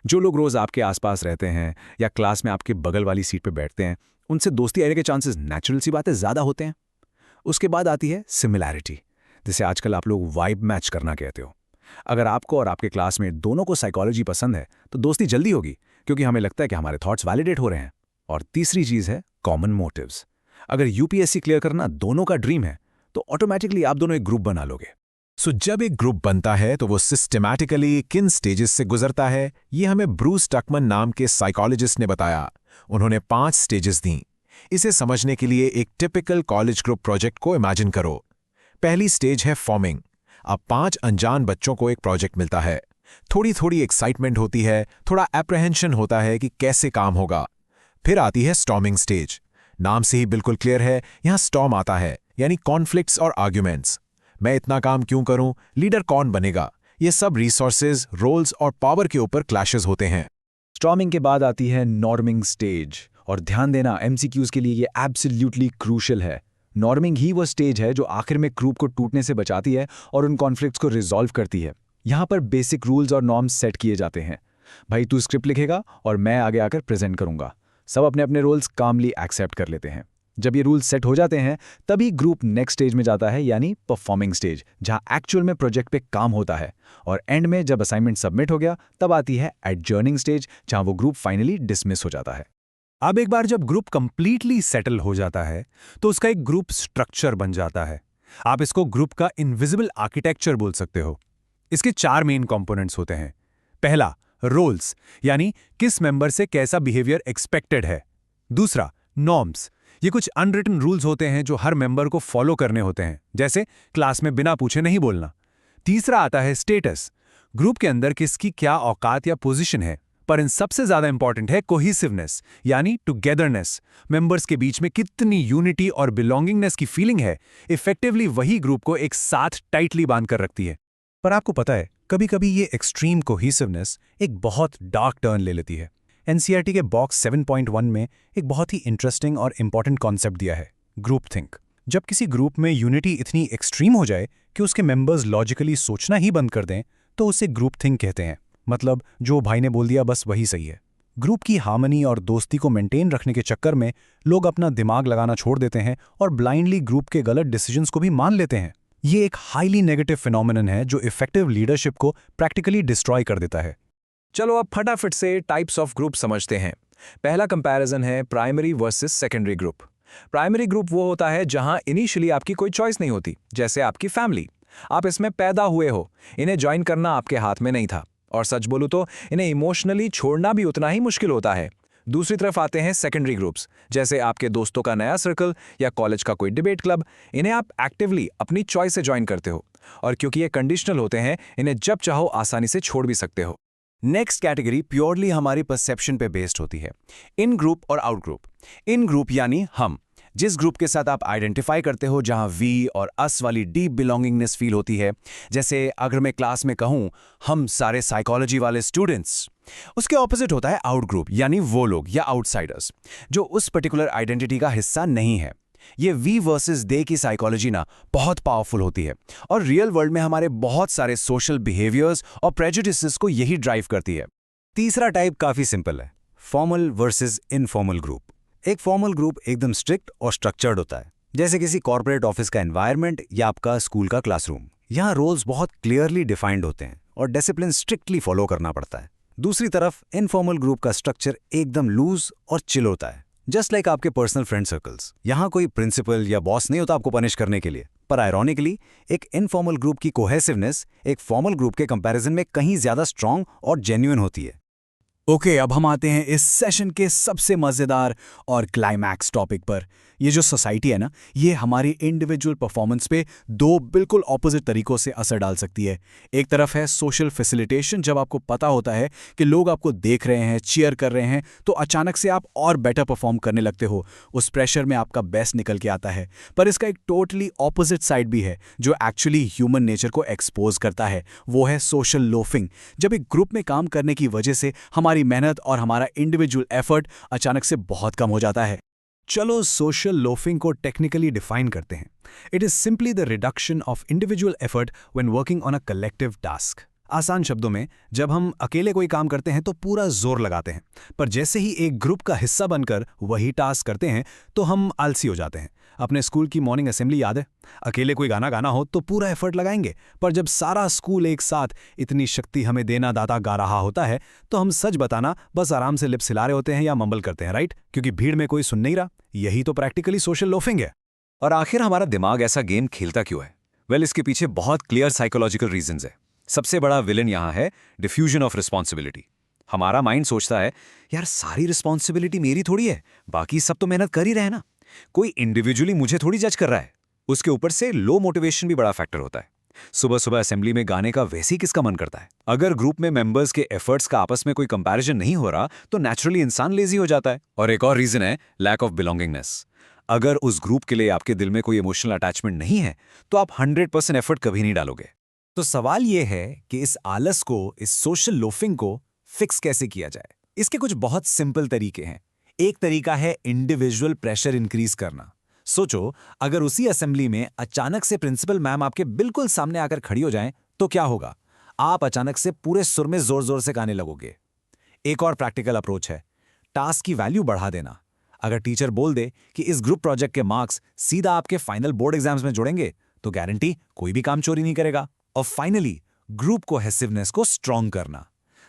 जो लोग रोज आपके आसपास रहते हैं या क्लास में आपके बगल वाली सीट पर बैठते हैं, उनसे दोस्ती आने के चांसेस नेचुरल सी बातें ज़्यादा होते हैं। उसके बाद आती है सिमिलैरिटी, जिसे आजकल आप लोग वाइब मैच करना कहते हो। अगर आपको और आपके क्लासमेट दोनों को साइकोलॉजी पसंद है तो दोस्ती जल्दी होगी, क्योंकि हमें लगता है कि हमारे थॉट्स वैलिडेट हो रहे हैं। और तीसरी चीज़ है कॉमन मोटिव्स। अगर यूपीएससी क्लियर करना दोनों का ड्रीम है तो ऑटोमेटिकली आप दोनों एक ग्रुप बना लोगे। सो जब एक ग्रुप बनता है तो वो सिस्टेमैटिकली किन स्टेजेस से गुजरता है, ये हमें ब्रूस टकमन नाम के साइकोलॉजिस्ट ने बताया। उन्होंने 5 स्टेजेस दी। इसे समझने के लिए एक टिपिकल कॉलेज ग्रुप प्रोजेक्ट को इमेजिन करो। पहली स्टेज है फॉर्मिंग। अब 5 अनजान बच्चों को एक प्रोजेक्ट मिलता है। थोड़ी थोड़ी एक्साइटमेंट होती है, थोड़ा एप्रहेंशन होता है कि कैसे काम होगा। फिर आती है स्टॉर्मिंग स्टेज। नाम से ही बिल्कुल क्लियर है, यहां स्टॉर्म आता है, यानी कॉन्फ्लिक्ट्स और आर्ग्यूमेंट्स। मैं इतना काम क्यों करूं, लीडर कौन बनेगा, ये सब रिसोर्सेज, रोल्स और पावर के ऊपर क्लैशेस होते हैं। स्टॉर्मिंग के बाद आती है नॉर्मिंग स्टेज, और ध्यान देना एमसीक्यूज के लिए ये एब्सोल्युटली क्रूशियल है। नॉर्मिंग ही वो स्टेज है जो आखिर में ग्रुप को टूटने से बचाती है और उन कॉन्फ्लिक्ट्स को रिजॉल्व करती है। यहाँ पर बेसिक रूल्स और नॉर्म्स सेट किए जाते हैं। भाई तू स्क्रिप्ट लिखेगा और मैं आगे आकर प्रेजेंट करूंगा। सब अपने अपने रोल्स कामली एक्सेप्ट कर लेते हैं। जब ये रूल्स सेट हो जाते हैं तभी ग्रुप नेक्स्ट स्टेज में जाता है, यानी परफॉर्मिंग स्टेज, जहां एक्चुअल में प्रोजेक्ट पे काम होता है। और एंड में जब असाइनमेंट सबमिट हो गया तब आती है एडजर्निंग स्टेज, जहां वो ग्रुप फाइनली डिसमिस हो जाता है। अब एक बार जब ग्रुप कंप्लीटली सेटल हो जाता है तो उसका एक ग्रुप स्ट्रक्चर बन जाता है। आप इसको ग्रुप का इनविजिबल आर्किटेक्चर बोल सकते हो। इसके 4 मेन कंपोनेंट्स होते हैं। पहला, रोल्स, यानी किस मेंबर से कैसा बिहेवियर एक्सपेक्टेड है। दूसरा, नॉर्म्स, ये कुछ अनरिटन रूल्स होते हैं जो हर मेंबर को फॉलो करने होते हैं, जैसे क्लास में बिना पूछे नहीं बोलना। तीसरा आता है स्टेटस, ग्रुप के अंदर किसकी क्या औकात या पोजीशन है। पर इन सबसे ज्यादा इंपॉर्टेंट है कोहिसिवनेस, यानी टुगेदरनेस। मेंबर्स के बीच में कितनी यूनिटी और बिलोंगिंगनेस की फीलिंग है, इफेक्टिवली वही ग्रुप को एक साथ टाइटली बांध कर रखती है। पर आपको पता है, कभी कभी ये एक्सट्रीम कोहिसिवनेस एक बहुत डार्क टर्न ले लेती है। एनसीईआरटी के बॉक्स 7.1 में एक बहुत ही इंटरेस्टिंग और इंपॉर्टेंट कॉन्सेप्ट दिया है, ग्रुप थिंक। जब किसी ग्रुप में यूनिटी इतनी एक्सट्रीम हो जाए कि उसके मेंबर्स लॉजिकली सोचना ही बंद कर दें, तो उसे ग्रुप थिंक कहते हैं। मतलब जो भाई ने बोल दिया बस वही सही है। ग्रुप की हार्मनी और दोस्ती को मेंटेन रखने के चक्कर में लोग अपना दिमाग लगाना छोड़ देते हैं और ब्लाइंडली ग्रुप के गलत डिसीजंस को भी मान लेते हैं। ये एक हाईली नेगेटिव फिनोमिनन है जो इफेक्टिव लीडरशिप को प्रैक्टिकली डिस्ट्रॉय कर देता है। चलो अब फटाफट से टाइप्स ऑफ ग्रुप समझते हैं। पहला कंपैरिजन है primary versus secondary group. Primary group वो होता है जहां इनिशियली आपकी कोई चॉइस नहीं होती, जैसे आपकी फैमिली। आप इसमें पैदा हुए हो, इन्हें ज्वाइन करना आपके हाथ में नहीं था। और सच बोलूं तो इन्हें इमोशनली छोड़ना भी उतना ही मुश्किल होता है। दूसरी तरफ आते हैं सेकेंडरी ग्रुप्स, जैसे आपके दोस्तों का नया सर्कल या कॉलेज का कोई डिबेट क्लब। इन्हें आप एक्टिवली अपनी चॉइस से ज्वाइन करते हो, और क्योंकि ये कंडीशनल होते हैं, इन्हें जब चाहो आसानी से छोड़ भी सकते हो। नेक्स्ट कैटेगरी प्योरली हमारी परसेप्शन पे बेस्ड होती है, इन ग्रुप और आउट ग्रुप। इन ग्रुप यानी हम, जिस ग्रुप के साथ आप आइडेंटिफाई करते हो, जहां वी और अस वाली डीप बिलोंगिंगनेस फील होती है। जैसे अगर मैं क्लास में कहूं हम सारे साइकोलॉजी वाले स्टूडेंट्स, उसके ऑपोजिट होता है आउट ग्रुप, यानी वो लोग या आउटसाइडर्स जो उस पर्टिकुलर आइडेंटिटी का हिस्सा नहीं है। ये वी वर्सेस दे की साइकोलॉजी ना बहुत पावरफुल होती है, और रियल वर्ल्ड में हमारे बहुत सारे सोशल बिहेवियर्स और प्रेजुडिसेस को यही ड्राइव करती है। तीसरा टाइप काफी सिंपल है, फॉर्मल वर्सेस इनफॉर्मल ग्रुप। एक फॉर्मल ग्रुप एकदम स्ट्रिक्ट और स्ट्रक्चर्ड होता है, जैसे किसी कॉर्पोरेट ऑफिस का एनवायरनमेंट या आपका स्कूल का क्लासरूम। यहाँ रोल्स बहुत क्लियरली डिफाइंड होते हैं और डिसिप्लिन स्ट्रिक्टली फॉलो करना पड़ता है। दूसरी तरफ इनफॉर्मल ग्रुप का स्ट्रक्चर एकदम लूज और चिल होता है, जस्ट लाइक आपके पर्सनल फ्रेंड सर्कल्स। यहाँ कोई प्रिंसिपल या बॉस नहीं होता आपको पनिश करने के लिए। पर आयरॉनिकली एक इनफॉर्मल ग्रुप की कोहेसिवनेस एक फॉर्मल ग्रुप के कंपैरिजन में कहीं ज्यादा स्ट्रांग और जेन्युइन होती है। ओके, अब हम आते हैं इस सेशन के सबसे मजेदार और क्लाइमैक्स टॉपिक पर। ये जो सोसाइटी है ना, ये हमारी इंडिविजुअल परफॉर्मेंस पे दो बिल्कुल ऑपोजिट तरीकों से असर डाल सकती है। एक तरफ है सोशल फैसिलिटेशन, जब आपको पता होता है कि लोग आपको देख रहे हैं, चीयर कर रहे हैं, तो अचानक से आप और बेटर परफॉर्म करने लगते हो। उस प्रेशर में आपका बेस्ट निकल के आता है। पर इसका एक टोटली ऑपोजिट साइड भी है जो एक्चुअली ह्यूमन नेचर को एक्सपोज करता है, वो है सोशल लोफिंग। जब एक ग्रुप में काम करने की वजह से हमारी मेहनत और हमारा इंडिविजुअल एफर्ट अचानक से बहुत कम हो जाता है। चलो सोशल लोफिंग को टेक्निकली डिफाइन करते हैं। It is simply the reduction of individual effort when working on a collective task. आसान शब्दों में, जब हम अकेले कोई काम करते हैं तो पूरा जोर लगाते हैं, पर जैसे ही एक ग्रुप का हिस्सा बनकर वही टास्क करते हैं तो हम आलसी हो जाते हैं। अपने स्कूल की मॉर्निंग असेंबली याद है? अकेले कोई गाना गाना हो तो पूरा एफर्ट लगाएंगे, पर जब सारा स्कूल एक साथ इतनी शक्ति हमें देना दाता गा रहा होता है तो हम सच बताना बस आराम से लिप्स हिला रहे होते हैं या मम्बल करते हैं, राइट? क्योंकि भीड़ में कोई सुन नहीं रहा। यही तो प्रैक्टिकली सोशल लोफिंग है। और आखिर हमारा दिमाग ऐसा गेम खेलता क्यों है? वेल, इसके पीछे बहुत क्लियर साइकोलॉजिकल रीजंस है। सबसे बड़ा विलन यहाँ है डिफ्यूजन ऑफ रिस्पॉन्सिबिलिटी। हमारा माइंड सोचता है, यार सारी रिस्पॉन्सिबिलिटी मेरी थोड़ी है, बाकी सब तो मेहनत कर ही रहे ना, कोई इंडिविजुअली मुझे थोड़ी जज कर रहा है। उसके ऊपर से लो मोटिवेशन भी बड़ा फैक्टर होता है। सुबह सुबह असेंबली में गाने का वैसे ही किसका मन करता है? अगर ग्रुप में मेंबर्स के एफर्ट्स का आपस में कोई कंपैरिजन नहीं हो रहा तो नेचुरली इंसान लेजी हो जाता है। और एक और रीजन है लैक ऑफ बिलोंगिंगनेस। अगर उस ग्रुप के लिए आपके दिल में कोई इमोशनल अटैचमेंट नहीं है तो आप 100% एफर्ट कभी नहीं डालोगे। तो सवाल यह है कि इस आलस को, इस सोशल लोफिंग को फिक्स कैसे किया जाए? इसके कुछ बहुत सिंपल तरीके हैं। एक तरीका है इंडिविजुअल प्रेशर इंक्रीज करना। सोचो, अगर उसी असेंबली में अचानक से प्रिंसिपल मैम आपके बिल्कुल सामने आकर खड़ी हो जाएं, तो क्या होगा? आप अचानक से पूरे सुर में जोर जोर से गाने लगोगे। एक और प्रैक्टिकल अप्रोच है टास्क की वैल्यू बढ़ा देना। अगर टीचर बोल दे कि इस ग्रुप प्रोजेक्ट के मार्क्स सीधा आपके फाइनल बोर्ड एग्जाम्स में जुड़ेंगे, तो गारंटी कोई भी काम चोरी नहीं करेगा। और फाइनली, ग्रुप कोहेसिवनेस को स्ट्रॉन्ग करना।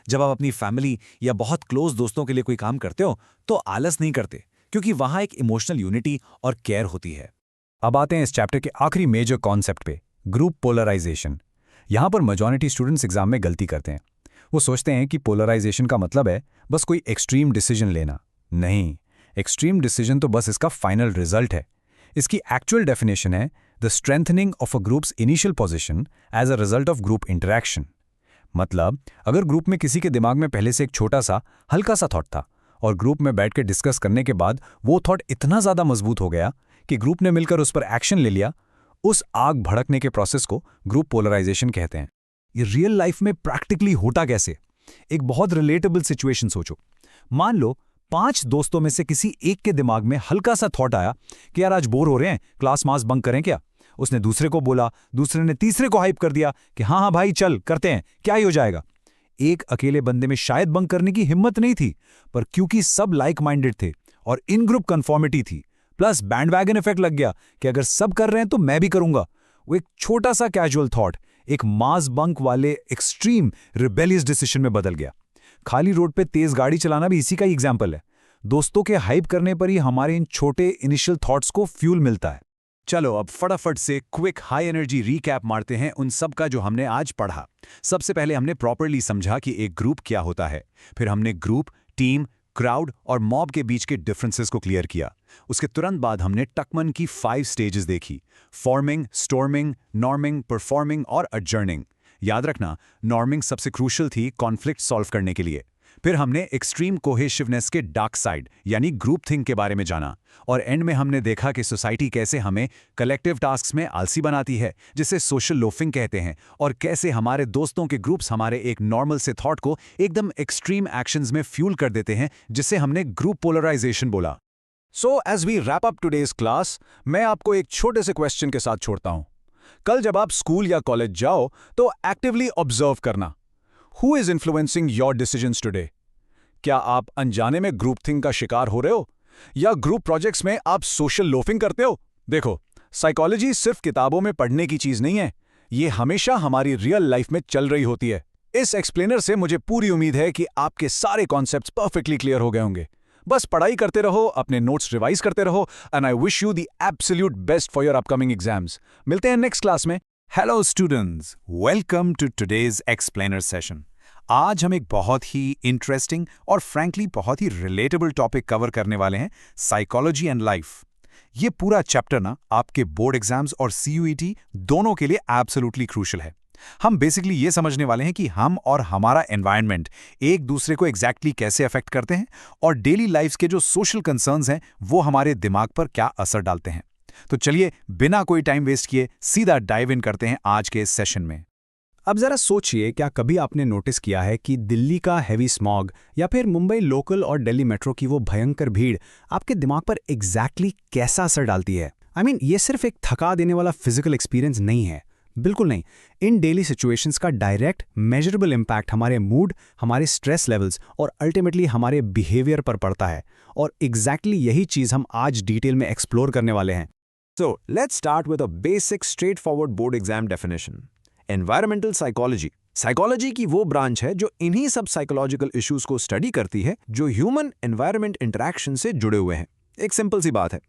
जब आप अपनी फैमिली या बहुत क्लोज दोस्तों के लिए कोई काम करते हो तो आलस नहीं करते, क्योंकि वहां एक इमोशनल यूनिटी और केयर होती है। अब आते हैं इस चैप्टर के आखिरी मेजर कॉन्सेप्ट पे, ग्रुप पोलराइजेशन। यहां पर मेजॉरिटी स्टूडेंट्स एग्जाम में गलती करते हैं। वो सोचते हैं कि पोलराइजेशन का मतलब है बस कोई एक्सट्रीम डिसीजन लेना। नहीं, एक्सट्रीम डिसीजन तो बस इसका फाइनल रिजल्ट है। इसकी एक्चुअल डेफिनेशन है the strengthening of a group's initial position as a result of group interaction. मतलब, अगर ग्रुप में किसी के दिमाग में पहले से एक छोटा सा हल्का सा थॉट था और ग्रुप में बैठ के डिस्कस करने के बाद वो थॉट इतना ज्यादा मजबूत हो गया कि ग्रुप ने मिलकर उस पर एक्शन ले लिया, उस आग भड़कने के प्रोसेस को ग्रुप पोलराइजेशन कहते हैं। ये रियल लाइफ में प्रैक्टिकली होता कैसे? एक बहुत रिलेटेबल सिचुएशन सोचो। मान लो 5 दोस्तों में से किसी एक के दिमाग में हल्का सा थॉट आया कि यार आज बोर हो रहे हैं, क्लास मास बंक करें क्या? उसने दूसरे को बोला, दूसरे ने तीसरे को हाइप कर दिया कि हाँ हाँ भाई चल करते हैं, क्या ही हो जाएगा। एक अकेले बंदे में शायद बंक करने की हिम्मत नहीं थी, पर क्योंकि सब लाइक माइंडेड थे और इन ग्रुप कन्फॉर्मिटी थी, प्लस बैंडवैगन इफेक्ट लग गया कि अगर सब कर रहे हैं तो मैं भी करूंगा, वो एक छोटा सा कैजुअल थॉट एक मास बंक वाले एक्सट्रीम रिबेलियस डिसीजन में बदल गया। खाली रोड पे तेज गाड़ी चलाना भी इसी का ही एग्जाम्पल है। दोस्तों के हाइप करने पर ही हमारे इन छोटे इनिशियल थॉट्स को फ्यूल मिलता है। चलो अब फटाफट से क्विक हाई एनर्जी रीकैप मारते हैं उन सब का जो हमने आज पढ़ा। सबसे पहले हमने प्रॉपरली समझा कि एक ग्रुप क्या होता है, फिर हमने ग्रुप, टीम, क्राउड और मॉब के बीच के डिफरेंसेस को क्लियर किया। उसके तुरंत बाद हमने टकमन की 5 स्टेजेस देखी: फॉर्मिंग, स्टॉर्मिंग, नॉर्मिंग, परफॉर्मिंग और एडजर्निंग। याद रखना, नॉर्मिंग सबसे क्रूशियल थी कॉन्फ्लिक्ट सॉल्व करने के लिए। फिर हमने एक्सट्रीम कोहेसिवनेस के डार्क साइड यानी ग्रुप थिंक के बारे में जाना, और एंड में हमने देखा कि सोसाइटी कैसे हमें कलेक्टिव टास्क्स में आलसी बनाती है, जिसे सोशल लोफिंग कहते हैं, और कैसे हमारे दोस्तों के ग्रुप्स हमारे एक नॉर्मल से थॉट को एकदम एक्सट्रीम एक्शंस में फ्यूल कर देते हैं, जिसे हमने ग्रुप पोलराइजेशन बोला। So as we wrap up today's class, मैं आपको एक छोटे से क्वेश्चन के साथ छोड़ता हूं। कल जब आप स्कूल या कॉलेज जाओ तो एक्टिवली ऑब्जर्व करना, who is influencing your decisions today. क्या आप अनजाने में ग्रुप थिंक का शिकार हो रहे हो, या ग्रुप प्रोजेक्ट्स में आप सोशल लोफिंग करते हो? देखो, साइकोलॉजी सिर्फ किताबों में पढ़ने की चीज नहीं है, ये हमेशा हमारी रियल लाइफ में चल रही होती है। इस एक्सप्लेनर से मुझे पूरी उम्मीद है कि आपके सारे कॉन्सेप्ट्स परफेक्टली क्लियर हो गए होंगे। बस पढ़ाई करते रहो, अपने नोट्स रिवाइज करते रहो, and I wish you the absolute best for your upcoming exams. मिलते हैं नेक्स्ट क्लास में। Hello students, welcome to today's explainer session. आज हम एक बहुत ही इंटरेस्टिंग और फ्रैंकली बहुत ही रिलेटेबल टॉपिक कवर करने वाले हैं, साइकोलॉजी एंड लाइफ। ये पूरा चैप्टर ना आपके बोर्ड एग्जाम्स और CUET दोनों के लिए एब्सोल्युटली क्रूशियल है। हम बेसिकली ये समझने वाले हैं कि हम और हमारा एनवायरनमेंट एक दूसरे को एग्जैक्टली कैसे अफेक्ट करते हैं, और डेली लाइफ के जो सोशल कंसर्न्स हैं वो हमारे दिमाग पर क्या असर डालते हैं। तो चलिए बिना कोई टाइम वेस्ट किए सीधा डाइव इन करते हैं आज के इस सेशन में। अब जरा सोचिए, क्या कभी आपने नोटिस किया है कि दिल्ली का हैवी स्मॉग या फिर मुंबई लोकल और दिल्ली मेट्रो की वो भयंकर भीड़ आपके दिमाग पर एग्जैक्टली कैसा असर डालती है? आई मीन, ये सिर्फ एक थका देने वाला फिजिकल एक्सपीरियंस नहीं है, बिल्कुल नहीं। इन डेली सिचुएशंस का डायरेक्ट मेजरेबल इम्पैक्ट हमारे मूड, हमारे स्ट्रेस लेवल्स और अल्टीमेटली हमारे बिहेवियर पर पड़ता है, और एग्जैक्टली यही चीज़ हम आज डिटेल में एक्सप्लोर करने वाले हैं। So, let's start with a basic straightforward board exam definition. Environmental psychology. Psychology की वो ब्रांच है जो इन्हीं सब साइकोलॉजिकल इश्यूज को स्टडी करती है जो ह्यूमन एनवायरनमेंट इंटरैक्शन से जुड़े हुए हैं। एक सिंपल सी बात है,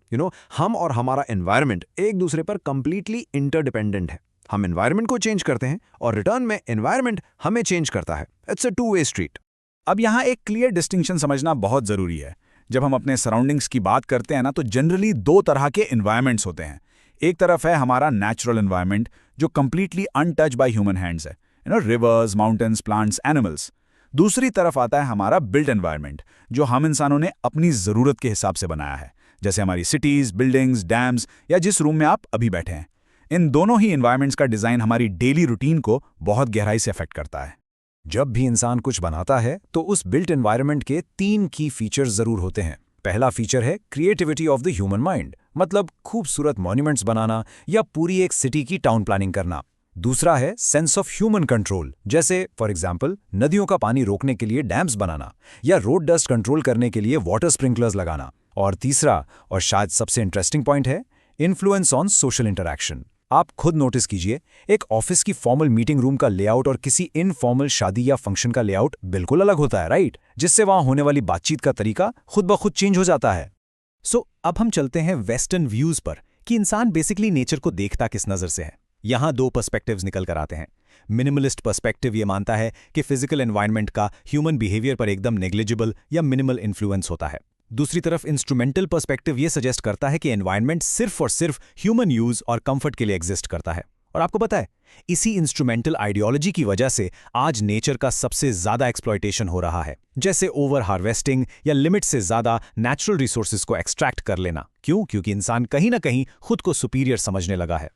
हम और हमारा एनवायरनमेंट एक दूसरे पर कंप्लीटली इंटरडिपेंडेंट है। हम एनवायरनमेंट को चेंज करते हैं और रिटर्न में एनवायरनमेंट हमें चेंज करता है। It's a 2-way street. अब यहाँ एक क्लियर डिस्टिंक्शन समझना बहुत ज़रूरी है। जब हम अपने सराउंडिंग्स की बात करते हैं ना, तो जनरली 2 तरह के एनवायरनमेंट्स होते हैं। एक तरफ है हमारा नेचुरल एनवायरनमेंट जो completely untouch by human hands है, रिवर्स, माउंटेन्स, प्लांट्स, एनिमल्स। दूसरी तरफ आता है हमारा बिल्ट एनवायरनमेंट जो हम इंसानों ने अपनी ज़रूरत के हिसाब से बनाया है, जैसे हमारी सिटीज़, बिल्डिंग्स, डैम्स या जिस रूम में आप अभी बैठे हैं। इन दोनों ही एनवायरनमेंट्स का डिज़ाइन हमारी डेली रूटीन को बहुत गहराई से अफेक्ट करता है। जब भी इंसान कुछ बनाता है तो उस बिल्ट एनवायरनमेंट के 3 की फीचर्स जरूर होते हैं। पहला फीचर है creativity of the human mind, मतलब खूबसूरत मॉन्यूमेंट्स बनाना या पूरी एक सिटी की टाउन प्लानिंग करना। दूसरा है सेंस ऑफ ह्यूमन कंट्रोल, जैसे फॉर एग्जांपल नदियों का पानी रोकने के लिए डैम्स बनाना या रोड डस्ट कंट्रोल करने के लिए वाटर स्प्रिंकलर्स लगाना। और तीसरा, और शायद सबसे इंटरेस्टिंग पॉइंट है, इन्फ्लुएंस ऑन सोशल इंटरैक्शन। आप खुद नोटिस कीजिए, एक ऑफिस की फॉर्मल मीटिंग रूम का लेआउट और किसी इनफॉर्मल शादी या फंक्शन का लेआउट बिल्कुल अलग होता है, राइट? जिससे वहां होने वाली बातचीत का तरीका खुद ब खुद चेंज हो जाता है। अब हम चलते हैं वेस्टर्न व्यूज पर कि इंसान बेसिकली नेचर को देखता किस नज़र से है। यहाँ 2 पर्सपेक्टिव्स निकल कर आते हैं। मिनिमलिस्ट पर्सपेक्टिव ये मानता है कि फिजिकल एनवायरनमेंट का ह्यूमन बिहेवियर पर एकदम नेग्लिजिबल या मिनिमल इन्फ्लुएंस होता है। दूसरी तरफ इंस्ट्रूमेंटल पर्सपेक्टिव ये सजेस्ट करता है कि एनवायरनमेंट सिर्फ और सिर्फ ह्यूमन यूज और कंफर्ट के लिए एग्जिस्ट करता है। और आपको पता है, इसी इंस्ट्रूमेंटल आइडियोलॉजी की वजह से आज नेचर का सबसे ज्यादा एक्सप्लॉयटेशन हो रहा है, जैसे ओवर हार्वेस्टिंग या लिमिट से ज्यादा नेचुरल रिसोर्सेज को एक्सट्रैक्ट कर लेना। क्यों? क्योंकि इंसान कहीं ना कहीं खुद को सुपीरियर समझने लगा है।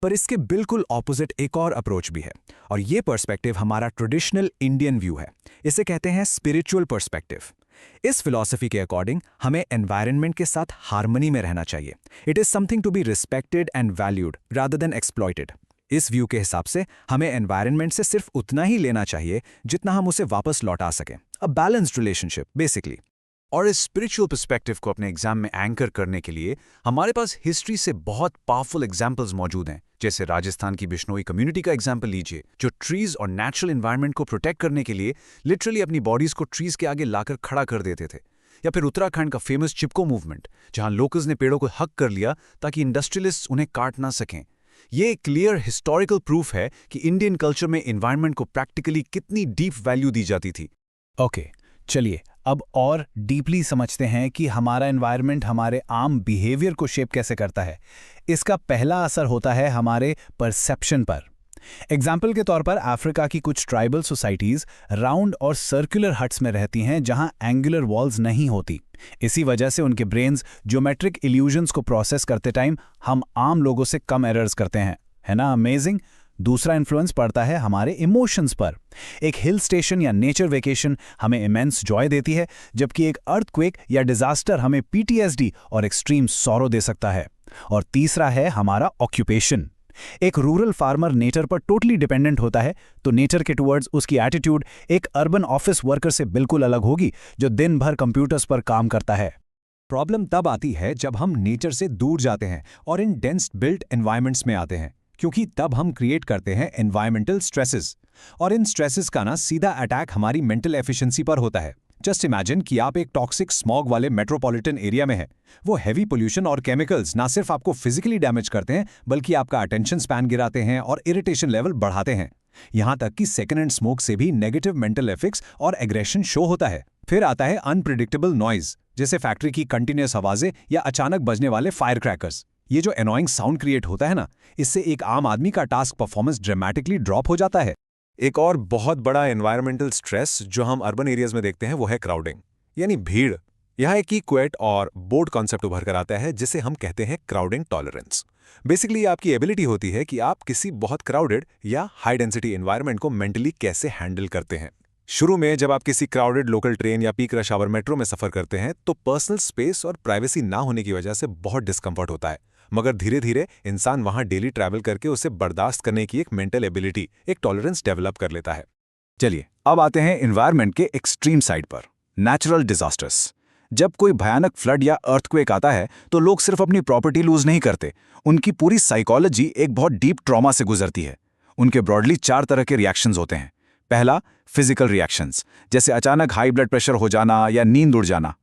पर इसके बिल्कुल ऑपोजिट एक और अप्रोच भी है, और ये पर्सपेक्टिव हमारा ट्रेडिशनल इंडियन व्यू है। इसे कहते हैं स्पिरिचुअल पर्सपेक्टिव। इस फिलॉसफी के अकॉर्डिंग हमें एनवायरनमेंट के साथ हार्मनी में रहना चाहिए। It is something to be respected and valued rather than exploited. इस व्यू के हिसाब से हमें एनवायरनमेंट से सिर्फ उतना ही लेना चाहिए जितना हम उसे वापस लौटा सकें। A balanced relationship basically. और इस स्पिरिचुअल पर्सपेक्टिव को अपने एग्जाम में एंकर करने के लिए हमारे पास हिस्ट्री से बहुत पावरफुल एग्जाम्पल्स मौजूद हैं। जैसे राजस्थान की बिश्नोई कम्युनिटी का एग्जाम्पल लीजिए, जो ट्रीज और नेचुरल एनवायरनमेंट को प्रोटेक्ट करने के लिए लिटरली अपनी बॉडीज को ट्रीज के आगे लाकर खड़ा कर देते थे। या फिर उत्तराखंड का फेमस चिपको मूवमेंट, जहां लोकल्स ने पेड़ों को हक कर लिया ताकि इंडस्ट्रियलिस्ट उन्हें काट ना सकें। ये एक क्लियर हिस्टोरिकल प्रूफ है कि इंडियन कल्चर में एनवायरनमेंट को प्रैक्टिकली कितनी डीप वैल्यू दी जाती थी। ओके, चलिए अब और डीपली समझते हैं कि हमारा एनवायरनमेंट हमारे आम बिहेवियर को शेप कैसे करता है। इसका पहला असर होता है हमारे परसेप्शन पर। एग्जाम्पल के तौर पर अफ्रीका की कुछ ट्राइबल सोसाइटीज राउंड और सर्कुलर हट्स में रहती हैं जहां एंगुलर वॉल्स नहीं होती। इसी वजह से उनके ब्रेन्स ज्योमेट्रिक इल्यूजन्स को प्रोसेस करते टाइम हम आम लोगों से कम एरर्स करते हैं, है ना अमेजिंग। दूसरा इन्फ्लुएंस पड़ता है हमारे इमोशंस पर। एक हिल स्टेशन या नेचर वेकेशन हमें इमेंस जॉय देती है, जबकि एक अर्थक्वेक या डिजास्टर हमें पीटीएसडी और एक्सट्रीम सॉरो दे सकता है। और तीसरा है हमारा ऑक्यूपेशन। एक रूरल फार्मर नेचर पर टोटली डिपेंडेंट होता है, तो नेचर के टुवर्ड्स उसकी एटीट्यूड एक अर्बन ऑफिस वर्कर से बिल्कुल अलग होगी जो दिन भर कंप्यूटर्स पर काम करता है। प्रॉब्लम तब आती है जब हम नेचर से दूर जाते हैं और इन डेंस बिल्ट एनवायरनमेंट्स में आते हैं, क्योंकि तब हम क्रिएट करते हैं एनवायरमेंटल स्ट्रेसेस, और इन स्ट्रेसेस का ना सीधा अटैक हमारी मेंटल एफिशिएंसी पर होता है। जस्ट इमेजिन कि आप एक टॉक्सिक स्मॉग वाले मेट्रोपॉलिटन एरिया में हैं। वो हैवी पोल्यूशन और केमिकल्स ना सिर्फ आपको फिजिकली डैमेज करते हैं, बल्कि आपका अटेंशन स्पैन गिराते हैं और इरिटेशन लेवल बढ़ाते हैं। यहां तक कि सेकेंड हैंड स्मोक से भी नेगेटिव मेंटल इफेक्ट्स और एग्रेशन शो होता है। फिर आता है अनप्रिडिक्टेबल नॉइज, जैसे फैक्ट्री की कंटिन्यूअस आवाजें या अचानक बजने वाले फायर क्रैकर्स। ये जो एनोइंग साउंड क्रिएट होता है ना, इससे एक आम आदमी का टास्क परफॉर्मेंस ड्रामेटिकली ड्रॉप हो जाता है। एक और बहुत बड़ा एनवायरमेंटल स्ट्रेस जो हम अर्बन एरियाज में देखते हैं वो है क्राउडिंग, यानी भीड़। यहाँ एक क्वेट और बोर्ड कॉन्सेप्ट उभर कर आता है जिसे हम कहते हैं क्राउडिंग टॉलरेंस। बेसिकली ये आपकी एबिलिटी होती है कि आप किसी बहुत क्राउडेड या हाई डेंसिटी एनवायरनमेंट को मेंटली कैसे हैंडल करते हैं। शुरू में जब आप किसी क्राउडेड लोकल ट्रेन या पीक रश आवर मेट्रो में सफर करते हैं तो पर्सनल स्पेस और प्राइवेसी ना होने की वजह से बहुत डिस्कम्फर्ट होता है, मगर धीरे धीरे इंसान वहां डेली ट्रैवल करके उसे बर्दाश्त करने की एक मेंटल एबिलिटी, एक टॉलरेंस डेवलप कर लेता है। चलिए अब आते हैं एनवायरनमेंट के एक्सट्रीम साइड पर, नेचुरल डिजास्टर्स। जब कोई भयानक फ्लड या अर्थक्वेक आता है तो लोग सिर्फ अपनी प्रॉपर्टी लूज नहीं करते, उनकी पूरी साइकोलॉजी एक बहुत डीप ट्रॉमा से गुजरती है। उनके ब्रॉडली 4 तरह के रिएक्शंस होते हैं। पहला, फिजिकल रिएक्शंस, जैसे अचानक हाई ब्लड प्रेशर हो जाना या नींद उड़ जाना।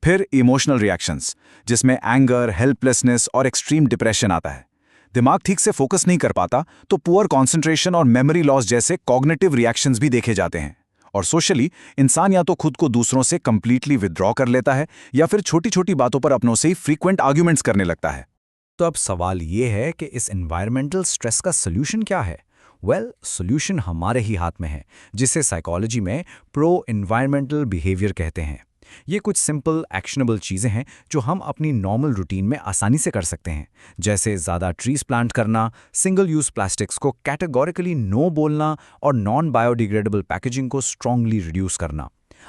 फिर इमोशनल रिएक्शंस, जिसमें एंगर, हेल्पलेसनेस और एक्सट्रीम डिप्रेशन आता है। दिमाग ठीक से फोकस नहीं कर पाता तो पुअर कॉन्सेंट्रेशन और मेमोरी लॉस जैसे कॉग्निटिव रिएक्शंस भी देखे जाते हैं। और सोशली इंसान या तो खुद को दूसरों से कंप्लीटली विथड्रॉ कर लेता है या फिर छोटी छोटी बातों पर अपनों से ही फ्रीक्वेंट आर्ग्यूमेंट्स करने लगता है। तो अब सवाल ये है कि इस एनवायरमेंटल स्ट्रेस का सोल्यूशन क्या है? वेल, सोल्यूशन हमारे ही हाथ में है, जिसे साइकोलॉजी में प्रो एनवायरमेंटल बिहेवियर कहते हैं। ये कुछ सिंपल एक्शनेबल चीज़ें हैं जो हम अपनी नॉर्मल रूटीन में आसानी से कर सकते हैं, जैसे ज़्यादा ट्रीज प्लांट करना, सिंगल यूज़ प्लास्टिक्स को कैटेगोरिकली नो बोलना और नॉन बायोडिग्रेडेबल पैकेजिंग को स्ट्रांगली रिड्यूस करना।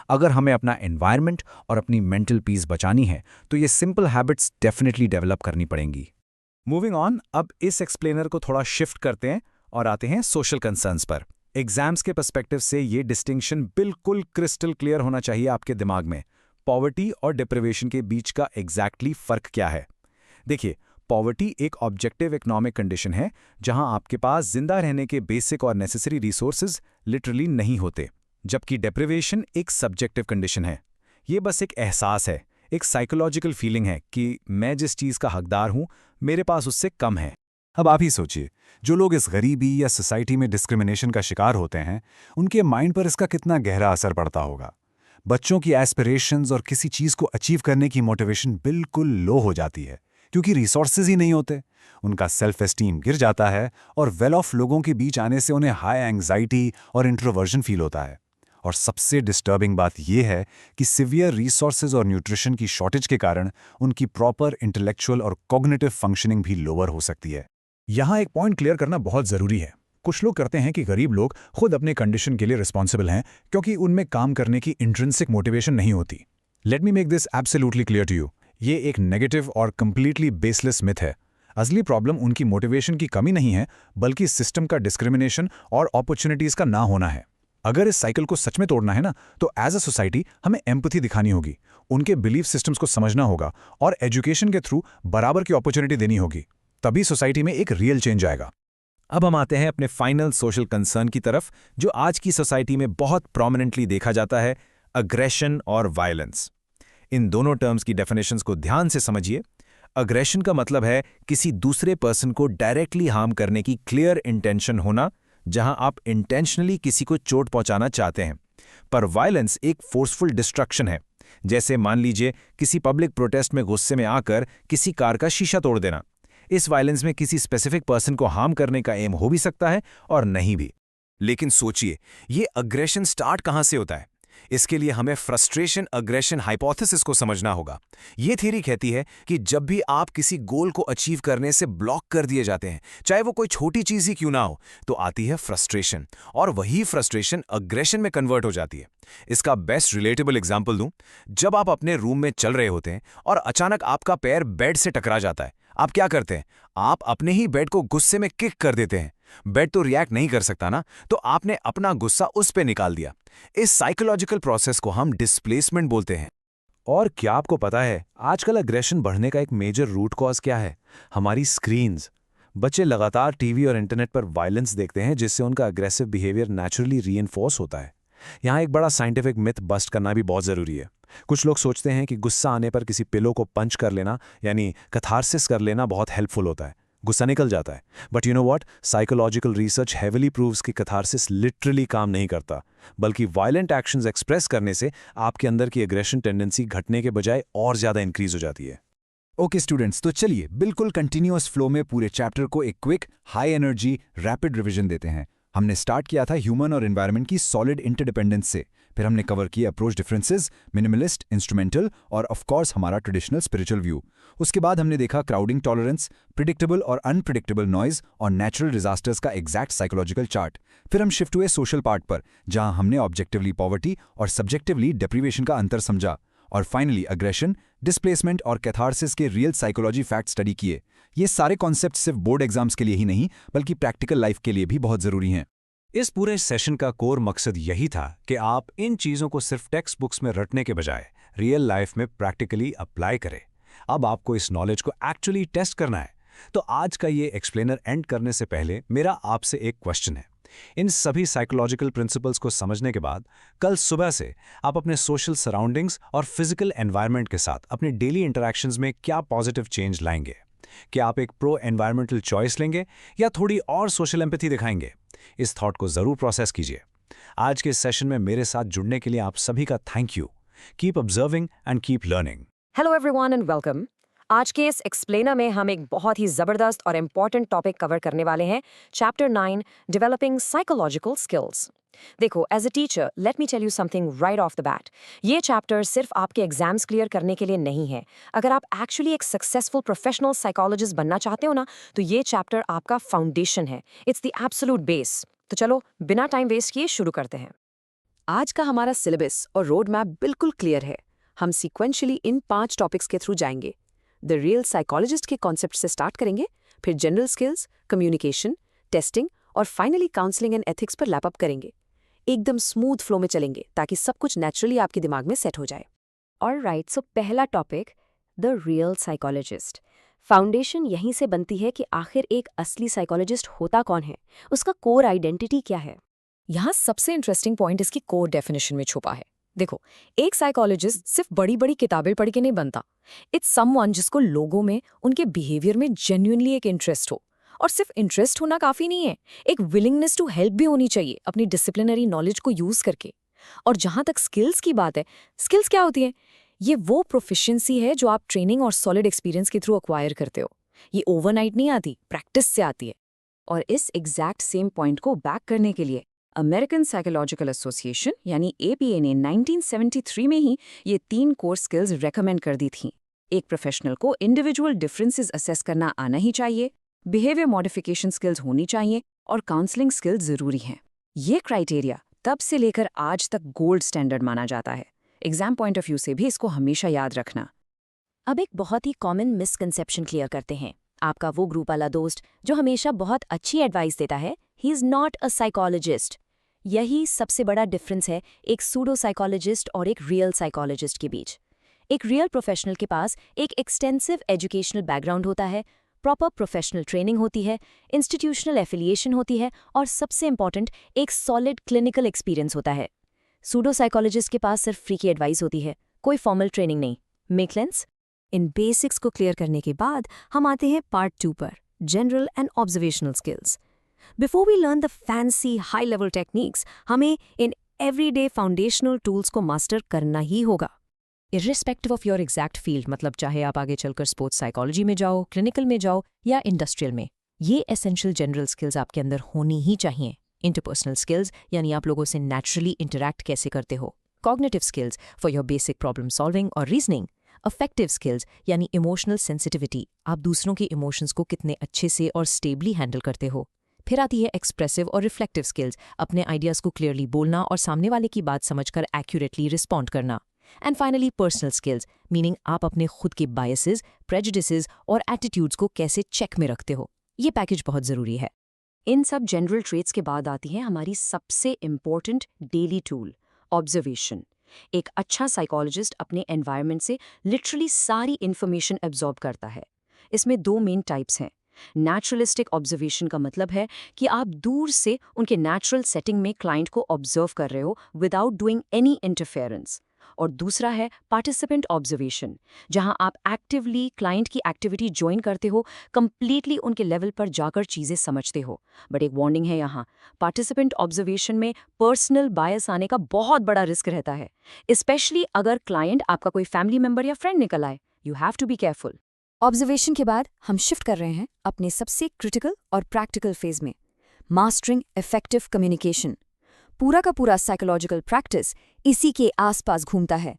अगर हमें अपना एनवायरनमेंट और अपनी मेंटल पीस बचानी है तो ये सिंपल हैबिट्स डेफिनेटली डेवलप करनी पड़ेंगी। मूविंग ऑन, अब इस एक्सप्लेनर को थोड़ा शिफ्ट करते हैं और आते हैं सोशल कंसर्न्स पर। एग्जाम्स के पर्सपेक्टिव से ये डिस्टिंक्शन बिल्कुल क्रिस्टल क्लियर होना चाहिए आपके दिमाग में। पॉवर्टी और डिप्रिवेशन के बीच का एग्जैक्टली फर्क क्या है? देखिए, पॉवर्टी एक ऑब्जेक्टिव इकोनॉमिक कंडीशन है जहां आपके पास जिंदा रहने के बेसिक और नेसेसरी रिसोर्सेज लिटरली नहीं होते, जबकि डिप्रिवेशन एक सब्जेक्टिव कंडीशन है। ये बस एक एहसास है, एक साइकोलॉजिकल फीलिंग है कि मैं जिस चीज़ का हकदार हूं मेरे पास उससे कम है। अब आप ही सोचिए, जो लोग इस गरीबी या सोसाइटी में डिस्क्रिमिनेशन का शिकार होते हैं, उनके माइंड पर इसका कितना गहरा असर पड़ता होगा। बच्चों की एस्पिरेशंस और किसी चीज़ को अचीव करने की मोटिवेशन बिल्कुल लो हो जाती है, क्योंकि रिसोर्सेज ही नहीं होते। उनका सेल्फ एस्टीम गिर जाता है और वेल ऑफ लोगों के बीच आने से उन्हें हाई एंग्जाइटी और इंट्रोवर्जन फील होता है। और सबसे डिस्टर्बिंग बात यह है कि सिवियर रिसोर्सेज और न्यूट्रिशन की शॉर्टेज के कारण उनकी प्रॉपर इंटेलेक्चुअल और कॉग्निटिव फंक्शनिंग भी लोअर हो सकती है। यहाँ एक पॉइंट क्लियर करना बहुत ज़रूरी है। कुछ लोग करते हैं कि गरीब लोग खुद अपने कंडीशन के लिए रिस्पॉन्सिबल हैं क्योंकि उनमें काम करने की इंट्रिंसिक मोटिवेशन नहीं होती। Let me make this absolutely clear to you, ये एक नेगेटिव और कंप्लीटली बेसलेस मिथ है। असली प्रॉब्लम उनकी मोटिवेशन की कमी नहीं है, बल्कि सिस्टम का डिस्क्रिमिनेशन और अपॉर्चुनिटीज़ का ना होना है। अगर इस साइकिल को सच में तोड़ना है ना, तो एज अ सोसाइटी हमें एम्पैथी दिखानी होगी, उनके बिलीफ सिस्टम्स को समझना होगा और एजुकेशन के थ्रू बराबर की अपॉर्चुनिटी देनी होगी। तभी सोसाइटी में एक रियल चेंज आएगा। अब हम आते हैं अपने फाइनल सोशल कंसर्न की तरफ, जो आज की सोसाइटी में बहुत प्रोमिनेंटली देखा जाता है, अग्रेशन और वायलेंस। इन दोनों टर्म्स की डेफिनेशंस को ध्यान से समझिए। अग्रेशन का मतलब है किसी दूसरे पर्सन को डायरेक्टली हार्म करने की क्लियर इंटेंशन होना, जहां आप इंटेंशनली किसी को चोट पहुंचाना चाहते हैं। पर वायलेंस एक फोर्सफुल डिस्ट्रक्शन है, जैसे मान लीजिए किसी पब्लिक प्रोटेस्ट में गुस्से में आकर किसी कार का शीशा तोड़ देना। इस वायलेंस में किसी स्पेसिफिक पर्सन को हार्म करने का एम हो भी सकता है और नहीं भी। लेकिन सोचिए, ये अग्रेशन स्टार्ट कहां से होता है? इसके लिए हमें फ्रस्ट्रेशन अग्रेशन हाइपोथेसिस को समझना होगा। ये थ्योरी कहती है कि जब भी आप किसी गोल को अचीव करने से ब्लॉक कर दिए जाते हैं, चाहे वो कोई छोटी चीज ही क्यों ना हो, तो आती है फ्रस्ट्रेशन, और वही फ्रस्ट्रेशन अग्रेशन में कन्वर्ट हो जाती है। इसका बेस्ट रिलेटेबल एग्जांपल दूं, जब आप अपने रूम में चल रहे होते हैं और अचानक आपका पैर बेड से टकरा जाता है, आप क्या करते हैं? आप अपने ही बेड को गुस्से में किक कर देते हैं। बेड तो रिएक्ट नहीं कर सकता ना, तो आपने अपना गुस्सा उस पे निकाल दिया। इस साइकोलॉजिकल प्रोसेस को हम डिस्प्लेसमेंट बोलते हैं। और क्या आपको पता है आजकल अग्रेशन बढ़ने का एक मेजर रूट कॉज क्या है? हमारी स्क्रीन्स। बच्चे लगातार टीवी और इंटरनेट पर वायलेंस देखते हैं, जिससे उनका अग्रेसिव बिहेवियर नेचुरली रीइंफोर्स होता है। यहाँ एक बड़ा साइंटिफिक मिथ बस्ट करना भी बहुत जरूरी है। कुछ लोग सोचते हैं कि गुस्सा आने पर किसी पिलो को पंच कर लेना, यानी कैथारसिस कर लेना, बहुत हेल्पफुल होता है, गुस्सा निकल जाता है। But you know what, psychological research heavily proves कि कैथारसिस लिटरली काम नहीं करता, बल्कि वायलेंट एक्शंस एक्सप्रेस करने से आपके अंदर की एग्रेशन टेंडेंसी घटने के बजाय और ज्यादा इंक्रीज हो जाती है। ओके स्टूडेंट्स, तो चलिए बिल्कुल कंटिन्यूअस फ्लो में पूरे चैप्टर को एक quick, high energy, rapid revision देते हैं। हमने स्टार्ट किया था ह्यूमन और एनवायरनमेंट की सॉलिड इंटरडिपेंडेंस से। फिर हमने कवर किया अप्रोच डिफरेंसेस, मिनिमलिस्ट, इंस्ट्रूमेंटल और ऑफ कोर्स हमारा ट्रेडिशनल स्पिरिचुअल व्यू। उसके बाद हमने देखा क्राउडिंग टॉलरेंस, प्रिडिक्टेबल और अनप्रिडिक्टेबल नॉइज और नेचुरल डिजास्टर्स का एग्जैक्ट साइकोलॉजिकल चार्ट। फिर हम शिफ्ट हुए सोशल पार्ट पर, जहां हमने ऑब्जेक्टिवली पॉवर्टी और सब्जेक्टिवली डेप्रीवेशन का अंतर समझा। और फाइनली अग्रेशन, डिस्प्लेसमेंट और कैथारसिस के रियल साइकोलॉजी फैक्ट स्टडी किए। ये सारे कॉन्सेप्ट सिर्फ बोर्ड एग्जाम्स के लिए ही नहीं, बल्कि प्रैक्टिकल लाइफ के लिए भी बहुत जरूरी हैं। इस पूरे सेशन का कोर मकसद यही था कि आप इन चीज़ों को सिर्फ टेक्स्ट बुक्स में रटने के बजाय रियल लाइफ में प्रैक्टिकली अप्लाई करें। अब आपको इस नॉलेज को एक्चुअली टेस्ट करना है। तो आज का ये एक्सप्लेनर एंड करने से पहले मेरा आपसे एक क्वेश्चन है। इन सभी साइकोलॉजिकल प्रिंसिपल्स को समझने के बाद कल सुबह से आप अपने सोशल सराउंडिंग्स और फिजिकल एनवायरनमेंट के साथ अपने डेली इंटरैक्शंस में क्या पॉजिटिव चेंज लाएंगे? क्या आप एक प्रो एनवायरमेंटल चॉइस लेंगे या थोड़ी और सोशल एम्पैथी दिखाएंगे? इस थॉट को जरूर प्रोसेस कीजिए। आज के सेशन में मेरे साथ जुड़ने के लिए आप सभी का thank you. Keep observing and keep learning. Hello everyone and welcome. आज के इस एक्सप्लेनर में हम एक बहुत ही जबरदस्त और इम्पॉर्टेंट टॉपिक कवर करने वाले हैं, चैप्टर 9, डेवलपिंग साइकोलॉजिकल स्किल्स। देखो, as a teacher let me tell you something right off the bat. ये चैप्टर सिर्फ आपके एग्जाम्स क्लियर करने के लिए नहीं है। अगर आप एक्चुअली एक सक्सेसफुल प्रोफेशनल साइकोलॉजिस्ट बनना चाहते हो ना, तो ये चैप्टर आपका फाउंडेशन है। It's the absolute base. तो चलो बिना टाइम वेस्ट किए शुरू करते हैं। आज का हमारा सिलेबस और रोड मैप बिल्कुल क्लियर है। हम सीक्वेंशियली इन 5 टॉपिक्स के थ्रू जाएंगे। द रियल साइकोलॉजिस्ट के कॉन्सेप्ट से स्टार्ट करेंगे, फिर जनरल स्किल्स, कम्युनिकेशन, टेस्टिंग और फाइनली काउंसलिंग एंड एथिक्स पर लैप अप करेंगे। एकदम स्मूथ फ्लो में चलेंगे ताकि सब कुछ नेचुरली आपके दिमाग में सेट हो जाए। ऑलराइट, सो पहला topic, the real psychologist. Foundation यहीं से बनती है कि आखिर एक असली साइकोलॉजिस्ट होता कौन है, उसका कोर आइडेंटिटी क्या है। यहाँ सबसे इंटरेस्टिंग पॉइंट इसकी कोर डेफिनेशन में छुपा है। देखो, एक साइकोलॉजिस्ट सिर्फ बड़ी बड़ी किताबें पढ़ के नहीं बनता। इट्स समवन जिसको लोगों में, उनके बिहेवियर में जेन्युइनली एक इंटरेस्ट हो। और सिर्फ इंटरेस्ट होना काफी नहीं है, एक विलिंगनेस टू हेल्प भी होनी चाहिए अपनी डिसिप्लिनरी नॉलेज को यूज करके। और जहां तक स्किल्स की बात है, स्किल्स क्या होती है? ये वो प्रोफिशिएंसी है जो आप ट्रेनिंग और सॉलिड एक्सपीरियंस के थ्रू अक्वायर करते हो। ये ओवरनाइट नहीं आती, प्रैक्टिस से आती है। और इस एग्जैक्ट सेम पॉइंट को बैक करने के लिए अमेरिकन साइकोलॉजिकल एसोसिएशन यानी APA ने 1973 में ही ये 3 कोर स्किल्स रेकमेंड कर दी थी। एक प्रोफेशनल को इंडिविजुअल डिफरेंसेस असेस करना आना ही चाहिए, बिहेवियर मॉडिफिकेशन स्किल्स होनी चाहिए और काउंसलिंग स्किल्स जरूरी हैं। ये क्राइटेरिया तब से लेकर आज तक गोल्ड स्टैंडर्ड माना जाता है। एग्जाम पॉइंट ऑफ व्यू से भी इसको हमेशा याद रखना। अब एक बहुत ही कॉमन मिसकंसेप्शन क्लियर करते हैं। आपका वो ग्रुप वाला दोस्त जो हमेशा बहुत अच्छी एडवाइस देता है, he is not a psychologist. यही सबसे बड़ा डिफरेंस है एक सूडो साइकोलॉजिस्ट और एक रियल साइकोलॉजिस्ट के बीच। एक रियल प्रोफेशनल के पास एक एक्सटेंसिव एजुकेशनल बैकग्राउंड होता है, प्रॉपर प्रोफेशनल ट्रेनिंग होती है, इंस्टीट्यूशनल एफिलिएशन होती है और सबसे इंपॉर्टेंट एक सॉलिड क्लिनिकल एक्सपीरियंस होता है। सूडो साइकोलॉजिस्ट के पास सिर्फ फ्री की एडवाइस होती है, कोई फॉर्मल ट्रेनिंग नहीं। Make sense? इन बेसिक्स को क्लियर करने के बाद हम आते हैं पार्ट 2 पर, general and observational skills. Before we learn the fancy high level techniques, हमें इन एवरीडे फाउंडेशनल टूल्स को मास्टर करना ही होगा। Irrespective of your exact field, मतलब चाहे आप आगे चलकर स्पोर्ट्स साइकोलॉजी में जाओ, क्लिनिकल में जाओ या इंडस्ट्रियल में, ये एसेंशियल जनरल स्किल्स आपके अंदर होनी ही चाहिए। इंटरपर्सनल स्किल्स यानी आप लोगों से नेचुरली इंटरैक्ट कैसे करते हो। Cognitive skills for your basic problem solving और रीजनिंग। अफेक्टिव स्किल्स यानी इमोशनल सेंसिटिविटी, आप दूसरों के इमोशंस को कितने अच्छे से और स्टेबली हैंडल करते हो। फिर आती है एक्सप्रेसिव और रिफ्लेक्टिव स्किल्स, अपने आइडियाज़ को क्लियरली बोलना और सामने वाले की बात समझकर एक्यूरेटली रिस्पॉन्ड करना। And finally personal skills, meaning आप अपने खुद के बायसेस, प्रेजुडिसेस और एटीट्यूड्स को कैसे चेक में रखते हो। ये पैकेज बहुत ज़रूरी है। इन सब जनरल ट्रेट्स के बाद आती है हमारी सबसे इम्पोर्टेंट डेली टूल, ऑब्जर्वेशन। एक अच्छा साइकोलॉजिस्ट अपने एनवायरनमेंट से लिटरली सारी इन्फॉर्मेशन एब्जॉर्ब करता है। इसमें 2 मेन टाइप्स हैं। नेचुरलिस्टिक ऑब्जर्वेशन का मतलब है कि आप दूर से उनके नेचुरल सेटिंग में क्लाइंट को ऑब्जर्व कर रहे हो विदाउट डूइंग एनी इंटरफेरेंस। और दूसरा है पार्टिसिपेंट ऑब्जर्वेशन, जहां आप एक्टिवली क्लाइंट की एक्टिविटी ज्वाइन करते हो, कंप्लीटली उनके लेवल पर जाकर चीज़ें समझते हो। बट एक वार्निंग है यहाँ, पार्टिसिपेंट ऑब्जर्वेशन में पर्सनल बायस आने का बहुत बड़ा रिस्क रहता है, स्पेशली अगर क्लाइंट आपका कोई फैमिली मेंबर या फ्रेंड निकल आए। You have to be careful. Observation के बाद हम शिफ्ट कर रहे हैं अपने सबसे क्रिटिकल और प्रैक्टिकल फेज में, मास्टरिंग इफेक्टिव कम्युनिकेशन। पूरा का पूरा साइकोलॉजिकल प्रैक्टिस इसी के आसपास घूमता है।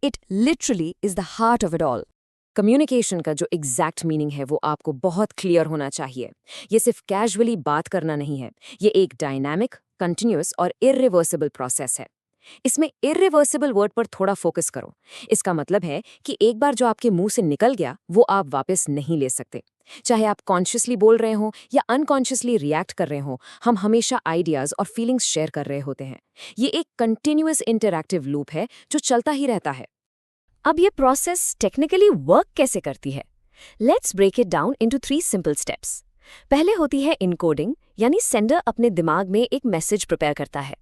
It literally is the heart of it all. Communication का जो एग्जैक्ट मीनिंग है वो आपको बहुत क्लियर होना चाहिए। ये सिर्फ कैजुअली बात करना नहीं है, ये एक डायनामिक, कंटिन्यूअस और इर्रिवर्सिबल प्रोसेस है। इसमें इर्रिवर्सिबल वर्ड पर थोड़ा फोकस करो। इसका मतलब है कि एक बार जो आपके मुंह से निकल गया वो आप वापस नहीं ले सकते। चाहे आप कॉन्शियसली बोल रहे हो या अनकॉन्शियसली रिएक्ट कर रहे हो, हम हमेशा आइडियाज और फीलिंग्स शेयर कर रहे होते हैं। ये एक कंटिन्यूअस इंटरैक्टिव लूप है जो चलता ही रहता है। अब ये प्रोसेस टेक्निकली वर्क कैसे करती है? Let's break it down into 3 simple steps. पहले होती है इनकोडिंग, यानी सेंडर अपने दिमाग में एक मैसेज प्रिपेयर करता है।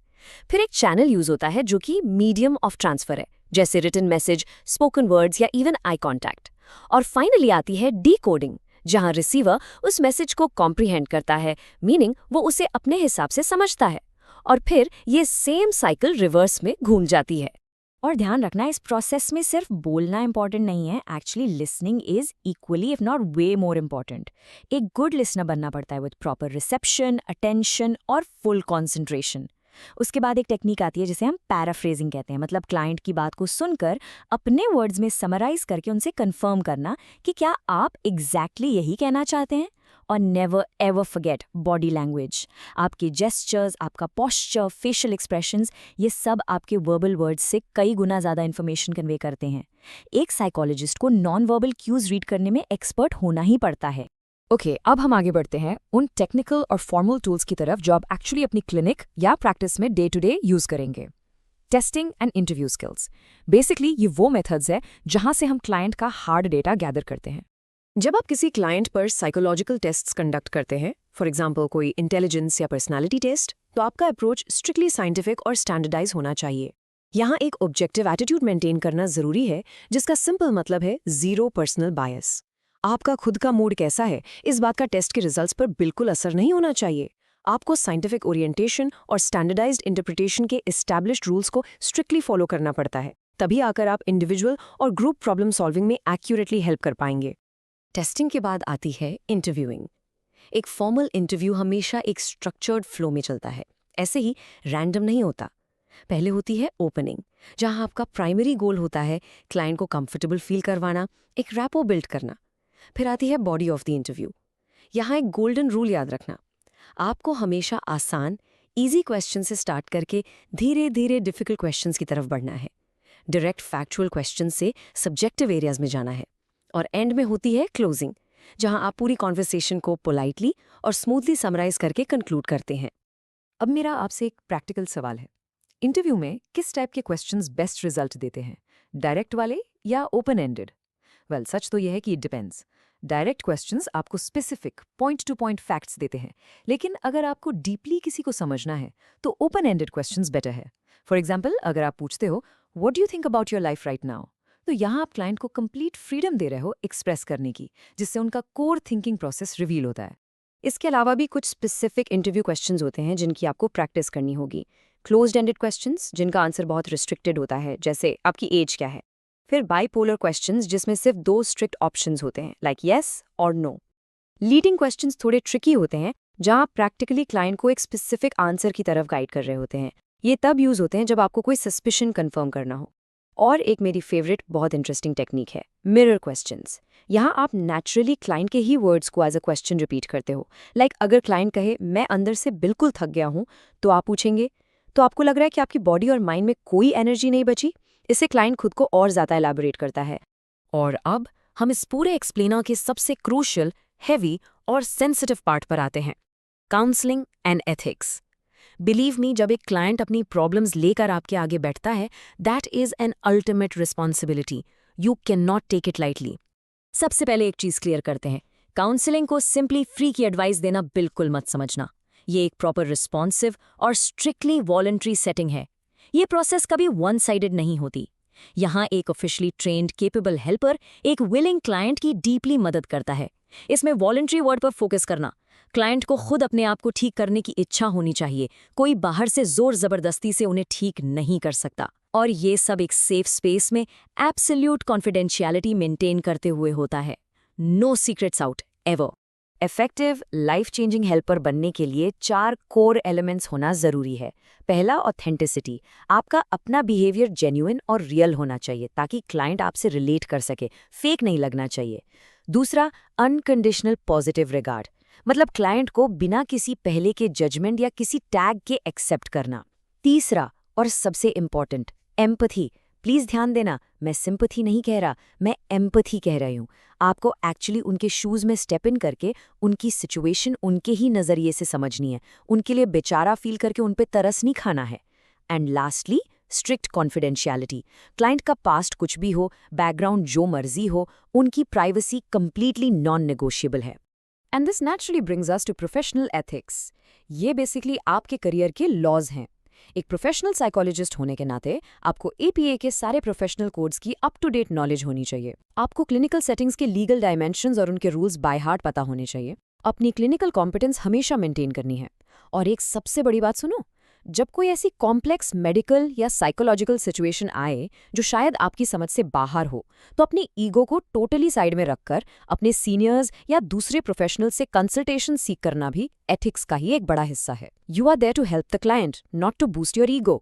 फिर एक चैनल यूज होता है जो कि मीडियम ऑफ ट्रांसफर है, जैसे रिटन मैसेज, स्पोकन वर्ड्स या इवन आई कॉन्टैक्ट। और फाइनली आती है डीकोडिंग, जहां रिसीवर उस मैसेज को कॉम्प्रिहेंड करता है, मीनिंग वो उसे अपने हिसाब से समझता है। और फिर ये सेम साइकिल रिवर्स में घूम जाती है। और ध्यान रखना, इस प्रोसेस में सिर्फ बोलना इंपॉर्टेंट नहीं है, actually listening is equally if not way more important. एक गुड लिसनर बनना पड़ता है विद प्रॉपर रिसेप्शन, अटेंशन और फुल कॉन्सेंट्रेशन। उसके बाद एक टेक्निक आती है जिसे हम पैराफ्रेजिंग कहते हैं, मतलब क्लाइंट की बात को सुनकर अपने वर्ड्स में समराइज करके उनसे कंफर्म करना कि क्या आप एग्जैक्टली यही कहना चाहते हैं। और never ever forget body language. आपके जेस्चर्स, आपका पोस्चर, फेशियल एक्सप्रेशंस, ये सब आपके वर्बल वर्ड्स से कई गुना ज़्यादा इन्फॉर्मेशन कन्वे करते हैं। एक साइकोलॉजिस्ट को नॉन वर्बल क्यूज रीड करने में एक्सपर्ट होना ही पड़ता है। ओके, अब हम आगे बढ़ते हैं उन टेक्निकल और फॉर्मल टूल्स की तरफ जो आप एक्चुअली अपनी क्लिनिक या प्रैक्टिस में डे टू डे यूज करेंगे। Testing and interview skills. Basically ये वो मेथड्स है जहां से हम क्लाइंट का हार्ड डेटा गैदर करते हैं। जब आप किसी क्लाइंट पर साइकोलॉजिकल टेस्ट्स कंडक्ट करते हैं, फॉर एग्जांपल कोई इंटेलिजेंस या पर्सनालिटी टेस्ट, तो आपका अप्रोच स्ट्रिक्टली साइंटिफिक और स्टैंडर्डाइज होना चाहिए। यहाँ एक ऑब्जेक्टिव एटीट्यूड मेंटेन करना जरूरी है, जिसका सिंपल मतलब है 0 पर्सनल बायस। आपका खुद का मूड कैसा है, इस बात का टेस्ट के रिजल्ट्स पर बिल्कुल असर नहीं होना चाहिए। आपको साइंटिफिक ओरिएंटेशन और स्टैंडर्डाइज्ड इंटरप्रिटेशन के एस्टैब्लिश्ड रूल्स को स्ट्रिक्टली फॉलो करना पड़ता है, तभी आकर आप इंडिविजुअल और ग्रुप प्रॉब्लम सॉल्विंग में एक्यूरेटली हेल्प कर पाएंगे। टेस्टिंग के बाद आती है इंटरव्यूइंग। एक फॉर्मल इंटरव्यू हमेशा एक स्ट्रक्चर्ड फ्लो में चलता है, ऐसे ही रैंडम नहीं होता। पहले होती है ओपनिंग, जहां आपका प्राइमरी गोल होता है क्लाइंट को कंफर्टेबल फील करवाना, एक रैपो बिल्ड करना। फिर आती है बॉडी ऑफ द इंटरव्यू। यहाँ एक गोल्डन रूल याद रखना, आपको हमेशा आसान, इजी क्वेश्चन से स्टार्ट करके धीरे धीरे डिफिकल्ट क्वेश्चंस की तरफ बढ़ना है। डायरेक्ट फैक्चुअल क्वेश्चन से सब्जेक्टिव एरियाज में जाना है। और एंड में होती है क्लोजिंग, जहां आप पूरी कॉन्वर्सेशन को पोलाइटली और स्मूथली समराइज करके कंक्लूड करते हैं। अब मेरा आपसे एक प्रैक्टिकल सवाल है, इंटरव्यू में किस टाइप के क्वेश्चंस बेस्ट रिजल्ट देते हैं, डायरेक्ट वाले या ओपन एंडेड? वेल, सच तो यह है कि इट डिपेंड्स। डायरेक्ट क्वेश्चंस आपको specific point two point facts देते हैं, लेकिन अगर आपको डीपली किसी को समझना है तो ओपन एंडेड क्वेश्चंस बेटर है। फॉर एग्जाम्पल, अगर आप पूछते हो what do you think about your life right now? तो यहाँ आप क्लाइंट को कंप्लीट फ्रीडम दे रहे हो एक्सप्रेस करने की, जिससे उनका कोर थिंकिंग प्रोसेस रिवील होता है। इसके अलावा भी कुछ स्पेसिफिक इंटरव्यू क्वेश्चंस होते हैं जिनकी आपको प्रैक्टिस करनी होगी। क्लोज्ड एंडेड क्वेश्चंस जिनका आंसर बहुत रिस्ट्रिक्टेड होता है, जैसे आपकी एज क्या है। फिर बाइपोलर क्वेश्चंस जिसमें सिर्फ 2 स्ट्रिक्ट ऑप्शंस होते हैं, लाइक येस और नो। लीडिंग क्वेश्चंस थोड़े ट्रिकी होते हैं, जहां आप प्रैक्टिकली क्लाइंट को एक स्पेसिफिक आंसर की तरफ गाइड कर रहे होते हैं। ये तब यूज होते हैं जब आपको कोई सस्पिशन कंफर्म करना हो। और एक मेरी फेवरेट बहुत इंटरेस्टिंग टेक्निक है मिरर क्वेश्चंस। यहाँ आप नेचुरली क्लाइंट के ही वर्ड्स को एज अ क्वेश्चन रिपीट करते हो। लाइक अगर क्लाइंट कहे मैं अंदर से बिल्कुल थक गया हूँ, तो आप पूछेंगे तो आपको लग रहा है कि आपकी बॉडी और माइंड में कोई एनर्जी नहीं बची? इससे क्लाइंट खुद को और ज़्यादा एलैबोरेट करता है। और अब हम इस पूरे एक्सप्लेनर के सबसे क्रूशियल, हेवी और सेंसिटिव पार्ट पर आते हैं, counselling and ethics. Believe me, जब एक क्लाइंट अपनी प्रॉब्लम्स लेकर आपके आगे बैठता है, that is an ultimate responsibility. You can not take it lightly. सबसे पहले एक चीज़ क्लियर करते हैं, काउंसलिंग को सिंपली फ्री की एडवाइस देना बिल्कुल मत समझना। ये एक प्रॉपर रिस्पॉन्सिव और स्ट्रिक्टली वॉलंटरी सेटिंग है। ये प्रोसेस कभी वन साइडेड नहीं होती। यहाँ एक ऑफिशियली ट्रेन्ड केपेबल हेल्पर एक विलिंग क्लाइंट की डीपली मदद करता है। इसमें वॉलंटरी वर्ड पर फोकस करना, क्लाइंट को खुद अपने आप को ठीक करने की इच्छा होनी चाहिए। कोई बाहर से जोर जबरदस्ती से उन्हें ठीक नहीं कर सकता। और ये सब एक सेफ स्पेस में एब्सोल्यूट कॉन्फिडेंशियलिटी मेंटेन करते हुए होता है। No secrets out ever. Effective life changing helper बनने के लिए 4 कोर एलिमेंट्स होना जरूरी है। पहला, ऑथेंटिसिटी। आपका अपना बिहेवियर जेन्युइन और रियल होना चाहिए ताकि क्लाइंट आपसे रिलेट कर सके, फेक नहीं लगना चाहिए। दूसरा, अनकंडीशनल पॉजिटिव रिगार्ड, मतलब क्लाइंट को बिना किसी पहले के जजमेंट या किसी टैग के एक्सेप्ट करना। तीसरा और सबसे इम्पॉर्टेंट, एम्पथी। प्लीज ध्यान देना, मैं सिंपथी नहीं कह रहा, मैं एम्पथी कह रही हूँ। आपको एक्चुअली उनके शूज में स्टेप इन करके उनकी सिचुएशन उनके ही नजरिए से समझनी है, उनके लिए बेचारा फील करके उन पे तरस नहीं खाना है। And lastly, strict confidentiality. Client का पास्ट कुछ भी हो, बैकग्राउंड जो मर्जी हो, उनकी प्राइवेसी कंप्लीटली नॉन नेगोशिएबल है। And this naturally brings us to professional ethics. ये बेसिकली आपके करियर के लॉज हैं। एक प्रोफेशनल साइकोलॉजिस्ट होने के नाते आपको APA के सारे प्रोफेशनल कोड्स की अप टू डेट नॉलेज होनी चाहिए। आपको क्लिनिकल सेटिंग्स के लीगल डायमेंशंस और उनके रूल्स बाय हार्ट पता होने चाहिए। अपनी क्लिनिकल कॉम्पिटेंस हमेशा मेंटेन करनी है। और एक सबसे बड़ी बात सुनो, जब कोई ऐसी कॉम्प्लेक्स मेडिकल या साइकोलॉजिकल सिचुएशन आए जो शायद आपकी समझ से बाहर हो, तो अपनी ईगो को टोटली साइड में रखकर अपने सीनियर्स या दूसरे प्रोफेशनल से कंसल्टेशन सीख करना भी एथिक्स का ही एक बड़ा हिस्सा है। You are there to help the client, not to boost your ego.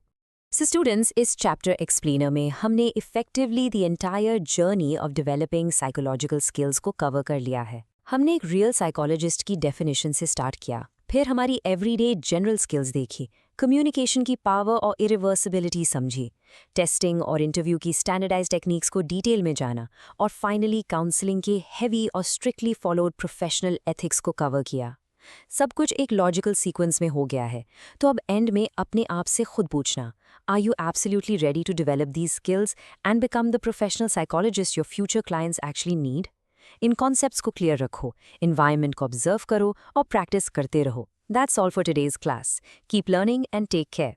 So students, इस चैप्टर एक्सप्लेनर में हमने effectively the entire journey of developing psychological skills को कवर कर लिया है। हमने एक रियल साइकोलॉजिस्ट की डेफिनेशन से स्टार्ट किया, फिर हमारी एवरीडे जनरल स्किल्स देखी, कम्युनिकेशन की पावर और इरिवर्सिबिलिटी समझी, टेस्टिंग और इंटरव्यू की स्टैंडर्डाइज्ड टेक्निक्स को डिटेल में जाना, और फाइनली काउंसलिंग के हेवी और स्ट्रिक्टली फॉलोड प्रोफेशनल एथिक्स को कवर किया। सब कुछ एक लॉजिकल सीक्वेंस में हो गया है। तो अब एंड में अपने आप से खुद पूछना, are you absolutely ready to develop these skills and become the professional psychologist your future clients actually need? इन कॉन्सेप्ट्स को क्लियर रखो, एनवायरनमेंट को ऑब्जर्व करो और प्रैक्टिस करते रहो। That's all for today's class. Keep learning and take care.